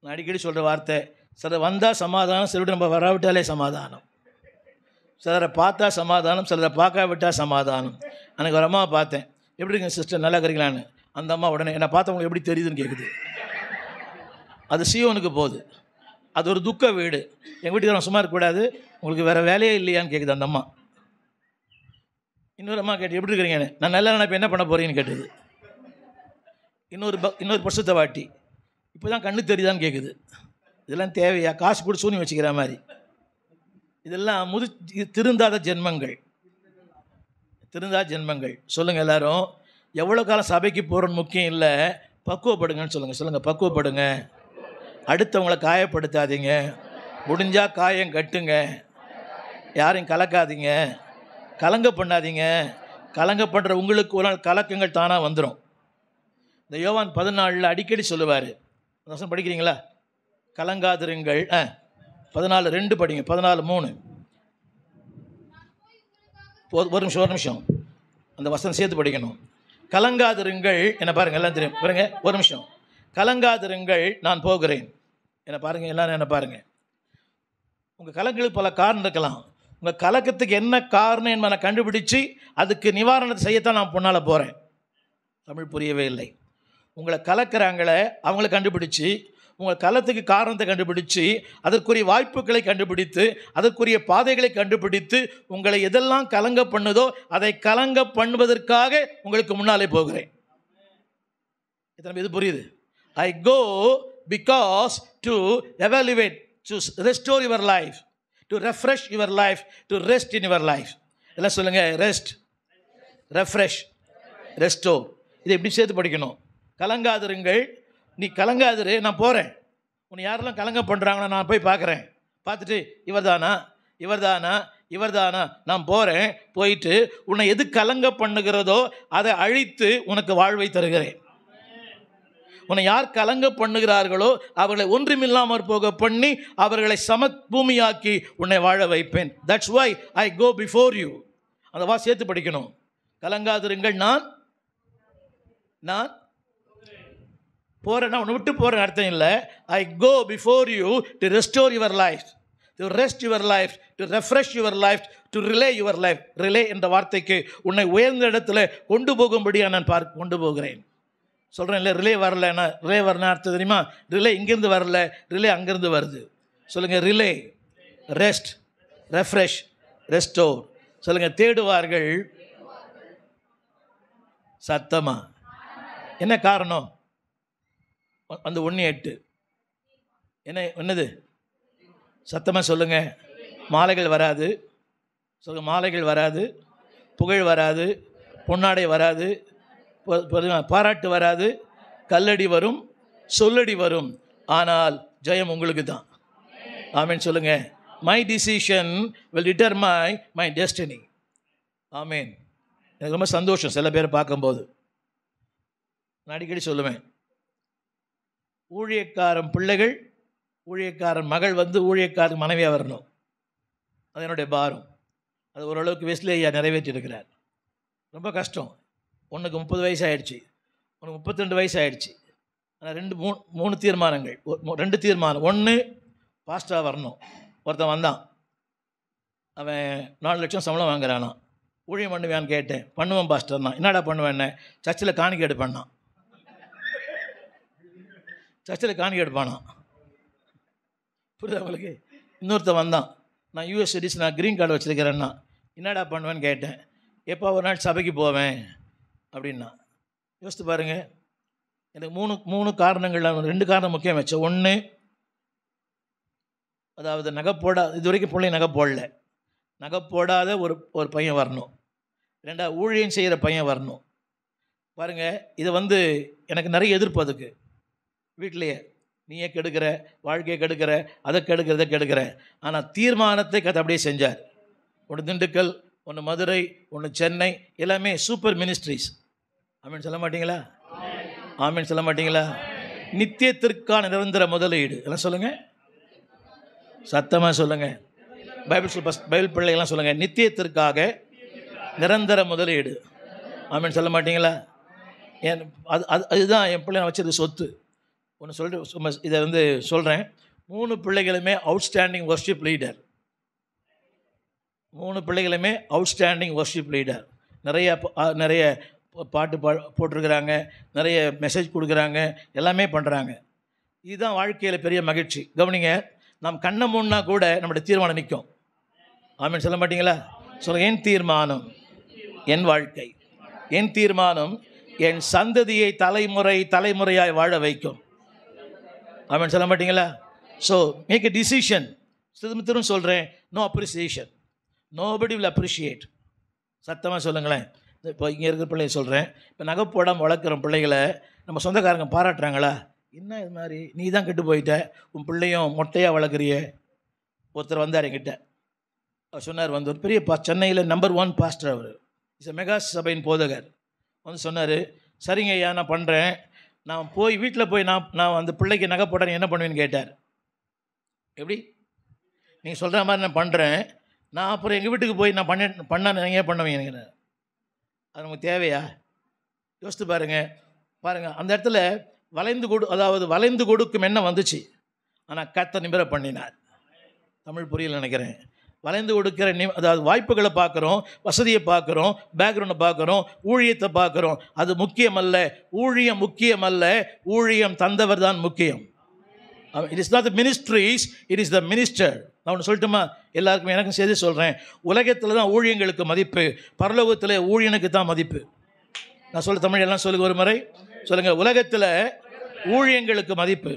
நான் அடிக்கடி சொல்கிற வார்த்தை, சிலர் வந்தால் சமாதானம், சிலர் நம்ம வராவிட்டாலே சமாதானம். சிலரை பார்த்தா சமாதானம், சிலரை பார்க்காவிட்டால் சமாதானம். எனக்கு ஒரு அம்மாவை பார்த்தேன், எப்படி இருக்குங்க சிஸ்டர், நல்லா இருக்கிறீங்களான்னு. அந்த அம்மா உடனே என்னை பார்த்தவங்களுக்கு எப்படி தெரியுதுன்னு கேட்குது. அது சியோனுக்கு போகுது. அது ஒரு துக்க வீடு. எங்கள் வீட்டுக்கு சும்மா இருக்கக்கூடாது, உங்களுக்கு வேறு வேலையே இல்லையான்னு கேட்குது அந்த அம்மா. இன்னொரு அம்மா கேட்டு எப்படி இருக்கிறீங்கன்னு. நான் நல்லா நினைப்பேன், என்ன பண்ண போகிறீங்கன்னு கேட்டது. இன்னொரு பரிசுத்த வாட்டி, இப்போ தான் கண்ணு தெரியுதான்னு கேட்குது. இதெல்லாம் தேவையா? காசு கொடுத்து சூனி வச்சுக்கிற மாதிரி. இதெல்லாம் திருந்தாத ஜென்மங்கள். சொல்லுங்கள் எல்லாரும், எவ்வளோ காலம் சபைக்கு போகிறோன்னு முக்கியம் இல்லை, பக்குவப்படுங்கன்னு சொல்லுங்கள், பக்குவப்படுங்க. அடுத்தவங்களை காயப்படுத்தாதீங்க. முடிஞ்சால் காயம் கட்டுங்க. யாரையும் கலக்காதீங்க, கலங்க பண்ணாதீங்க. கலங்க பண்ணுற உங்களுக்கு ஒரு நாள் கலக்கங்கள் தானாக வந்துடும். இந்த யோவான் 14 அடிக்கடி சொல்லுவார், அந்த வசனம் படிக்கிறீங்களா? கலங்காதிருங்கள். 14:2 படிங்க. 14:3. ஒரு நிமிஷம் அந்த வசனம் சேர்த்து படிக்கணும். கலங்காதிருங்கள் என்ன பாருங்கள், எல்லாம் தெரியும் பாருங்க. ஒரு நிமிஷம். கலங்காதிருங்கள், நான் போகிறேன். என்ன பாருங்கள், எல்லாரும் என்ன பாருங்கள். உங்கள் கலங்களுக்கு பல காரணம் இருக்கலாம். உங்கள் கலக்கத்துக்கு என்ன காரணம் என்பதை கண்டுபிடிச்சு அதுக்கு நிவாரணத்தை செய்யத்தான் நான் பொன்னால் போகிறேன். தமிழ் புரியவே இல்லை. உங்களை கலக்கிறாங்களே அவங்கள கண்டுபிடிச்சி, உங்கள் கலத்துக்கு காரணத்தை கண்டுபிடிச்சு, அதற்குரிய வாய்ப்புகளை கண்டுபிடித்து, அதற்குரிய பாதைகளை கண்டுபிடித்து, உங்களை எதெல்லாம் கலங்க பண்ணுதோ அதை கலங்க பண்ணுவதற்காக உங்களுக்கு முன்னாலே போகிறேன். இது புரியுது? I go because to evaluate, to restore your life, to refresh your life, to rest in your life. எல்லாம் சொல்லுங்கள். Rest, refresh, restore. இதை எப்படி சேர்த்து படிக்கணும்? கலங்காதிருங்கள், நீ கலங்காதிரு, நான் போகிறேன். உன்னை யாரெல்லாம் கலங்க பண்ணுறாங்கன்னா நான் போய் பார்க்குறேன். பார்த்துட்டு இவர்தானா இவர்தானா இவர்தானா, நான் போகிறேன். போயிட்டு உன்னை எது கலங்க பண்ணுகிறதோ அதை அழித்து உனக்கு வாழ்வை தருகிறேன். உன்னை யார் கலங்க பண்ணுகிறார்களோ அவர்களை ஒன்றுமில்லாமல் போக பண்ணி அவர்களை சமபூமியாக்கி உன்னை வாழ வைப்பேன். That's why I go before you. அந்த சேர்த்து படிக்கணும். கலங்காதிருங்கள், நான் போகிறேன்னா உன்னை விட்டு போகிறேன்னு அர்த்தம் இல்லை. I go before you to restore your life, to rest your life, to refresh your life, to relay your life. Relay என்ற வார்த்தைக்கு உன்னை உயர்ந்த இடத்துல கொண்டு போகும்படியாக நான் கொண்டு போகிறேன். சொல்கிறேன் இல்லை, ரிலே வரலன்னா, ரிலே வரலன்னு அர்த்தம் தெரியுமா? ரிலே இங்கேருந்து வரல, ரிலே அங்கேருந்து வருது. சொல்லுங்கள். Relay, rest, refresh, restore. சொல்லுங்கள். தேடுவார்கள் சத்தமா. என்ன காரணம்? அந்த 1:8 என்னது? சத்தமாக சொல்லுங்கள். மாலைகள் வராது. சொல்லுங்கள். மாலைகள் வராது, புகழ் வராது, பொன்னாடை வராது, பாராட்டு வராது, கல்லடி வரும், சொல்லடி வரும், ஆனால் ஜெயம் உங்களுக்கு தான். ஆமேன் சொல்லுங்கள். My decision will determine my destiny. ஆமேன். எனக்கு ரொம்ப சந்தோஷம் சில பேர் பார்க்கும்போது. நான் அடிக்கடி சொல்லுவேன், ஊழியக்காரன் பிள்ளைகள், ஊழியக்காரன் மகள் வந்து ஊழியக்காரன் மனைவியாக வரணும். அது என்னுடைய பாரம். அது ஓரளவுக்கு வெஸ்லி ஐயா நிறைவேற்றியிருக்கிறார். ரொம்ப கஷ்டம். ஒன்றுக்கு 30 வயசு ஆகிடுச்சு, ஒன்று 32 வயசு ஆகிடுச்சு. ஆனால் 3 தீர்மானங்கள். 2 தீர்மானம். ஒன்று, பாஸ்டாக வரணும். ஒருத்தன் வந்தான், அவன் 4 லட்சம் சம்பளம் வாங்குறானா. ஊழியம் பண்ணுவேன்னு கேட்டேன். பண்ணுவேன் பாஸ்டர்னா. என்னடா பண்ணுவேன்னு? சர்ச்சில் காணிக்கை எடுப்பானா. சர்ச்சில் காணிக்கை எடுப்பானா. புரியுது அவங்களுக்கு? இன்னொருத்தன் வந்தான், நான் யூஎஸ் சிட்டிசன், நான் க்ரீன் கார்டு வச்சுருக்கிறேன்னா. என்னடா பண்ணுவேன்னு கேட்டேன். எப்போ ஒரு நாள் சபைக்கு போவேன் அப்படின்னா. யோசித்து பாருங்கள். எனக்கு 3 காரணங்கள், 2 காரணம் முக்கியம் வச்சேன். ஒன்று, அதாவது நகை இது வரைக்கும் பிள்ளை நகை போடல, நகை போடாத ஒரு பையன் வரணும். 2, ஊழியம் செய்கிற பையன் வரணும். பாருங்கள், இதை எனக்கு நிறைய எதிர்ப்பு. அதுக்கு வீட்டிலையே நீயே கெடுக்கிற, வாழ்க்கையை கெடுக்கிற, அதை கெடுக்கிற, இதை கெடுக்கிற. ஆனால் தீர்மானத்தை கதை அப்படியே செஞ்சார். ஒன்று திண்டுக்கல், ஒன்று மதுரை, ஒன்று சென்னை, எல்லாமே சூப்பர் மினிஸ்ட்ரிஸ். ஆமீன் சொல்ல மாட்டீங்களா? ஆமீன் சொல்ல மாட்டீங்களா? நித்தியத்திற்கான நிரந்தர முதலீடு. எல்லாம் சொல்லுங்கள். சத்தமாக சொல்லுங்கள். பைபிள் பிள்ளைகள்லாம் சொல்லுங்கள். நித்தியத்திற்காக நிரந்தர முதலீடு. ஆமீன் சொல்ல மாட்டீங்களா? அதுதான் என் பிள்ளை வச்சது சொத்து. ஒன்று சொல்லிட்டு இதை சொல்கிறேன். 3 பிள்ளைகளுமே அவுட்ஸ்டாண்டிங் வர்ஷிப் லீடர். 3 பிள்ளைகளுமே அவுட்ஸ்டாண்டிங் வர்ஷிப் லீடர். நிறைய பாட்டு போட்டிருக்கிறாங்க, நிறைய மெசேஜ் கொடுக்குறாங்க, எல்லாமே பண்ணுறாங்க. இதுதான் வாழ்க்கையில் பெரிய மகிழ்ச்சி. கவனிங்க, நாம் கண்ணை மூடினா கூட நம்முடைய தீர்மானம் நிற்கும். ஆமீன் சொல்ல மாட்டீங்களா? சொல்ல. என் தீர்மானம் என் வாழ்க்கை, என் தீர்மானம் என் சந்ததியை தலைமுறையாய் வாழ வைக்கும். ஆமீன் சொல்ல மாட்டீங்களா? So make a decision. திரும்ப சொல்கிறேன், no appreciation. Nobody will appreciate. சத்தமாக சொல்லுங்களேன். இப்போ இங்கே இருக்கிற பிள்ளைய சொல்கிறேன். இப்போ நகை போடாமல் வளர்க்குற பிள்ளைகளை நம்ம சொந்தக்காரங்க பாராட்டுறாங்களா? என்ன இது மாதிரி நீ தான் கெட்டு போயிட்ட, உன் பிள்ளையும் மொட்டையாக வளர்க்குறிய. ஒருத்தர் வந்தார் என்கிட்ட. அவர் சொன்னார், ஒரு பெரிய சென்னையில் நம்பர் 1 பாஸ்டர். அவர் மெகா சபையின் போதகர். சொன்னார், சரிங்க ஐயா நான் பண்ணுறேன், நான் போய் வீட்டில் போய் நான் அந்த பிள்ளைக்கு நகை போட்டேன் என்ன பண்ணுவேன்னு கேட்டார். எப்படி நீங்கள் சொல்கிற மாதிரி நான் பண்ணுறேன், நான் அப்புறம் எங்கள் வீட்டுக்கு போய் நான் பண்ண நீங்கள் பண்ணுவீங்க, அது நமக்கு தேவையா? யோசித்து பாருங்கள் அந்த இடத்துல வளைந்து கொடுக்கும் என்ன வந்துச்சு, ஆனால் கர்த்தர் நிமிர பண்ணினார். தமிழ் புரியல நினைக்கிறேன். வளைந்து கொடுக்கிற அதாவது வாய்ப்புகளை பார்க்குறோம், வசதியை பார்க்குறோம், பேக்ரவுண்டை பார்க்குறோம், ஊழியத்தை பார்க்குறோம். அது முக்கியமல்ல, ஊழியம் முக்கியமல்ல, ஊழியம் தந்தவர் தான் முக்கியம். It is not the ministries, it is the minister. நான் ஒன்று சொல்லட்டுமா? எல்லாருக்குமே எனக்கும் செய்தி சொல்கிறேன். உலகத்தில் தான் ஊழியங்களுக்கு மதிப்பு, பரலோகத்தில் ஊழியனுக்கு தான் மதிப்பு. நான் சொல்ல தமிழ் எல்லாம் சொல்லுங்க, ஒரு முறை சொல்லுங்கள். உலகத்தில் ஊழியங்களுக்கு மதிப்பு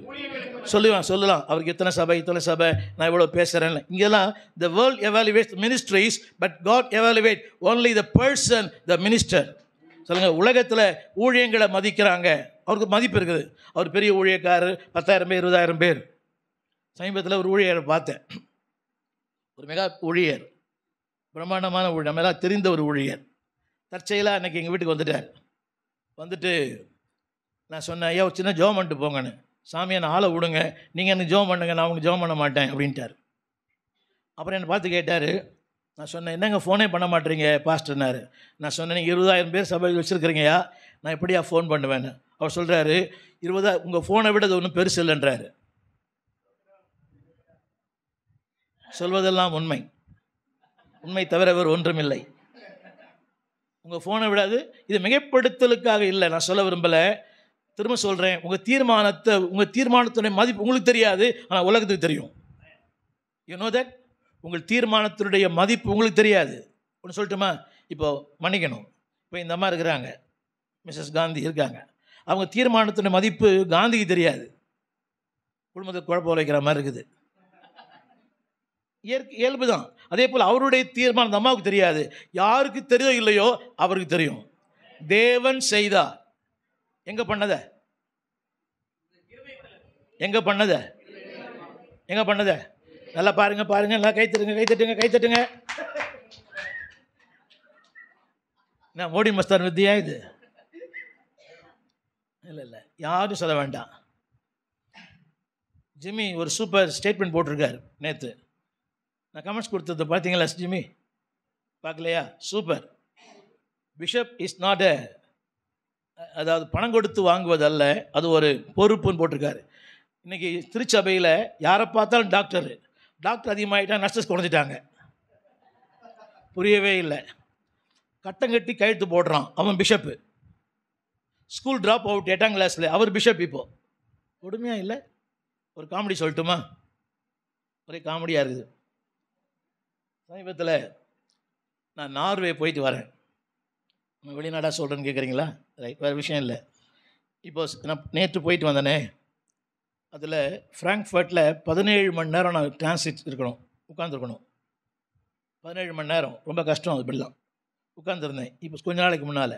சொல்லலாம். அவருக்கு இத்தனை சபை நான் இவ்வளோ பேசுகிறேன். இங்கெல்லாம் the world evaluates ministries but God evaluates only the person, the minister. சொல்லுங்கள். உலகத்தில் ஊழியங்களை மதிக்கிறாங்க, அவருக்கு மதிப்பு இருக்குது. அவர் பெரிய ஊழியக்காரர், 10,000 பேர் 20,000 பேர். சமீபத்தில் ஒரு ஊழியரை பார்த்தேன், ஒரு மெகா ஊழியர், பிரம்மாண்டமான ஊழியர், நம்ம எல்லாம் தெரிந்த ஒரு ஊழியர். தற்செயலாக அன்றைக்கி எங்கள் வீட்டுக்கு வந்துட்டு நான் சொன்னேன், ஐயா ஒரு சின்ன ஜோம் பண்ணிட்டு போங்கன்னு. சாமியை நான் ஆளை விடுங்க, நீங்கள் எனக்கு ஜோம் பண்ணுங்க, நான் உங்களுக்கு ஜோம் பண்ண மாட்டேன் அப்படின்ட்டார். அப்புறம் என்னை பார்த்து கேட்டார். நான் சொன்னேன், என்னங்க ஃபோனே பண்ண மாட்டேறீங்க பாஸ்டர்னாரு. நான் சொன்னேன், நீங்கள் 20,000 பேர் சபையில் வச்சுருக்கிறீங்கயா, நான் எப்படியா ஃபோன் பண்ணுவேன்னு. அவர் சொல்கிறாரு, 20,000 உங்கள் ஃபோனை விட அது ஒன்றும் பெருசு இல்லைன்றாரு. சொல்வதெல்லாம் உண்மை தவிர வேறு ஒன்றுமில்லை. உங்கள் ஃபோனை விடாது. இது மிகைப்படுத்தலுக்காக இல்லை, நான் சொல்ல விரும்பலை. திரும்ப சொல்கிறேன், உங்கள் தீர்மானத்துடைய மதிப்பு உங்களுக்கு தெரியாது, ஆனால் உலகத்துக்கு தெரியும். You know that? உங்கள் தீர்மானத்தினுடைய மதிப்பு உங்களுக்கு தெரியாது. ஒன்று சொல்லட்டுமா? இப்போது மன்னிக்கணும், இப்போ இந்த அம்மா இருக்கிறாங்க, மிஸ்ஸஸ் காந்தி இருக்காங்க, அவங்க தீர்மானத்தினுடைய மதிப்பு காந்திக்கு தெரியாது. குடும்பத்தை குழப்பம் வைக்கிற மாதிரி இருக்குது. இயல்பு தான். அதே போல் அவருடைய தீர்மானம் அந்த அம்மாவுக்கு தெரியாது. யாருக்கு தெரியுதோ இல்லையோ அவருக்கு தெரியும். தேவன் செய்தார். எங்கே பண்ணத நல்லா பாருங்க, நல்லா கைத்தட்டுங்க. நான் மோடி மஸ்தான் வித்தியா இது? இல்லை, யாரும் சொல்ல வேண்டாம். ஜிம்மி ஒரு சூப்பர் ஸ்டேட்மெண்ட் போட்டிருக்காரு நேற்று. நான் கமெண்ட்ஸ் கொடுத்தது பார்த்தீங்களா ஜிம்மி? பார்க்கலையா? சூப்பர். பிஷப் இஸ் நாட் அதாவது பணம் கொடுத்து வாங்குவதல்ல, அது ஒரு பொறுப்புன்னு போட்டிருக்காரு. இன்றைக்கி திருச்சபையில் யாரை பார்த்தாலும் டாக்டர் அதிகமாகிட்டா, நர்சஸ் குறைஞ்சிட்டாங்க. புரியவே இல்லை. கட்டம் கட்டி கையெழுத்து போடுறான் அவன் பிஷப்பு. ஸ்கூல் ட்ராப் அவுட் 8ஆம் கிளாஸில் அவர் பிஷப். இப்போது கொடுமையாக இல்லை? ஒரு காமெடி சொல்லட்டுமா? ஒரே காமெடியாக இருக்குது. சமீபத்தில் நான் நார்வே போயிட்டு வரேன். நம்ம வெளிநாடாக சொல்கிறேன்னு கேட்குறீங்களா? ரைட், வேறு விஷயம் இல்லை. இப்போது நான் நேற்று போயிட்டு வந்தேனே, அதில் ஃப்ராங்க்ஃபர்ட்டில் 17 மணி நேரம் நான் டிரான்சிட் உட்காந்துருக்கணும். 17 மணி நேரம் ரொம்ப கஷ்டம். அது இப்படிலாம் உட்காந்துருந்தேன். இப்போ கொஞ்ச நாளைக்கு முன்னால்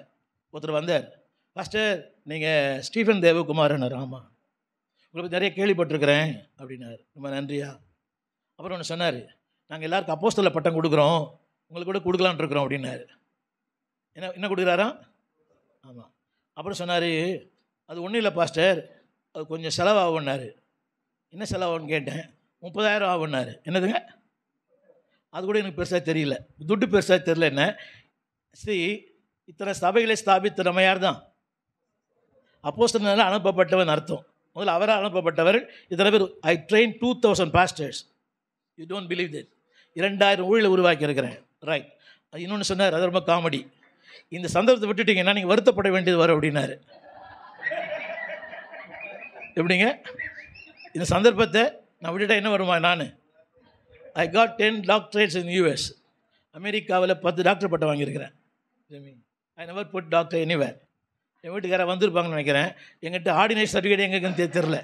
ஒருத்தர் வந்தார். பாஸ்டர், நீங்கள் ஸ்டீஃபன் தேவகுமார்னார். ஆமாம், உங்களை பற்றி நிறைய கேள்விப்பட்டிருக்கிறேன் அப்படின்னாரு. ரொம்ப நன்றியா. அப்புறம் ஒன்று சொன்னார், நாங்கள் எல்லாருக்கும் அப்போஸ்தல பட்டம் கொடுக்குறோம், உங்களுக்கு கூட கொடுக்கலான் இருக்கிறோம் அப்படின்னாரு. என்ன கொடுக்குறாரா? ஆமாம். அப்புறம் சொன்னார், அது ஒன்றும் இல்லை பாஸ்டர், அது கொஞ்சம் செலவாகுன்னாரு. என்ன செலவாகுன்னு கேட்டேன். 30,000 ஆகுன்னாரு. என்னதுங்க? அது கூட எனக்கு பெருசாக தெரியல, துட்டு பெருசாக தெரியல. என்ன இத்தனை சபைகளை ஸ்தாபித்த நம்ம யார் தான்? அப்போஸ்தலனால அனுப்பப்பட்டவன் அர்த்தம். முதல்ல அவரால் அனுப்பப்பட்டவர். இத்தனை பேர். I train 2000 pastors. You don't believe it. 2000 ஊழியரை உருவாக்கி இருக்கிறேன். ரைட். அது இன்னொன்று சொன்னார், அது ரொம்ப காமெடி. இந்த சந்தர்ப்பத்தை விட்டுட்டிங்கன்னா நீங்கள் வருத்தப்பட வேண்டியது வரும் அப்படின்னாரு. எப்படிங்க? இந்த சந்தர்ப்பத்தை நான் விட்டுட்டா என்ன வருமா? I got 10 doctorates in US. அமெரிக்காவில் 10 டாக்டர் பட்டம் வாங்கியிருக்கிறேன். I never put doctor anywhere. என் வீட்டுக்காரர் வந்திருப்பாங்கன்னு நினைக்கிறேன். எங்கிட்ட ஆர்டினரி சர்டிஃபிகேட் எங்கேன்னு தெரில.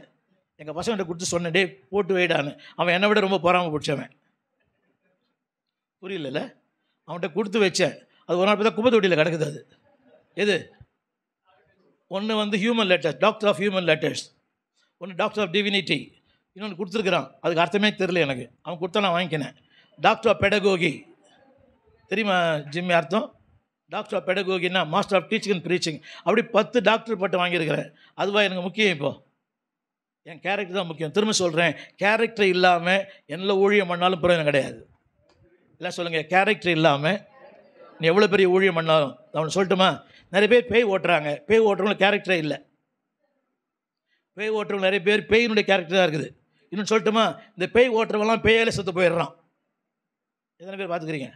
எங்கள் பசங்கிட்ட கொடுத்து சொன்னேன், டே போட்டு வைடான்னு. அவன் என்னை விட ரொம்ப பொறாம பிடிச்சவன். புரியல? அவன்கிட்ட கொடுத்து வச்சேன். அது ஒரு நாள் பார்த்தா குப்பை தொட்டியில் கிடக்குது. அது எது? ஒன்று human letters, doctor of human letters. ஒன்று டாக்டர் ஆஃப் டிவினிட்டி. இன்னொன்று கொடுத்துருக்குறான். அதுக்கு அர்த்தமே தெரில எனக்கு. அவன் கொடுத்தா நான் வாங்கிக்கினேன். Doctor of பெடகோகி. தெரியுமா ஜிம்மி அர்த்தம்? டாக்டர் ஆஃப் பெடகோகின்னா master of teaching and preaching. அப்படி 10 டாக்டர் பட்டம் வாங்கியிருக்கிறேன். அதுவா எனக்கு முக்கியம்? இப்போது என் கேரக்டர் தான் முக்கியம். திரும்ப சொல்கிறேன், கேரக்டர் இல்லாமல் என்ன ஊழியம் பண்ணாலும் பிரயோஜனம் கிடையாது. எல்லாம் சொல்லுங்கள், கேரக்டர் இல்லாமல் நீ எவ்வளோ பெரிய ஊழியம் பண்ணாலும். அவனு சொல்லட்டுமா, நிறைய பேர் பேய் ஓட்டுறாங்க. பேய் ஓட்டுறவங்களுக்கு கேரக்டரே இல்லை. பேய் ஓட்டுறவங்க நிறைய பேர் பேயினுடைய கேரக்டர் தான் இருக்குது. இன்னும் சொல்லட்டுமா, இந்த பேய் ஓட்டுறவங்களாம் பேயால் செத்து போயிடுறான். எத்தனை பேர் பார்த்துக்கிறீங்க?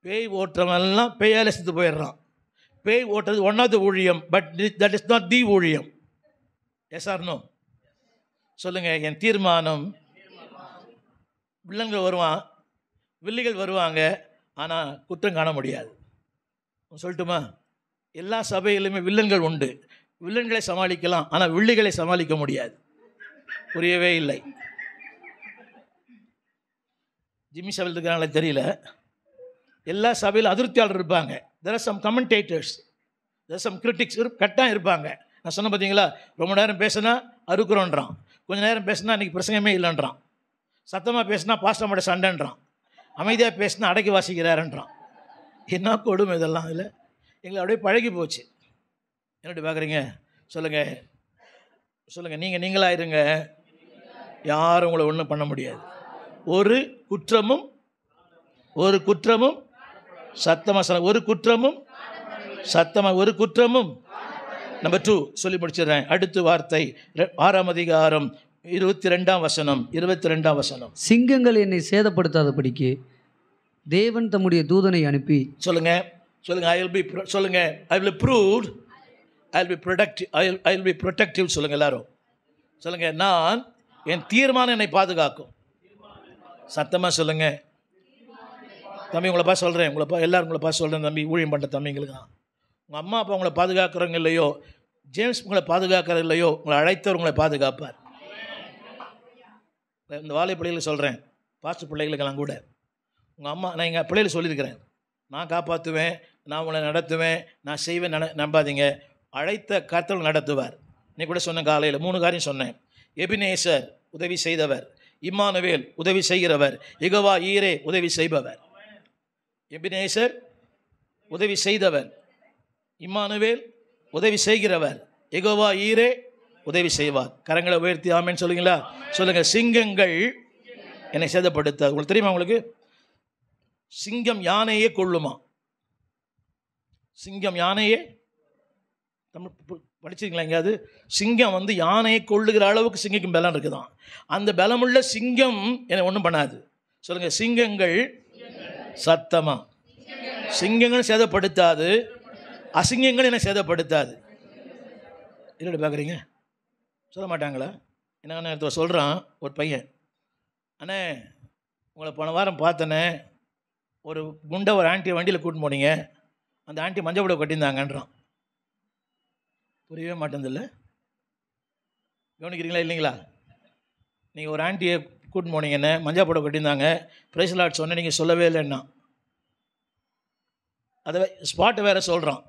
பேய் ஓட்டுறவெல்லாம் பேயால் செத்து போயிடுறான். பேய் ஓட்டுறது ஒன் ஆஃப் த ஊழியம், but that is not the ஊழியம். Yes or no? சொல்லுங்கள். என் தீர்மானம், வில்லன்கள் வருவான், வில்லிகள் வருவாங்க, ஆனால் குற்றம் காண முடியாது. சொல்லட்டுமா, எல்லா சபையிலுமே வில்லன்கள் உண்டு. வில்லன்களை சமாளிக்கலாம், ஆனால் வில்லிகளை சமாளிக்க முடியாது. புரியவே இல்லை. ஜிம்மி சபையில் இருக்கிறாங்களே தெரியல, எல்லா சபையிலும் அதிருப்தியாளர் இருப்பாங்க. there are some commentators, there are some critics கட்டாயம் இருப்பாங்க. நான் சொன்ன பார்த்தீங்களா, ரொம்ப நேரம் பேசினா அறுக்குறோன்றான், கொஞ்சம் நேரம் பேசினா இன்றைக்கி பிரசங்கமே இல்லைன்றான், சத்தமாக பேசினா பாஸ்டமோட சண்டைன்றான், அமைதியாக பேசினா அடக்கி வாசிக்கிறாருன்றான். என்ன கொடுமை இதெல்லாம்! இல்லை, எங்களை அப்படியே பழகி போச்சு. என்னடி பார்க்குறீங்க? சொல்லுங்கள் சொல்லுங்கள், நீங்கள் நீங்களாக இருங்க, யாரும் உங்களை ஒன்றும் பண்ண முடியாது. ஒரு குற்றமும் சத்தமாக சொல்ல, ஒரு குற்றமும் சத்தமாக, ஒரு குற்றமும். நம்பர் 2 சொல்லி முடிச்சிடுறேன். அடுத்த வார்த்தை 6ஆம் அதிகாரம் 22ஆம் வசனம். சிங்கங்கள் என்னை சேதப்படுத்தாதபடிக்கு தேவன் தம்முடைய தூதனை அனுப்பி. சொல்லுங்க I will be protective. சொல்லுங்க எல்லாரும். சொல்லுங்க, நான் என் தீர்மானம் என்னை பாதுகாக்கும். சத்தமாக சொல்லுங்க. தம்பி, உங்களை பார்த்து சொல்கிறேன், எல்லாரும் உங்களை பார்த்து சொல்கிறேன். தம்பி, ஊழியம் பண்ணுற தம்பிங்களுக்கு தான், உங்கள் அம்மா அப்பா உங்களை பாதுகாக்கிறவங்க இல்லையோ, ஜேம்ஸ் உங்களை பாதுகாக்கிற இல்லையோ, உங்களை அழைத்தவர் உங்களை பாதுகாப்பார். இந்த வாழை பிள்ளைகளுக்கு சொல்கிறேன், பாஸ்டர் பிள்ளைகளுக்கெல்லாம் கூட, உங்கள் அம்மா, நான் எங்கள் பிள்ளைகளுக்கு சொல்லியிருக்கிறேன், நான் காப்பாற்றுவேன், நான் உங்களை நடத்துவேன், நான் செய்வேன், நம்பாதீங்க. அழைத்த கர்த்தர் நடத்துவார். நீ கூட சொன்ன காலையில் 3 காரியம் சொன்னேன். எபினேசர் உதவி செய்தவர், இம்மானுவேல் உதவி செய்கிறவர், யெகோவா ஈரே உதவி செய்பவர். எபினேசர் உதவி செய்தவர், இம்மானுவேல் உதவி செய்கிறவர், யெகோவா ஈரே உதவி செய்வார். கரங்களை உயர்த்தி ஆமென் சொல்லுங்களா? சொல்லுங்கள். சிங்கங்கள் என்னை சேதப்படுத்த. உங்களுக்கு தெரியுமா? உங்களுக்கு சிங்கம் யானையே கொள்ளுமா? சிங்கம் யானையே, தமிழ் படிச்சிருக்கீங்களா எங்கேயாவது? சிங்கம் யானையை கொள்ளுகிற அளவுக்கு சிங்கம் பலம் இருக்குதான். அந்த பலமுள்ள சிங்கம் என்னை ஒன்றும் பண்ணாது. சொல்லுங்கள், சிங்கங்கள் சத்தமா, சிங்கங்கள் சேதப்படுத்தாது, அசிங்கங்கள் என்னை சேதப்படுத்தாது. என்னோட பார்க்குறீங்க? சொல்ல மாட்டாங்களா? என்ன நேரத்தில் சொல்கிறான் ஒரு பையன், அண்ணே உங்களை போன வாரம் பார்த்தனே, ஒரு குண்டை ஒரு ஆண்டி வண்டியில் கூட்டின்னு போனீங்க, அந்த ஆண்டி மஞ்சள் புடவை கட்டியிருந்தாங்கன்றான். புரியவே மாட்டேதில்லை. கவனிக்கிறீங்களா இல்லைங்களா? நீங்கள் ஒரு ஆண்டியை கூட்டின்னு போனீங்கன்னு மஞ்சள் புடவை கட்டியிருந்தாங்க, பிரைஸ் லார்ட் சொன்னேன், நீங்கள் சொல்லவே இல்லைன்னா அதை ஸ்பாட்டை வேறு சொல்கிறான்.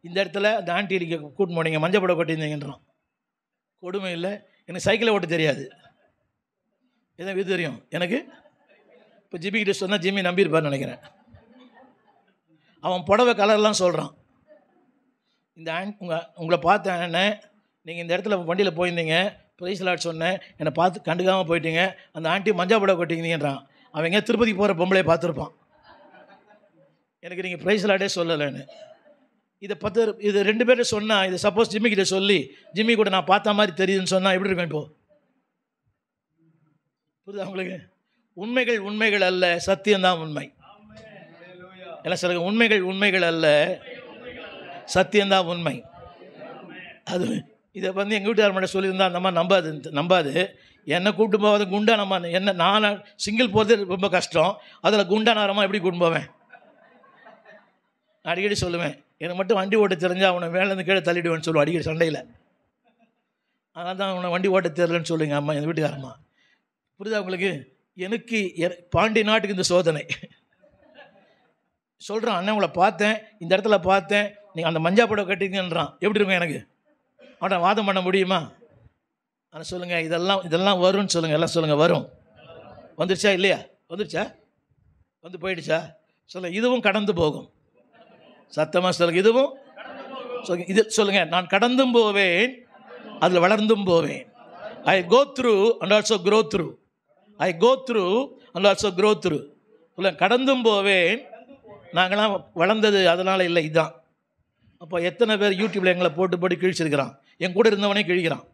இந்த இடத்துல அந்த ஆண்டி நீங்கள் கூட்டின்னு போனீங்க, மஞ்சள் புடவை கட்டியிருந்தீங்கன்றான். கொடுமை இல்லை? எனக்கு சைக்கிளை ஓட்ட தெரியாது, எதுவும் இது தெரியும் எனக்கு. இப்போ ஜிமிக்கிட்ட சொன்னால் ஜிம்மி நம்பியிருப்பார்னு நினைக்கிறேன். அவன் புடவை கலர்லாம் சொல்கிறான். இந்த உங்களை பார்த்தேன் அண்ணே, நீங்கள் இந்த இடத்துல வண்டியில் போயிருந்தீங்க, பிரைஸ் லார்ட் சொன்னேன், என்னை பார்த்து கண்டுக்காமல் போயிட்டீங்க, அந்த ஆண்டி மஞ்சள் புடவை கட்டிங்கன்றான். அவன் எங்கே திருப்பதி போகிற பொம்பளையை பார்த்துருப்பான். எனக்கு நீங்கள் பிரைஸ் லார்டே சொல்லலைன்னு. இது 2 பேர்கிட்ட சொன்னால், இது சப்போஸ் ஜிம்மிக்கிட்ட சொல்லி ஜிம்மி கூட நான் பார்த்த மாதிரி தெரியுதுன்னு சொன்னால் எப்படி இருக்கும்? இப்போது புரியுது அவங்களுக்கு? உண்மைகள் அல்ல, சத்தியம்தான் உண்மை. எல்லாம் சொல்லுங்க, உண்மைகள் அல்ல, சத்தியம்தான் உண்மை. அது இதை எங்கள் வீட்டுக்கார மட்டும் சொல்லியிருந்தா அந்த மாதிரி நம்பாது. என்னை கூப்பிட்டு போகாத குண்டா, நான் சிங்கிள் போகிறது ரொம்ப கஷ்டம், அதில் குண்டா நேரமாக எப்படி கூப்பிட்டு போவேன்? அடிக்கடி சொல்லுவேன், எனக்கு மட்டும் வண்டி ஓட்ட தெரிஞ்சால் அவனை மேலேருந்து கீழே தள்ளிடுவேன்னு சொல்லுவேன் அடிக்கடி சண்டையில். அதனால தான் அவனை வண்டி ஓட்ட தெரியலன்னு சொல்லுங்க அம்மா, எங்கள் வீட்டுக்காரம்மா. புரியுதா உங்களுக்கு? எனக்கு பாண்டி நாட்டுக்கு இந்த சோதனை. சொல்கிறான், அண்ணன் உங்களை பார்த்தேன், இந்த இடத்துல பார்த்தேன், நீங்கள் அந்த மஞ்சள் புடவை கட்டிங்கன்றான். எப்படி இருக்கும் எனக்கு? அவனை வாதம் பண்ண முடியுமா? ஆனால் சொல்லுங்கள், இதெல்லாம் வரும்னு சொல்லுங்கள். எல்லாம் சொல்லுங்கள், வரும். வந்துருச்சா இல்லையா? வந்துருச்சா? வந்து போயிடுச்சா? சொல்லுங்கள், இதுவும் கடந்து போகும். சத்தமாக சொல்லுங்க. இதுவும் சொல்லுங்க. இது சொல்லுங்க. நான் கடந்தும் போவேன், அதில் வளர்ந்தும் போவேன். I go through and also grow through. I go through and also grow through. சொல்லுங்க. கடந்தும் போவேன். நாங்களாம் வளர்ந்தது அதனால் இல்லை, இதுதான். அப்போ எத்தனை பேர் யூடியூப்பில் எங்களை போட்டு போட்டு கிழிச்சிருக்கிறான். என் கூட இருந்தவனே கிழிக்கிறான்.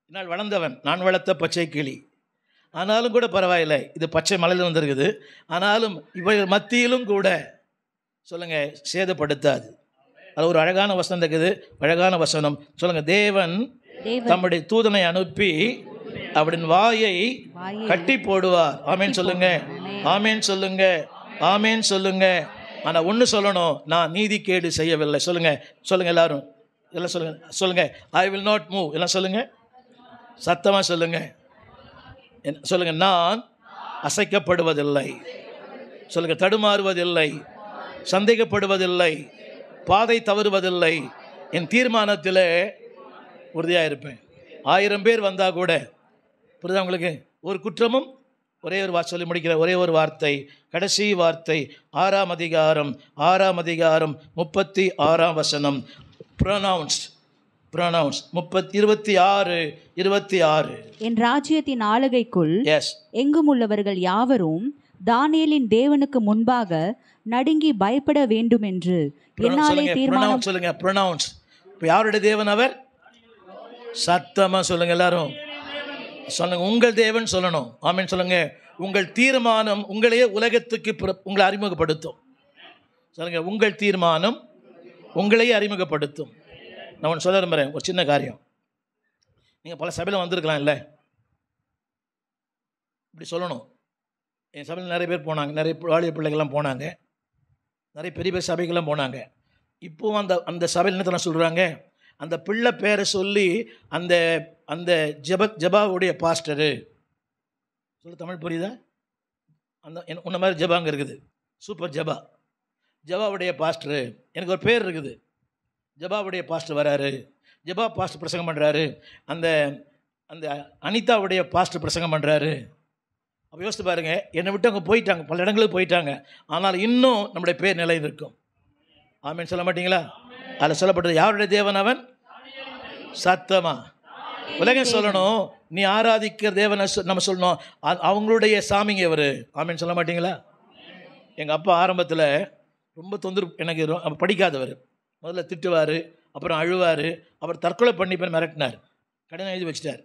என்னால் வளர்ந்தவன், நான் வளர்த்த பச்சை கிளி. ஆனாலும் கூட பரவாயில்லை, இது பச்சை மலையில் வந்திருக்குது. ஆனாலும் இவர்கள் மத்தியிலும் கூட சொல்லுங்கள் சேதப்படுத்தாது. அது ஒரு அழகான வசனம் இருக்குது. அழகான வசனம் சொல்லுங்கள். தேவன் தம்முடைய தூதனை அனுப்பி அவரின் வாயை கட்டி போடுவார். ஆமேன் சொல்லுங்க. ஆமேன் சொல்லுங்க. ஆமேன் சொல்லுங்க. ஆனால் ஒன்று சொல்லணும், நான் நீதிக்கேடு செய்யவில்லை. சொல்லுங்க. சொல்லுங்க எல்லாரும். எல்லாம் சொல்லுங்க. சொல்லுங்க. I will not move. எல்லாம் சொல்லுங்க. சத்தமாக சொல்லுங்க. சொல்லுங்க. நான் அசைக்கப்படுவதில்லை. சொல்லுங்க. தடுமாறுவதில்லை, சந்தேகப்படுவதில்லை, பாதை தவறுவதில்லை. என் தீர்மானத்தில் உறுதியாக இருப்பேன். 1000 பேர் வந்தால் கூட. புரியுதா உங்களுக்கு? ஒரு குற்றமும் ஒரே ஒரு வார்த்தை சொல்லி முடிக்கிற ஒரே ஒரு வார்த்தை, கடைசி வார்த்தை. 6ஆம் அதிகாரம் 36ஆம் வசனம். ப்ரொனவுன்ஸ்ட் 26. என் ராஜ்யத்தின் ஆளுகைக்குள் எஸ் எங்கும் உள்ளவர்கள் யாவரும் தானியேலின் தேவனுக்கு முன்பாக நடுங்கி பயப்பட வேண்டும் என்று என்னாலே தீர்மானம். சொல்லுங்க. ப்ரொனவுன்ஸ். இப்போ யாருடைய தேவன் அவர்? சத்தமா சொல்லுங்க எல்லாரும். சொல்லுங்க. உங்கள் தேவன் சொல்லணும். ஆமீன் சொல்லுங்க. உங்கள் தீர்மானம் உங்களையே உலகத்துக்கு உங்களை அறிமுகப்படுத்தும். சொல்லுங்க. உங்கள் தீர்மானம் உங்களையே அறிமுகப்படுத்தும். நான் ஒன்று சொல்ல விரும்புகிறேன். ஒரு சின்ன காரியம். நீங்கள் பல சபையில் வந்திருக்கலாம் இல்லை? இப்படி சொல்லணும். என் சபையில் நிறைய பேர் போனாங்க, நிறைய வாலிய பிள்ளைகள்லாம் போனாங்க, நிறைய பெரிய பெரிய சபைகள்லாம் போனாங்க. இப்போவும் அந்த சபையில் என்ன சொல்கிறாங்க, அந்த பிள்ளை பேரை சொல்லி அந்த அந்த ஜபாவுடைய பாஸ்டரு சொல்ல. தமிழ் புரியுதா? அந்த உன்ன மாதிரி ஜபாங்க இருக்குது. சூப்பர் ஜபாவுடைய பாஸ்டரு. எனக்கு ஒரு பேர் இருக்குது. ஜபாவுடைய பாஸ்டர் வராரு, ஜபா பாஸ்டர் பிரசங்கம் பண்ணுறாரு, அந்த அந்த அனிதாவுடைய பாஸ்டர் பிரசங்கம் பண்ணுறாரு. அப்போ யோசித்து பாருங்கள். என்னை விட்டு அவங்க போயிட்டாங்க, பல இடங்களுக்கு போயிட்டாங்க. ஆனால் இன்னும் நம்முடைய பேர் நிலை இருக்கும். ஆமீன் சொல்ல மாட்டீங்களா? அதில் சொல்லப்பட்டது யாருடைய தேவன் அவன்? சத்தமா உலகம் சொல்லணும். நீ ஆராதிக்கிற தேவனை நம்ம சொல்லணும். அவங்களுடைய சாமிங்க அவர். ஆமீன் சொல்ல மாட்டீங்களா? எங்கள் அப்பா ஆரம்பத்தில் ரொம்ப தொந்தரவு. எனக்கு படிக்காதவர். முதல்ல திட்டுவார், அப்புறம் அழுவார், அப்புறம் தற்கொலை பண்ணிப்பேன் மிரட்டினார். கடன் எழுதி வச்சிட்டார்.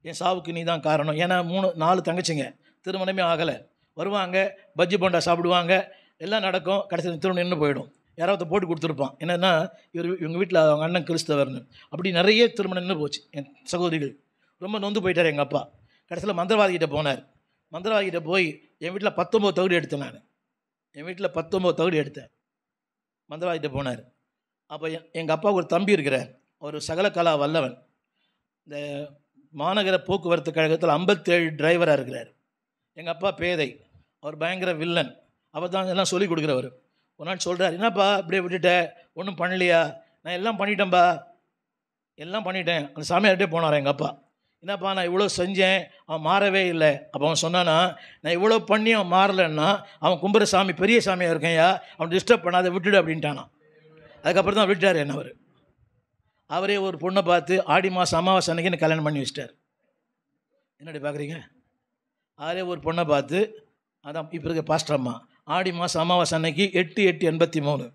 என் சாவுக்கு நீ தான் காரணம். ஏன்னா 4 தங்கச்சிங்க, திருமணமே ஆகலை. வருவாங்க, பஜ்ஜி போண்டா சாப்பிடுவாங்க, எல்லாம் நடக்கும். கடைசியில் திருமணம் நின்று போயிடும். யாராவது போட்டு கொடுத்துருப்பான். என்னென்னா இவங்க வீட்டில் அவங்க அண்ணன் கிறிஸ்தவர்னு. அப்படி நிறைய திருமணம் நின்று போச்சு. என் சகோதரிகள் ரொம்ப நொந்து போயிட்டார். எங்கள் அப்பா கடைசியில் மந்திரவாதிகிட்ட போனார். மந்திரவாதிகிட்ட போய் என் வீட்டில் 19 தகுதி எடுத்தேன். நான் என் வீட்டில் 19 தகுதி எடுத்தேன். மந்திரவாதிகிட்ட போனார். அப்போ எங்கள் அப்பா ஒரு தம்பி இருக்கிறார். ஒரு சகல கலா வல்லவன். இந்த மாநகர போக்குவரத்து கழகத்தில் 57 டிரைவராக இருக்கிறார். எங்கள் அப்பா பேதை, அவர் பயங்கர வில்லன். அவர் தான் எல்லாம் சொல்லிக் கொடுக்குறவர். ஒரு நாள் சொல்கிறார், என்னப்பா இப்படியே விட்டுட்ட, ஒன்றும் பண்ணலையா? நான் எல்லாம் பண்ணிட்டேன்ப்பா, எல்லாம் பண்ணிட்டேன். அந்த சாமியார்கிட்டே போனார் எங்கள் அப்பா. என்னப்பா நான் இவ்வளோ செஞ்சேன், அவன் மாறவே இல்லை. அப்போ அவன் சொன்னானா, நான் இவ்வளோ பண்ணி அவன் மாறலைன்னா அவன் கும்புற சாமி பெரிய சாமியாக இருக்கேன்யா, அவன் டிஸ்டர்ப் பண்ணாத விட்டுடு அப்படின்ட்டானா. அதுக்கப்புறம் தான் விட்டார் என்ன. அவரே ஒரு பொண்ணை பார்த்து ஆடி மாதம் அமாவாசை அன்னைக்கு கல்யாணம் பண்ணி வச்சிட்டார். என்னடி பார்க்குறீங்க? அவரே ஒரு பொண்ணை பார்த்து, அதான் இப்போ இருக்க பாஸ்டர் அம்மா, ஆடி மாதம் அமாவாசை அன்னைக்கு 8/8/83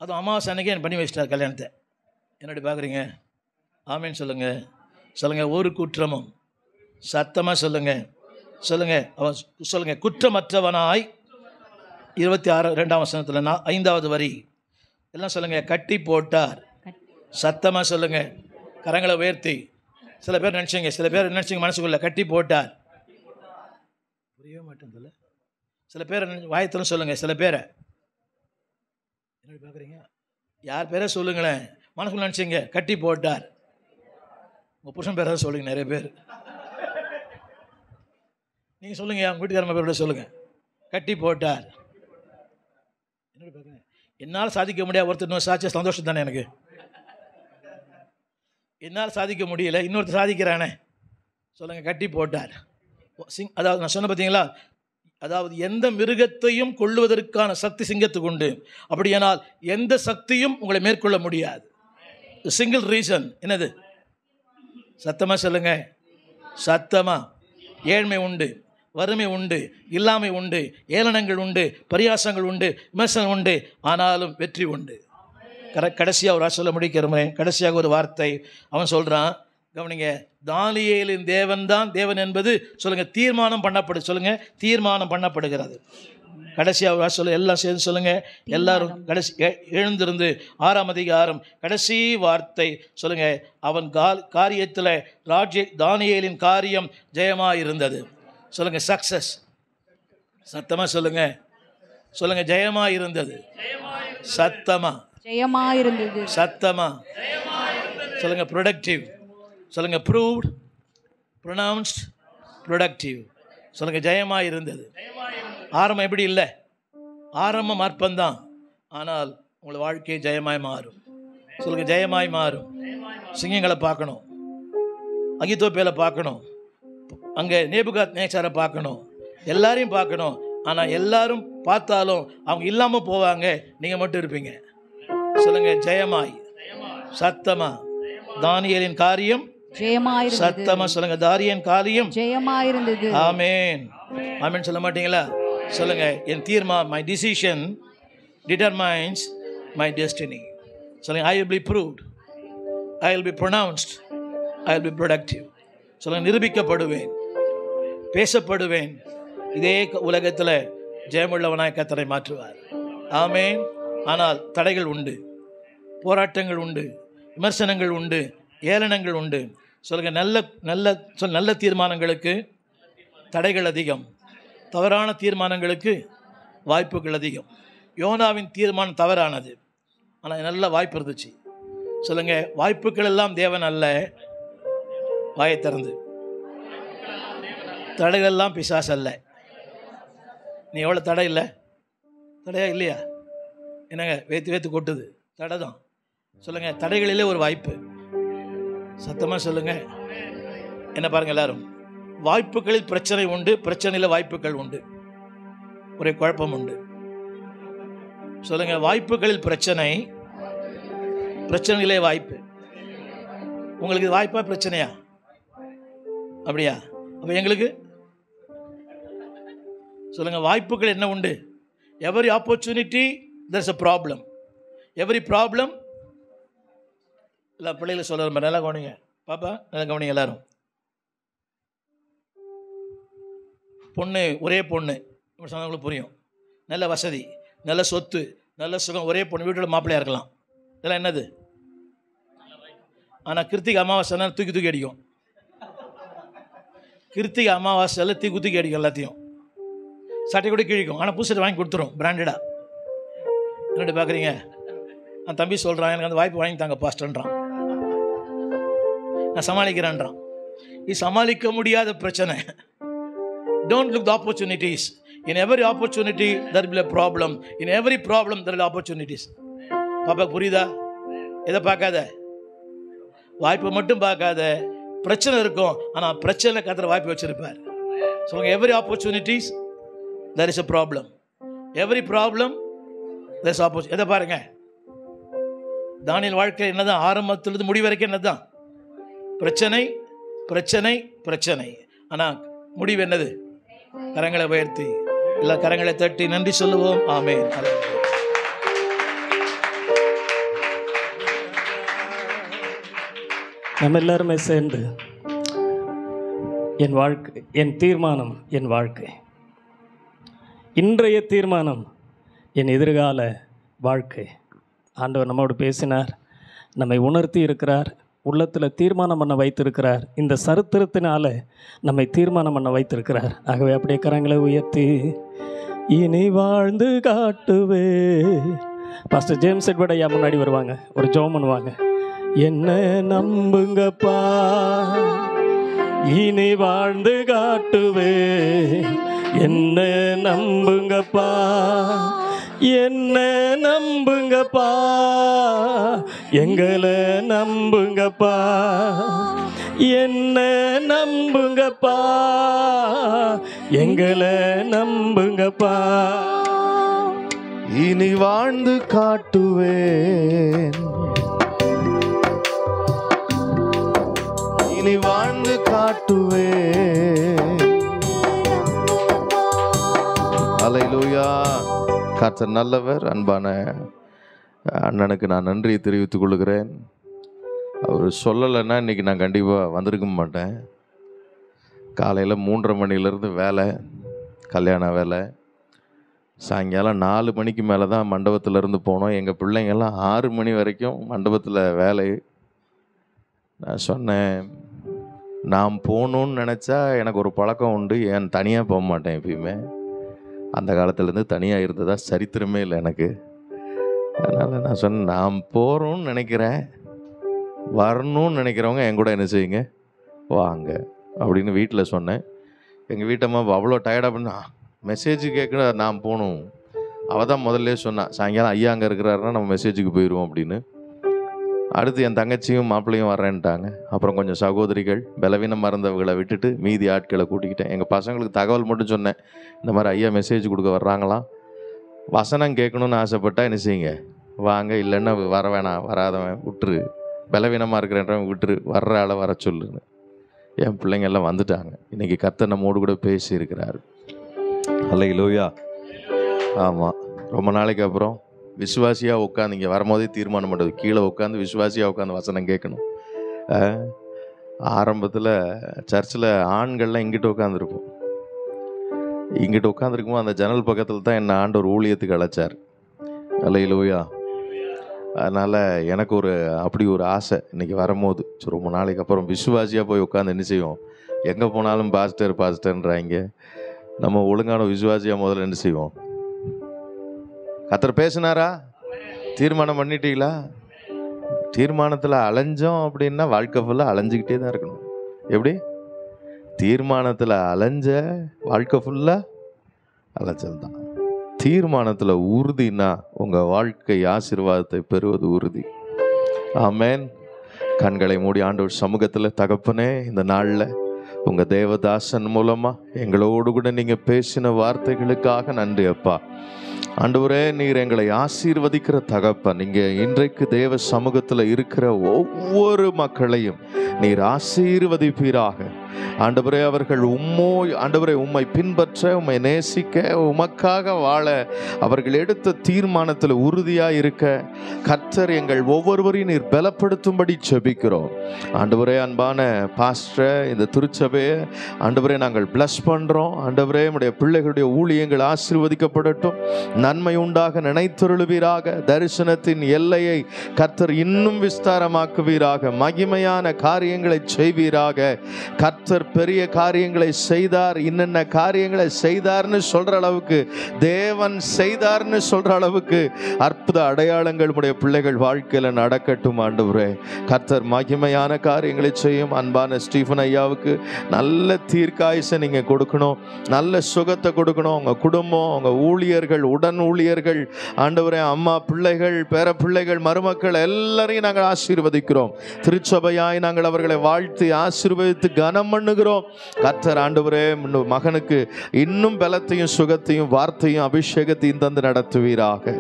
அதுவும் அமாவாசை அன்னைக்கு எனக்கு பண்ணி வச்சிட்டார் கல்யாணத்தை. என்னடி பார்க்குறீங்க? ஆமேன்னு சொல்லுங்கள். சொல்லுங்கள். ஒரு குற்றமும். சத்தமாக சொல்லுங்கள். சொல்லுங்கள். அவன் சொல்லுங்கள். குற்றமற்றவனாய் 26 வசனத்தில் 5வது வரி எல்லாம் சொல்லுங்கள். கட்டி போட்டார். சத்தமாக சொல்லுங்கள். கரங்களை உயர்த்தி. சில பேர் நினச்சிங்க மனசுக்குள்ள கட்டி போட்டார். புரியவே மாட்டேன். சில பேர் வாயத்திலும் சொல்லுங்கள். சில பேரை என்ன பார்க்குறீங்க? யார் பேரை சொல்லுங்களேன். மனசுக்குள்ள நினச்சிங்க கட்டி போட்டார். உங்கள் புருஷன் பேரை சொல்லுங்க. நிறைய பேர் நீங்கள் சொல்லுங்கள். அவங்க வீட்டுக்காரங்க பேரோட சொல்லுங்கள். கட்டி போட்டார். என்ன பார்க்குறேன்? என்னால் சாதிக்க முடியாது. ஒருத்தர் இன்னொரு சாட்சிய சந்தோஷம் தானே எனக்கு. என்னால் சாதிக்க முடியல, இன்னொருத்தர் சாதிக்கிறானே. சொல்லுங்கள். கட்டி போட்டார். அதாவது நான் சொன்ன பார்த்தீங்களா, அதாவது எந்த மிருகத்தையும் கொள்ளுவதற்கான சக்தி சிங்கத்துக்கு உண்டு. அப்படியானால் எந்த சக்தியும் உங்களை மேற்கொள்ள முடியாது. சிங்கிள் ரீசன் என்னது? சத்தமாக சொல்லுங்க, சத்தமா. ஏழ்மை உண்டு, வறுமை உண்டு, இல்லாமை உண்டு, ஏளனங்கள் உண்டு, பரியாசங்கள் உண்டு, விமர்சனம் உண்டு, ஆனாலும் வெற்றி உண்டு. கடைசியாக ஒரு சொல்ல முடிக்கிறேன். கடைசியாக ஒரு வார்த்தை அவன் சொல்கிறான், கவனிங்க. தானியேலின் தேவன் தான் தேவன் என்பது சொல்லுங்கள் தீர்மானம் பண்ணப்படு. சொல்லுங்கள், தீர்மானம் பண்ணப்படுகிறது. கடைசியாக சொல்ல எல்லாம் சேர்ந்து சொல்லுங்கள். எல்லாரும் கடைசி எழுந்திருந்து 6ஆம் அதிகாரம் கடைசி வார்த்தை சொல்லுங்கள். அவன் காரியத்தில் தானியேலின் காரியம் ஜெயமாக இருந்தது. சொல்லுங்கள், சக்சஸ். சத்தமாக சொல்லுங்கள், சொல்லுங்கள், ஜெயமாக இருந்தது. சத்தமா, ஜெயமாக இருந்தது. சத்தமா சொல்லுங்க. ப்ரொடக்டிவ் சொல்லுங்க. ப்ரூவ்ட், ப்ரொனவுன்ஸ்ட், ப்ரொடக்டிவ் சொல்லுங்க. ஜெயமாக இருந்தது. ஆரம்பம் எப்படி இல்லை? ஆரம்பம் அற்பந்தான், ஆனால் உங்கள் வாழ்க்கை ஜெயமாய் மாறும். சொல்லுங்க, ஜெயமாய் மாறும். சிங்கங்களை பார்க்கணும், அகித்தோப்பேலை பார்க்கணும், அங்கே நேபுகாத் நேச்சாரை பார்க்கணும், எல்லாரையும் பார்க்கணும். ஆனால் எல்லாரும் பார்த்தாலும் அவங்க இல்லாமல் போவாங்க, நீங்கள் மட்டும் இருப்பீங்க. சொல்லுங்க, ஜெயமாய். சத்தமா, தானியேலின் காரியம் ஜெயமாயிருந்தது. சத்தமா சொல்லுங்க, தானியேலின் காரியம் ஜெயமாயிருந்தது. ஆமென். ஆமென் சொல்ல மாட்டீங்களா? சொல்லுங்க, என் தீர்மானம், my decision determines my destiny. சொல்லுங்க, I will be proved, I will be pronounced, I will be productive. சொல்லுங்க, நிரூபிக்கப்படுவேன், பேசப்படுவேன். இதே உலகத்தில் ஜெயமுள்ளவனாய் கர்த்தரை மாற்றுவார். ஆமென். ஆனால் தடைகள் உண்டு, போராட்டங்கள் உண்டு, விமர்சனங்கள் உண்டு, ஏளனங்கள் உண்டு. சொல்லுங்க, நல்ல தீர்மானங்களுக்கு தடைகள் அதிகம், தவறான தீர்மானங்களுக்கு வாய்ப்புகள் அதிகம். யோனாவின் தீர்மானம் தவறானது, ஆனால் நல்ல வாய்ப்பு இருந்துச்சு. சொல்லுங்க, வாய்ப்புகள் எல்லாம் தேவன் அல்ல. வாயை திறந்து, தடைகள் எல்லாம் பிசாசு அல்ல. நீ எவ்வளோ தடை இல்லை? தடையா இல்லையா? என்னங்க வேத்து கொட்டுது? தடை தான். சொல்லுங்க, தடைகளிலே ஒரு வாய்ப்பு. சத்தமாக சொல்லுங்க. என்ன பாருங்க, எல்லாரும் வாய்ப்புகளில் பிரச்சனை உண்டு, பிரச்சனையில் வாய்ப்புகள் உண்டு. ஒரே குழப்பம் உண்டு. சொல்லுங்க, வாய்ப்புகளில் பிரச்சனை, பிரச்சனையிலே வாய்ப்பு. உங்களுக்கு இது வாய்ப்பா பிரச்சனையா? அப்படியா? அப்போ எங்களுக்கு சொல்லுங்க, வாய்ப்புகள் என்ன உண்டு? Every opportunity there is a problem. Every problem. இல்லை பிள்ளைகளை சொல்ல நல்லா கவனிங்க. பாப்பா நல்லா கவனிங்க எல்லாரும். பொண்ணு, ஒரே பொண்ணு, இப்படி சொன்னவங்களுக்கு புரியும். நல்ல வசதி, நல்ல சொத்து, நல்ல சுகம், ஒரே பொண்ணு, வீட்டோட மாப்பிள்ளையாக இருக்கலாம். இதெல்லாம் என்னது? ஆனால் கிருத்திகை அமாவாசை தூக்கி அடிக்கும். கிருத்திகை அமாவாசையில் தூக்கி அடிக்கும் எல்லாத்தையும். சட்டை கூட கிழிக்கும், ஆனால் புதுசு வாங்கி கொடுத்துரும் பிராண்டடாக. என்னட்டு பார்க்குறீங்க? நான் தம்பி சொல்கிறான், எனக்கு அந்த வாய்ப்பு வாங்கி தாங்க பாஸ்டன்றான், நான் சமாளிக்கிறேன்றான். இது சமாளிக்க முடியாத பிரச்சனை. Don't look the opportunities. In every opportunity there will be a problem. In every problem there will be opportunities. பாப்பா புரியுதா? எதை பார்க்காத, வாய்ப்பை மட்டும் பார்க்காத. பிரச்சனை இருக்கும், ஆனால் பிரச்சனை கத்துற வாய்ப்பு வச்சிருப்பார். சொல்லுங்க, every opportunities there is a problem. Every problem there is opportunity. எதை பாருங்க, தானியேல் வாழ்க்கை என்னதான்? ஆரம்பத்திலிருந்து முடி வரைக்கும் என்னதான்? பிரச்சனை, பிரச்சனை, பிரச்சனை. ஆனால் முடிவு என்னது? கரங்களை உயர்த்தி, எல்லா கரங்களை தட்டி நன்றி சொல்லுவோம். ஆமென். நம்ம எல்லாருமே சேர்ந்து என் வாழ்க்கை, என் தீர்மானம், என் வாழ்க்கை, இன்றைய தீர்மானம், என் எதிர்கால வாழ்க்கை. ஆண்டவர் நம்மோடு பேசினார், நம்மை உணர்த்தி இருக்கிறார், உள்ளத்தில் தீர்மானம் பண்ண வைத்திருக்கிறார். இந்த சரித்திரத்தினால நம்மை தீர்மானம் பண்ண வைத்திருக்கிறார். ஆகவே அப்படியே கரங்களை உயர்த்தி, இனி வாழ்ந்து காட்டுவே. பாஸ்டர் ஜேம்ஸ் எட்வர்ட் ஐயா முன்னாடி வருவாங்க, ஒரு ஜெபம் பண்ணுவாங்க. என்ன நம்புங்கப்பா, இனி வாழ்ந்து காட்டுவே. என்ன நம்புங்கப்பா, என்ன நம்புங்கப்பா, எங்களை நம்புங்கப்பா. என்ன நம்புங்கப்பா, எங்களை நம்புங்கப்பா. இனி வாழ்ந்து காட்டுவேன், இனி வாழ்ந்து காட்டுவேன். அல்லேலூயா. கர்த்தர் நல்லவர். அன்பான அண்ணனுக்கு நான் நன்றியை தெரிவித்துக் கொள்கிறேன். அவர் சொல்லலைன்னா இன்றைக்கி நான் கண்டிப்பாக வந்திருக்க மாட்டேன். காலையில் 3:30 மணிலேருந்து வேலை, கல்யாண வேலை. சாயங்காலம் 4 மணிக்கு மேலே தான் மண்டபத்திலேருந்து போனோம். எங்கள் பிள்ளைங்கள்லாம் 6 மணி வரைக்கும் மண்டபத்தில் வேலை. நான் சொன்னேன், நான் போகணுன்னு நினச்சா எனக்கு ஒரு பழக்கம் உண்டு, ஏன் தனியாக போக மாட்டேன் எப்பயுமே. அந்த காலத்துலேருந்து தனியாக இருந்ததா சரித்திரமே இல்லை எனக்கு. அதனால் நான் சொன்னேன், நான் போகிறோன்னு நினைக்கிறேன், வரணும்னு நினைக்கிறவங்க என் கூட என்ன செய்யுங்க, வாங்க அப்படின்னு வீட்டில் சொன்னேன். எங்கள் வீட்டம்மா அவ்வளோ டயர்டாக பண்ணா, மெசேஜ் கேட்குற நான் போகணும். அவள் தான் முதல்ல சொன்னான், சாயங்காலம் ஐயா அங்கே இருக்கிறாருன்னா நம்ம மெசேஜுக்கு போயிடுவோம் அப்படின்னு. அடுத்து என் தங்கச்சியும் மாப்பிள்ளையும் வரேன்ட்டாங்க. அப்புறம் கொஞ்சம் சகோதரிகள் பலவீனம் மறந்தவங்களை விட்டுட்டு மீதி ஆட்களை கூட்டிக்கிட்டேன். எங்கள் பசங்களுக்கு தகவல் மட்டும் சொன்னேன், இந்த மாதிரி ஐயா மெசேஜ் கொடுக்க வர்றாங்களாம், வசனம் கேட்கணுன்னு ஆசைப்பட்டா என்ன செய்யுங்க, வாங்க, இல்லைன்னா வர வேணாம், வராதவன் விட்டுரு, பலவீனமாக இருக்கிறன்றவன் விட்டுரு, வர்ற ஆளை வர சொல்லுன்னு. என் பிள்ளைங்க எல்லாம் வந்துட்டாங்க. இன்றைக்கி கர்த்தர் நம்மோடு கூட பேசி இருக்கிறார். அல்லேலூயா. ஆமாம், ரொம்ப நாளைக்கு அப்புறம் விசுவாசியாக உட்காந்து இங்கே வரும்போதே தீர்மானம் பண்ணுறது, கீழே உட்காந்து விசுவாசியாக உட்காந்து வசனம் கேட்கணும். ஆரம்பத்தில் சர்ச்சில் ஆண்கள்லாம் இங்கிட்டு உட்காந்துருப்போம். இங்கிட்டு உட்காந்துருக்கும்போது அந்த ஜன்னல் பக்கத்தில் தான் என்னை ஆண்டவர் ஊழியத்துக்கு அழைச்சார். அல்லேலூயா. அதனால் எனக்கு அப்படி ஒரு ஆசை இன்றைக்கி வரும்போது. ரொம்ப நாளைக்கு அப்புறம் விசுவாசியாக போய் உட்காந்து என்ன செய்வோம், எங்கே போனாலும் பாஸ்டர்ன்றாங்க. நம்ம ஒழுங்கான விசுவாசியாக முதல்ல என்ன செய்வோம். கர்த்தர் பேசினாரா? தீர்மானம் பண்ணிட்டீங்களா? தீர்மானத்தில் அலைஞ்சோம் அப்படின்னா வாழ்க்கை ஃபுல்லாக அலைஞ்சிக்கிட்டே தான் இருக்கணும். எப்படி? தீர்மானத்தில் அலைஞ்ச வாழ்க்கை ஃபுல்லாக அலைச்சல் தான். தீர்மானத்தில் உறுதினா உங்கள் வாழ்க்கை ஆசீர்வாதத்தை பெறுவது உறுதி. ஆமென். கண்களை மூடி ஆண்டவர் சமூகத்தில், தகப்பனே, இந்த நாளில் உங்கள் தேவதாசன் மூலமாக எங்களோடு கூட நீங்கள் பேசின வார்த்தைகளுக்காக நன்றி அப்பா. ஆண்டவரே, நீர் எங்களை ஆசீர்வதிக்கிற தகப்பன். நீங்கள் இன்றைக்கு தேவ சமூகத்தில் இருக்கிற ஒவ்வொரு மக்களையும் நீர் ஆசீர்வதிப்பீராக. ஆண்டவரே, அவர்கள் ஆண்டவரே உம்மை பின்பற்ற, உம்மை நேசிக்க, உமக்காக வாழ அவர்கள் எடுத்த தீர்மானத்தில் உறுதியாக இருக்க கர்த்தர் எங்கள் ஒவ்வொருவரையும் நீர் பலப்படுத்தும்படி ஜெபிக்கிறோம். ஆண்டவரே, அன்பான பாஸ்டர், இந்த திருச்சபையை ஆண்டவரே நாங்கள் பிளஸ் பண்ணுறோம். ஆண்டவரே, நம்முடைய பிள்ளைகளுடைய ஊழியங்கள் ஆசீர்வதிக்கப்படட்டும், நன்மை உண்டாக நினைத்தருளுவீராக. தரிசனத்தின் எல்லையை கர்த்தர் இன்னும் விஸ்தாரமாக்குவீராக. மகிமையான காரியங்களை செய்வீராக. கர்த்தர் பெரிய காரியங்களை செய்தார், இன்னென்ன காரியங்களை செய்தார்னு சொல்ற அளவுக்கு, தேவன் செய்தார்னு சொல்ற அளவுக்கு அற்புத அடையாளங்கள் உடைய பிள்ளைகள் வாழ்க்கையில் நடக்கட்டும். ஆண்டவரே, கர்த்தர் மகிமையான காரியங்களை செய்யும். அன்பான ஸ்டீஃபன் ஐயாவுக்கு நல்ல தீர்க்காயுசை நீங்கள் கொடுக்கணும், நல்ல சுகத்தை கொடுக்கணும். உங்க குடும்பம், உங்க ஊழியர்கள், உடன் ஊழியர்கள், ஆண்டவரே, அம்மா, பிள்ளைகள், பேர பிள்ளைகள், மருமக்கள் எல்லாரையும் நாங்கள் ஆசீர்வதிக்கிறோம். திருச்சபையாய் நாங்கள் அவர்களை வாழ்த்தி ஆசீர்வதித்து கனம் பண்ணுகிறோம். கர்த்தர் ஆண்டவரே, மகனுக்கு இன்னும் பலத்தையும் சுகத்தையும் வார்த்தையும் அபிஷேகத்தையும் தந்து நடத்துவீராக.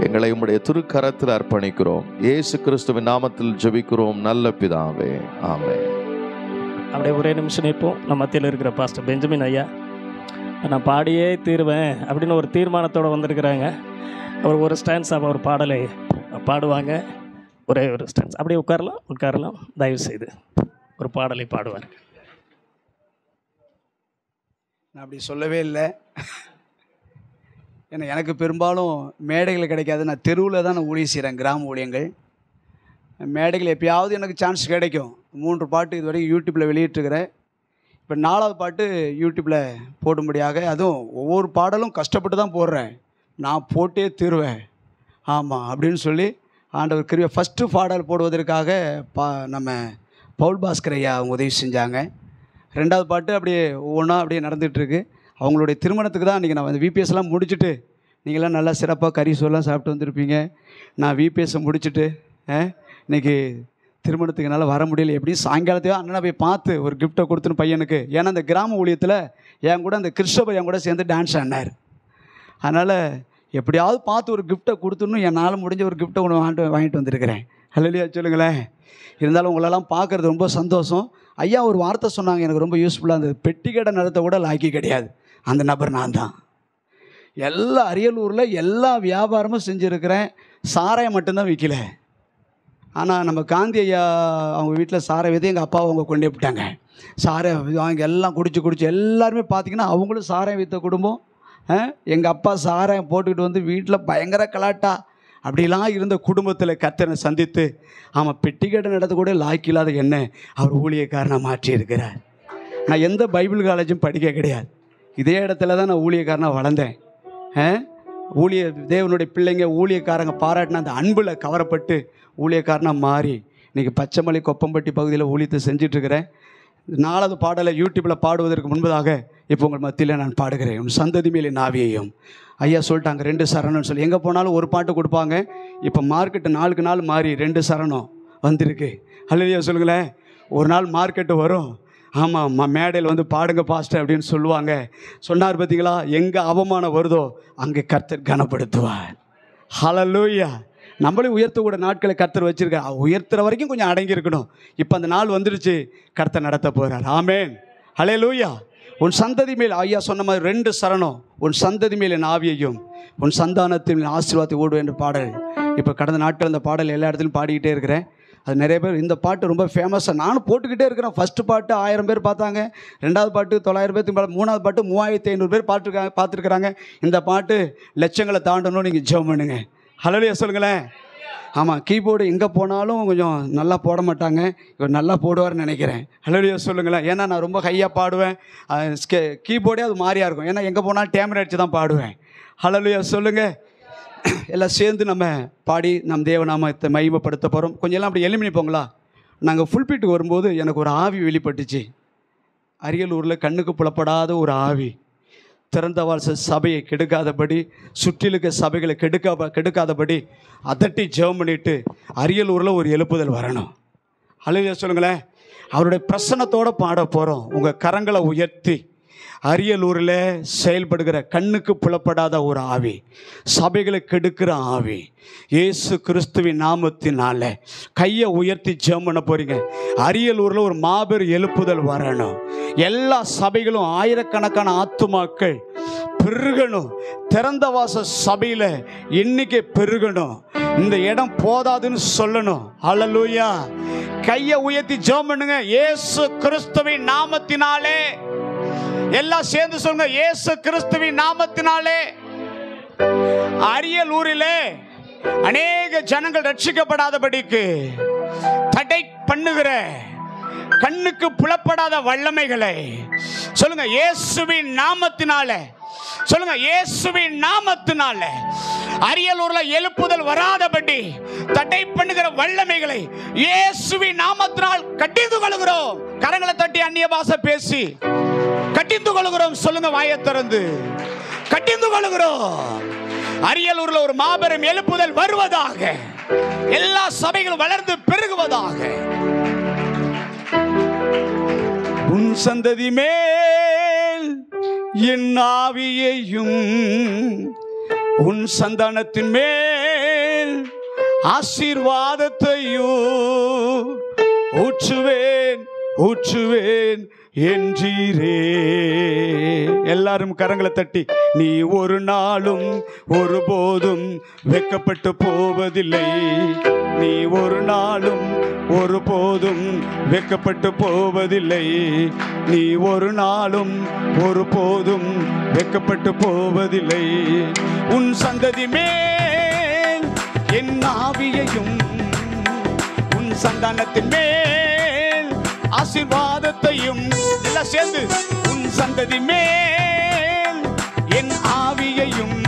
எங்களை உம்முடைய திருக்கரத்தில் அர்ப்பணிக்கிறோம். இயேசு கிறிஸ்துவின் நாமத்தில் ஜெபிக்கிறோம் நல்ல பிதாவே, ஆமென். அப்படியே ஒரே நிமிஷம் நிற்போம். நம்ம மத்தியில் இருக்கிற பாஸ்டர் பெஞ்சமின் ஐயா, நான் பாடியே தீருவேன் அப்படின்னு ஒரு தீர்மானத்தோடு வந்திருக்கிறாங்க. அவர் ஒரு ஸ்டான்ஸ் ஒரு பாடலை பாடுவாங்க. ஒரே ஒரு ஸ்டான்ஸ். அப்படியே உட்காரலாம். தயவு செய்து ஒரு பாடலை பாடுவார். நான் அப்படி சொல்லவே இல்லை. ஏன்னா எனக்கு பெரும்பாலும் மேடைகள் கிடைக்காது. நான் தெருவில் தான் நான் ஊழியம் செய்கிறேன், கிராம ஊழியங்கள். மேடைகள் எப்பயாவது எனக்கு சான்ஸ் கிடைக்கும். 3 பாட்டு இது வரைக்கும் யூடியூப்பில் வெளியிட்டிருக்கிறேன். இப்போ 4வது பாட்டு யூடியூப்பில் போடும்படியாக, அதுவும் ஒவ்வொரு பாடலும் கஷ்டப்பட்டு தான் போடுறேன். நான் போட்டே தீருவேன், ஆமாம் அப்படின்னு சொல்லி ஆண்டவர் கிருபை. ஃபஸ்ட்டு பாடல் போடுவதற்காக நம்ம பவுல் பாஸ்கர் ஐயா அவங்க உதவி செஞ்சாங்க. 2வது பாட்டு அப்படியே ஒவ்வொன்றா அப்படியே நடந்துகிட்ருக்கு. அவங்களுடைய திருமணத்துக்கு தான் இன்றைக்கி நான் வந்து விபிஎஸ்லாம் முடிச்சுட்டு, நீங்களாம் நல்லா சிறப்பாக கறி சோலாம் சாப்பிட்டு வந்திருப்பீங்க. நான் விபிஎஸ்ஸை முடிச்சுட்டு இன்றைக்கி திருமணத்துக்கு என்னால் வர முடியல. எப்படியும் சாயங்காலத்தையோ அண்ணனை போய் பார்த்து ஒரு கிஃப்ட்டை கொடுத்துன்னு பையனுக்கு. ஏன்னா அந்த கிராம ஊழியத்தில் என் கூட அந்த கிறிஸ்டோபர் என் கூட சேர்ந்து டான்ஸ் ஆடினார். அதனால் எப்படியாவது பார்த்து ஒரு கிஃப்ட்டை கொடுத்துன்னு என்னால் முடிஞ்ச ஒரு கிஃப்ட்டை ஒன்று வாங்கிட்டு வந்திருக்கிறேன். ஹல்லேலூயா சொல்லுங்களேன். இருந்தாலும் உங்களெல்லாம் பார்க்குறது ரொம்ப சந்தோஷம். ஐயா ஒரு வார்த்தை சொன்னாங்க, எனக்கு ரொம்ப யூஸ்ஃபுல்லாக இருந்தது. பெட்டி கடை நடத்த கூட லாய்க்கி கிடையாது, அந்த நபர் நான் தான். எல்லா அரியலூரில் எல்லா வியாபாரமும் செஞ்சுருக்கிறேன், சாராயம் மட்டும்தான் விற்கல. ஆனால் நம்ம காந்தி ஐயா அவங்க வீட்டில் சாராயம் விற்று எங்கள் அப்பாவை அவங்க கொண்டே விட்டாங்க. சாராயம் வாங்கி எல்லாம் குடிச்சு எல்லாருமே பார்த்திங்கன்னா அவங்களும் சாராயம் விற்ற குடும்பம். எங்கள் அப்பா சாராயம் போட்டுக்கிட்டு வந்து வீட்டில் பயங்கர கலாட்டா அப்படிலாம் இருந்த குடும்பத்தில் கர்த்தரை சந்தித்து ஆமாம் பெட்டிக்கடை நடத்த கூட லாய்க்கு இல்லாத என்ன அவர் ஊழியக்காரனை மாற்றி இருக்கிறார். நான் எந்த பைபிள் காலேஜும் படிக்க கிடையாது, இதே இடத்துல தான் நான் ஊழியக்காரனாக வளர்ந்தேன். தேவனுடைய பிள்ளைங்க ஊழியக்காரங்க பாராட்டின அந்த அன்பில் கவரப்பட்டு ஊழியக்காரனாக மாறி இன்றைக்கி பச்சைமலை கொப்பம்பட்டி பகுதியில் ஊழியத்தை செஞ்சிட்ருக்கிறேன். 4வது பாடலை யூடியூப்பில் பாடுவதற்கு முன்பதாக இப்போ உங்கள் மத்தியில் நான் பாடுகிறேன். உன் சந்ததி மேலே நாவியையும். ஐயா சொல்லிட்டாங்க 2 சரணம்னு சொல்லி. எங்கே போனாலும் ஒரு பாட்டு கொடுப்பாங்க. இப்போ மார்க்கெட்டு நாளுக்கு நாள் மாறி 2 சரணம் வந்திருக்கு. ஹல்லேலூயா சொல்லுங்களேன். ஒரு நாள் மார்க்கெட்டு வரும், ஆமாம் மேடையில் வந்து பாடுங்க பாஸ்டர் அப்படின்னு சொல்லுவாங்க. சொன்னார் பார்த்தீங்களா, எங்கே அவமானம் வருதோ அங்கே கர்த்தர் கனப்படுத்துவார். ஹல்லேலூயா. நம்மளே உயர்த்தக்கூட நாட்களை கர்த்தர் வச்சுருக்கார். உயர்த்துற வரைக்கும் கொஞ்சம் அடங்கி இருக்கணும். இப்போ அந்த நாள் வந்துடுச்சு, கர்த்தர் நடத்த போகிறார். ஆமேன். ஹல்லேலூயா. உன் சந்ததி மேல் ஐயா சொன்ன மாதிரி 2 சரணம். உன் சந்ததி மேல் என் ஆவியையும் உன் சந்தானத்தின் ஆசீர்வாதத்தை ஓடுவேன் என்ற பாடல். இப்போ கடந்த நாட்கள் அந்த பாடல் எல்லா இடத்துலையும் பாடிக்கிட்டே இருக்கிறேன். அது நிறைய பேர் இந்த பாட்டு ரொம்ப ஃபேமஸாக நானும் போட்டுக்கிட்டே இருக்கிறேன். ஃபஸ்ட்டு பாட்டு 1000 பேர் பார்த்தாங்க, 2வது பாட்டு 900 பேர், 3வது பாட்டு 3500 பேர் பார்த்துருக்குறாங்க. இந்த பாட்டு லட்சங்களை தாண்டணும். நீங்கள் ஜெபம் பண்ணுங்க. ஹல்லேலூயா சொல்லுங்களேன். ஆமாம், கீபோர்டு எங்கே போனாலும் கொஞ்சம் நல்லா போட மாட்டாங்க, இவர் நல்லா போடுவார்னு நினைக்கிறேன். ஹல்லேலூயா சொல்லுங்களேன். ஏன்னா நான் ரொம்ப ஹையாக பாடுவேன், கீபோர்டே அது மாதிரியாக இருக்கும். ஏன்னா எங்கே போனாலும் டேமரா அடித்து தான் பாடுவேன். ஹல்லேலூயா சொல்லுங்கள். எல்லாம் சேர்ந்து நம்ம பாடி நம் தேவநாமத்தை மகிமைப்படுத்த போகிறோம். கொஞ்சம் எல்லாம் அப்படி எலிமினி போங்களா. நாங்கள் ஃபுல்பீட்டுக்கு வரும்போது எனக்கு ஒரு ஆவி வெளிப்பட்டுச்சு. அரியலூரில் கண்ணுக்கு புலப்படாத ஒரு ஆவி. திறந்தவாள் சபையை கெடுக்காதபடி, சுற்றிலுக்க சபைகளை கெடுக்காதபடி அதட்டி ஜெபம் பண்ணிட்டு அரியலூரில் ஒரு எழுப்புதல் வரணும். ஹல்லேலூயா சொல்லுங்களேன். அவருடைய பிரசன்னத்தோடு பாட போகிறோம். உங்கள் கரங்களை உயர்த்தி அரியலூரில் செயல்படுகிற கண்ணுக்கு புலப்படாத ஒரு ஆவி, சபைகளை கெடுக்கிற ஆவி, இயேசு கிறிஸ்துவின் நாமத்தினால கையை உயர்த்தி ஜெபம் பண்ண போறீங்க. அரியலூரில் ஒரு மாபெரும் எழுப்புதல் வரணும். எல்லா சபைகளும் ஆயிரக்கணக்கான ஆத்துமாக்கள் பெருகணும். திறந்த வாச சபையில் எண்ணிக்கை பெருகணும். இந்த இடம் போதாதுன்னு சொல்லணும். ஹல்லேலூயா. கையை உயர்த்தி ஜெபம் பண்ணுங்க. இயேசு கிறிஸ்துவின் நாமத்தினாலே. எல்லாம் சேர்ந்து சொல்லுங்க. இயேசு கிறிஸ்துவின் நாமத்தினாலே அரியலூரிலே அநேக ஜனங்கள் ரட்சிக்கப்படாதபடிக்கு தடை பண்ணுகிற கண்ணுக்கு புலப்படாத வல்லமைகளை சொல்லுங்க. இயேசுவின் நாமத்தினாலே சொல்லுங்க. இயேசுவின் நாமத்தினால அரியலூர்ல எழுப்புதல் வராதபடி தடை பண்ணுகிற வல்லமைகளை இயேசுவின் நாமத்தினால் கட்டிந்து கொள்கிறோம். கரங்களை தட்டி அந்நிய பாஷை பேசி கட்டிந்து கொள்கிறோம். சொல்லுங்க. வாயை திறந்து கட்டிந்து கொள்கிறோம். அரியலூர்ல ஒரு மாபெரும் எழுப்புதல் வருவதாக. எல்லா சபைகளும் வளர்ந்து பெருகுவதாக. உன் சந்ததி மேல் என் ஆவியையும் உன் சந்தானத்தின் மேல் ஆசீர்வாதத்தையும் ஊற்றுவேன் ஊற்றுவேன் என்றீரே. எல்லாரும் கரங்களை தட்டி, நீ ஒரு நாளும் ஒருபோதும் வெட்கப்பட்டு போவதில்லை. நீ ஒரு நாளும் ஒருபோதும் வெட்கப்பட்டு போவதில்லை. நீ ஒரு நாளும் ஒருபோதும் வெட்கப்பட்டு போவதில்லை. உன் சந்ததி மேல் என் ஆவியையும் உன் சந்தானத்தின் மேல் ஆசீர்வாதத்தையும். எல்லாம் சேர்ந்து. உன் சந்ததி மேல் என் ஆவியையும்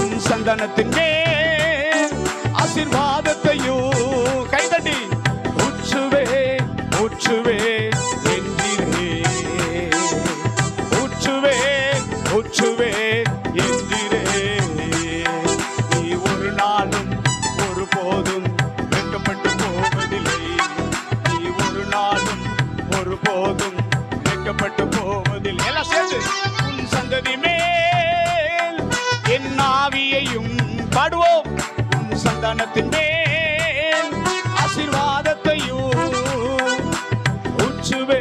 உன் சந்தானத்தின் மேல் ஆசீர்வாதத்தையும். கைதட்டி ஊற்றுவே ஊற்றுவே என்றீரே. ஊற்றுவே ஊற்றுவே என்றீரே. நீ ஒரு நாளும் ஒருபோதும் வெட்கப்பட்டு போவதில்லை. பாடுவோம். உன் சந்தானத்தின் மேல் ஆசீர்வாதத்தையும் ஊற்றுவே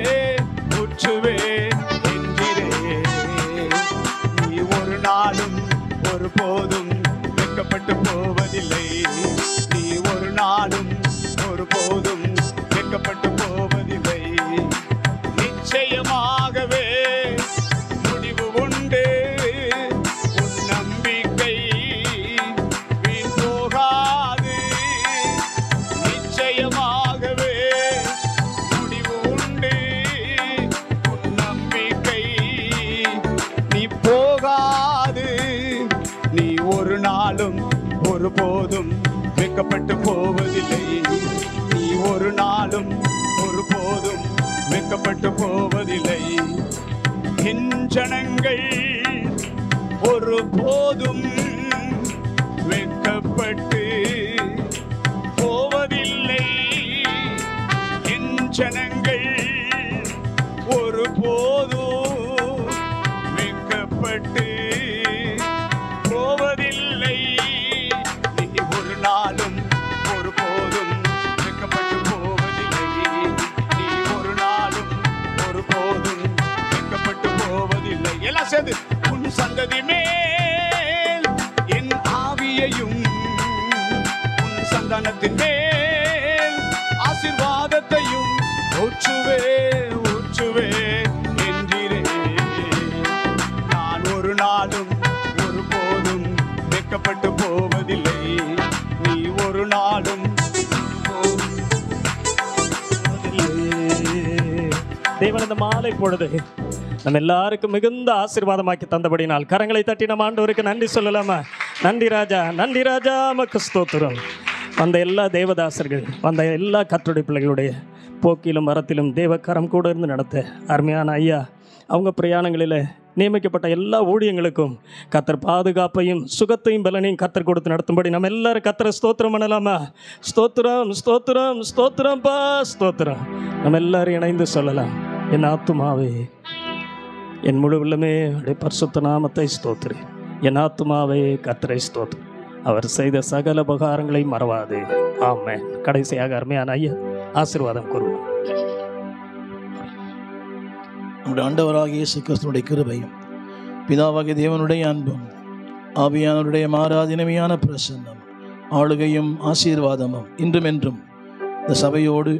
ஊற்றுவே என்கிறே. நீ ஒரு நாளும் ஒரு போதும் வெட்கப்பட்டு போவதில்லை. நீ ஒரு நாளும் ஒரு போதும் வெட்கப்பட்டு போவதில்லை. நிச்சயமாகவே முடிவு உண்டு. உன் நம்பிக்கை வீண் போகாது. நிச்சயமாகவே முடிவு உண்டு. உன் நம்பிக்கை நீ போகாது. நீ ஒரு நாளும் ஒரு போதும் வெட்கப்பட்டு போவதில்லை. நீ ஒரு நாளும் ஒரு போதும் வெட்கப்பட்டு போவதில்லை. என் ஜனங்கள் ஒரு போதும் வெட்கப்பட்டு போவதில்லை. என் ஜனங்கள் ஒரு போதும் வெட்கப்பட்டு போவதில்லை. நீ ஒரு நாளும் ஒரு போதும் வெட்கப்பட்டு போவதில்லை. நீ ஒரு நாளும் ஒரு போதும் வெட்கப்பட்டு போவதில்லை. எல்லாம் சேர்ந்து உன் சந்ததி மேல் என் ஆவியையும் உன் சந்தானத்தின் மேல் ஆசீர்வாதத்தையும் ஊற்றுவே ஊற்றுவே என்கிறே. நான் ஒரு நாளும் ஒரு போதும் வெட்கப்பட்டு போவதில்லை. நீ ஒரு நாளும் தேவன் இந்த மாலை பொழுது நம்ம எல்லாருக்கும் மிகுந்த ஆசீர்வாதமாக்கி தந்தபடினால் கரங்களை தட்டி நம்ம ஆண்டவருக்கு நன்றி சொல்லலாமா? நன்றி ராஜா, நன்றி ராஜா, மக்கு ஸ்தோத்திரம். வந்த எல்லா தேவதாசர்கள், வந்த எல்லா கர்த்தருடைய பிள்ளைகளுடைய போக்கிலும் மரத்திலும் தேவக்கரம் கூட இருந்து நடத்த அருமையான ஐயா அவங்க பிரயாணங்களில் நியமிக்கப்பட்ட எல்லா ஊழியங்களுக்கும் கர்த்தர் பாதுகாப்பையும் சுகத்தையும் பலனையும் கர்த்தர் கொடுத்து நடத்தும்படி நம்ம எல்லாரும் கர்த்தரை ஸ்தோத்திரம் பண்ணலாமா? ஸ்தோத்திரம் ஸ்தோத்திரம் ஸ்தோத்திரம்பா ஸ்தோத்திரம். நம்ம எல்லாரும் இணைந்து சொல்லலாம். என் ஆத்துமாவே என் முழு உள்ளமே அப்படியே பரிசுத்த நாமத்தை ஸ்தோத்திரி. என் ஆத்துமாவே கர்த்தரை ஸ்தோத்திரி. அவர் செய்த சகல உபகாரங்களை மறவாது. ஆமென். கடைசியாக அருமையான ஐயா ஆசீர்வாதம் கூறுவோம். நம்முடைய ஆண்டவராகிய இயேசு கிறிஸ்துவினுடைய கிருபையும் பிதாவாகிய தேவனுடைய அன்பும் ஆவியானவருடைய மாறாதினமையான பிரசன்னம் ஆளுகையும் ஆசீர்வாதமும் இன்றும் என்றும் இந்த சபையோடு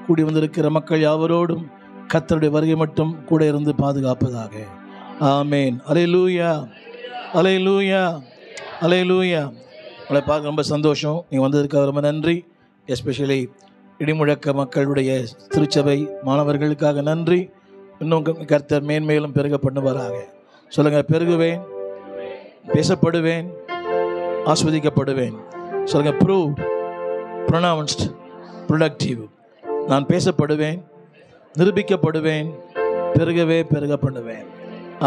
கூடி வந்திருக்கிற மக்கள் யாவரோடும் கர்த்தருடைய வருகை மட்டும் கூட இருந்து பாதுகாப்பதாக. ஆமேன். அல்லேலூயா, அல்லேலூயா, அல்லேலூயா. உங்களை பார்க்க ரொம்ப சந்தோஷம். நீங்கள் வந்ததுக்காக ரொம்ப நன்றி. எஸ்பெஷலி இடிமுழக்க மக்களுடைய திருச்சபை மாணவர்களுக்காக நன்றி. இன்னும் கர்த்தர் மேன்மேலும் பெருக பண்ணுவாராக. சொல்லுங்கள், பெருகுவேன், பேசப்படுவேன், ஆஸ்வதிக்கப்படுவேன். சொல்லுங்கள், ப்ரூவ், ப்ரொனவுன்ஸ்ட், ப்ரொடக்டிவ். நான் பேசப்படுவேன், நிரூபிக்கப்படுவேன், பெருகவே பெருக பண்ணுவேன்.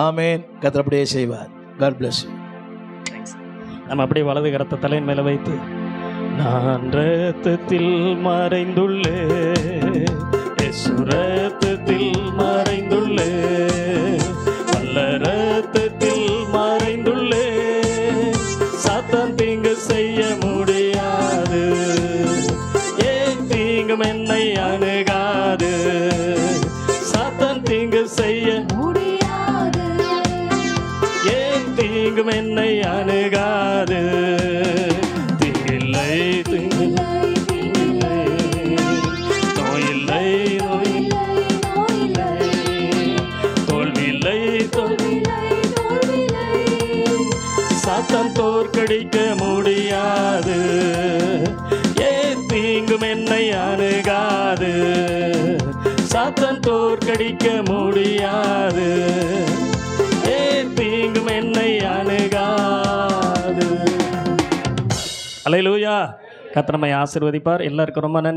ஆமேன். கர்த்தர் அப்படியே செய்வார். God bless you. நம்ம அப்படியே வலது கரத்தை தலையின் மேலே வைத்து, நான் ரத்தத்தில் மறைந்துள்ளே, ரத்தத்தில் மறைந்துள்ளே, வல்ல ரத்தத்தில் மறைந்துள்ளே, சாத்தான் தீங்கு செய்ய முடியாது, ஏன் தீங்கும் என்னை அணுகாது, சாத்தான் தீங்கு செய்ய முடியாது, ஏன் தீங்கும் என்னை அணுகாது, தீங்கில்லை தீங்கில்லை தீங்கில்லை, நோயில்லை நோயில்லை, தோல்வியில்லை தோல்வியில்லை, சாத்தான் தோற்கடிக்க முடியாது, ஏன் தீங்கும் என்னை அணுகாது, சாத்தான் தோற்கடிக்க முடியாது, ஏன் தீங்கும் என்னை அணுகாது. அல்லேலூயா. கர்த்தர் நம்மை ஆசீர்வதிப்பார். எல்லாருக்கும் ரொம்ப நன்றி.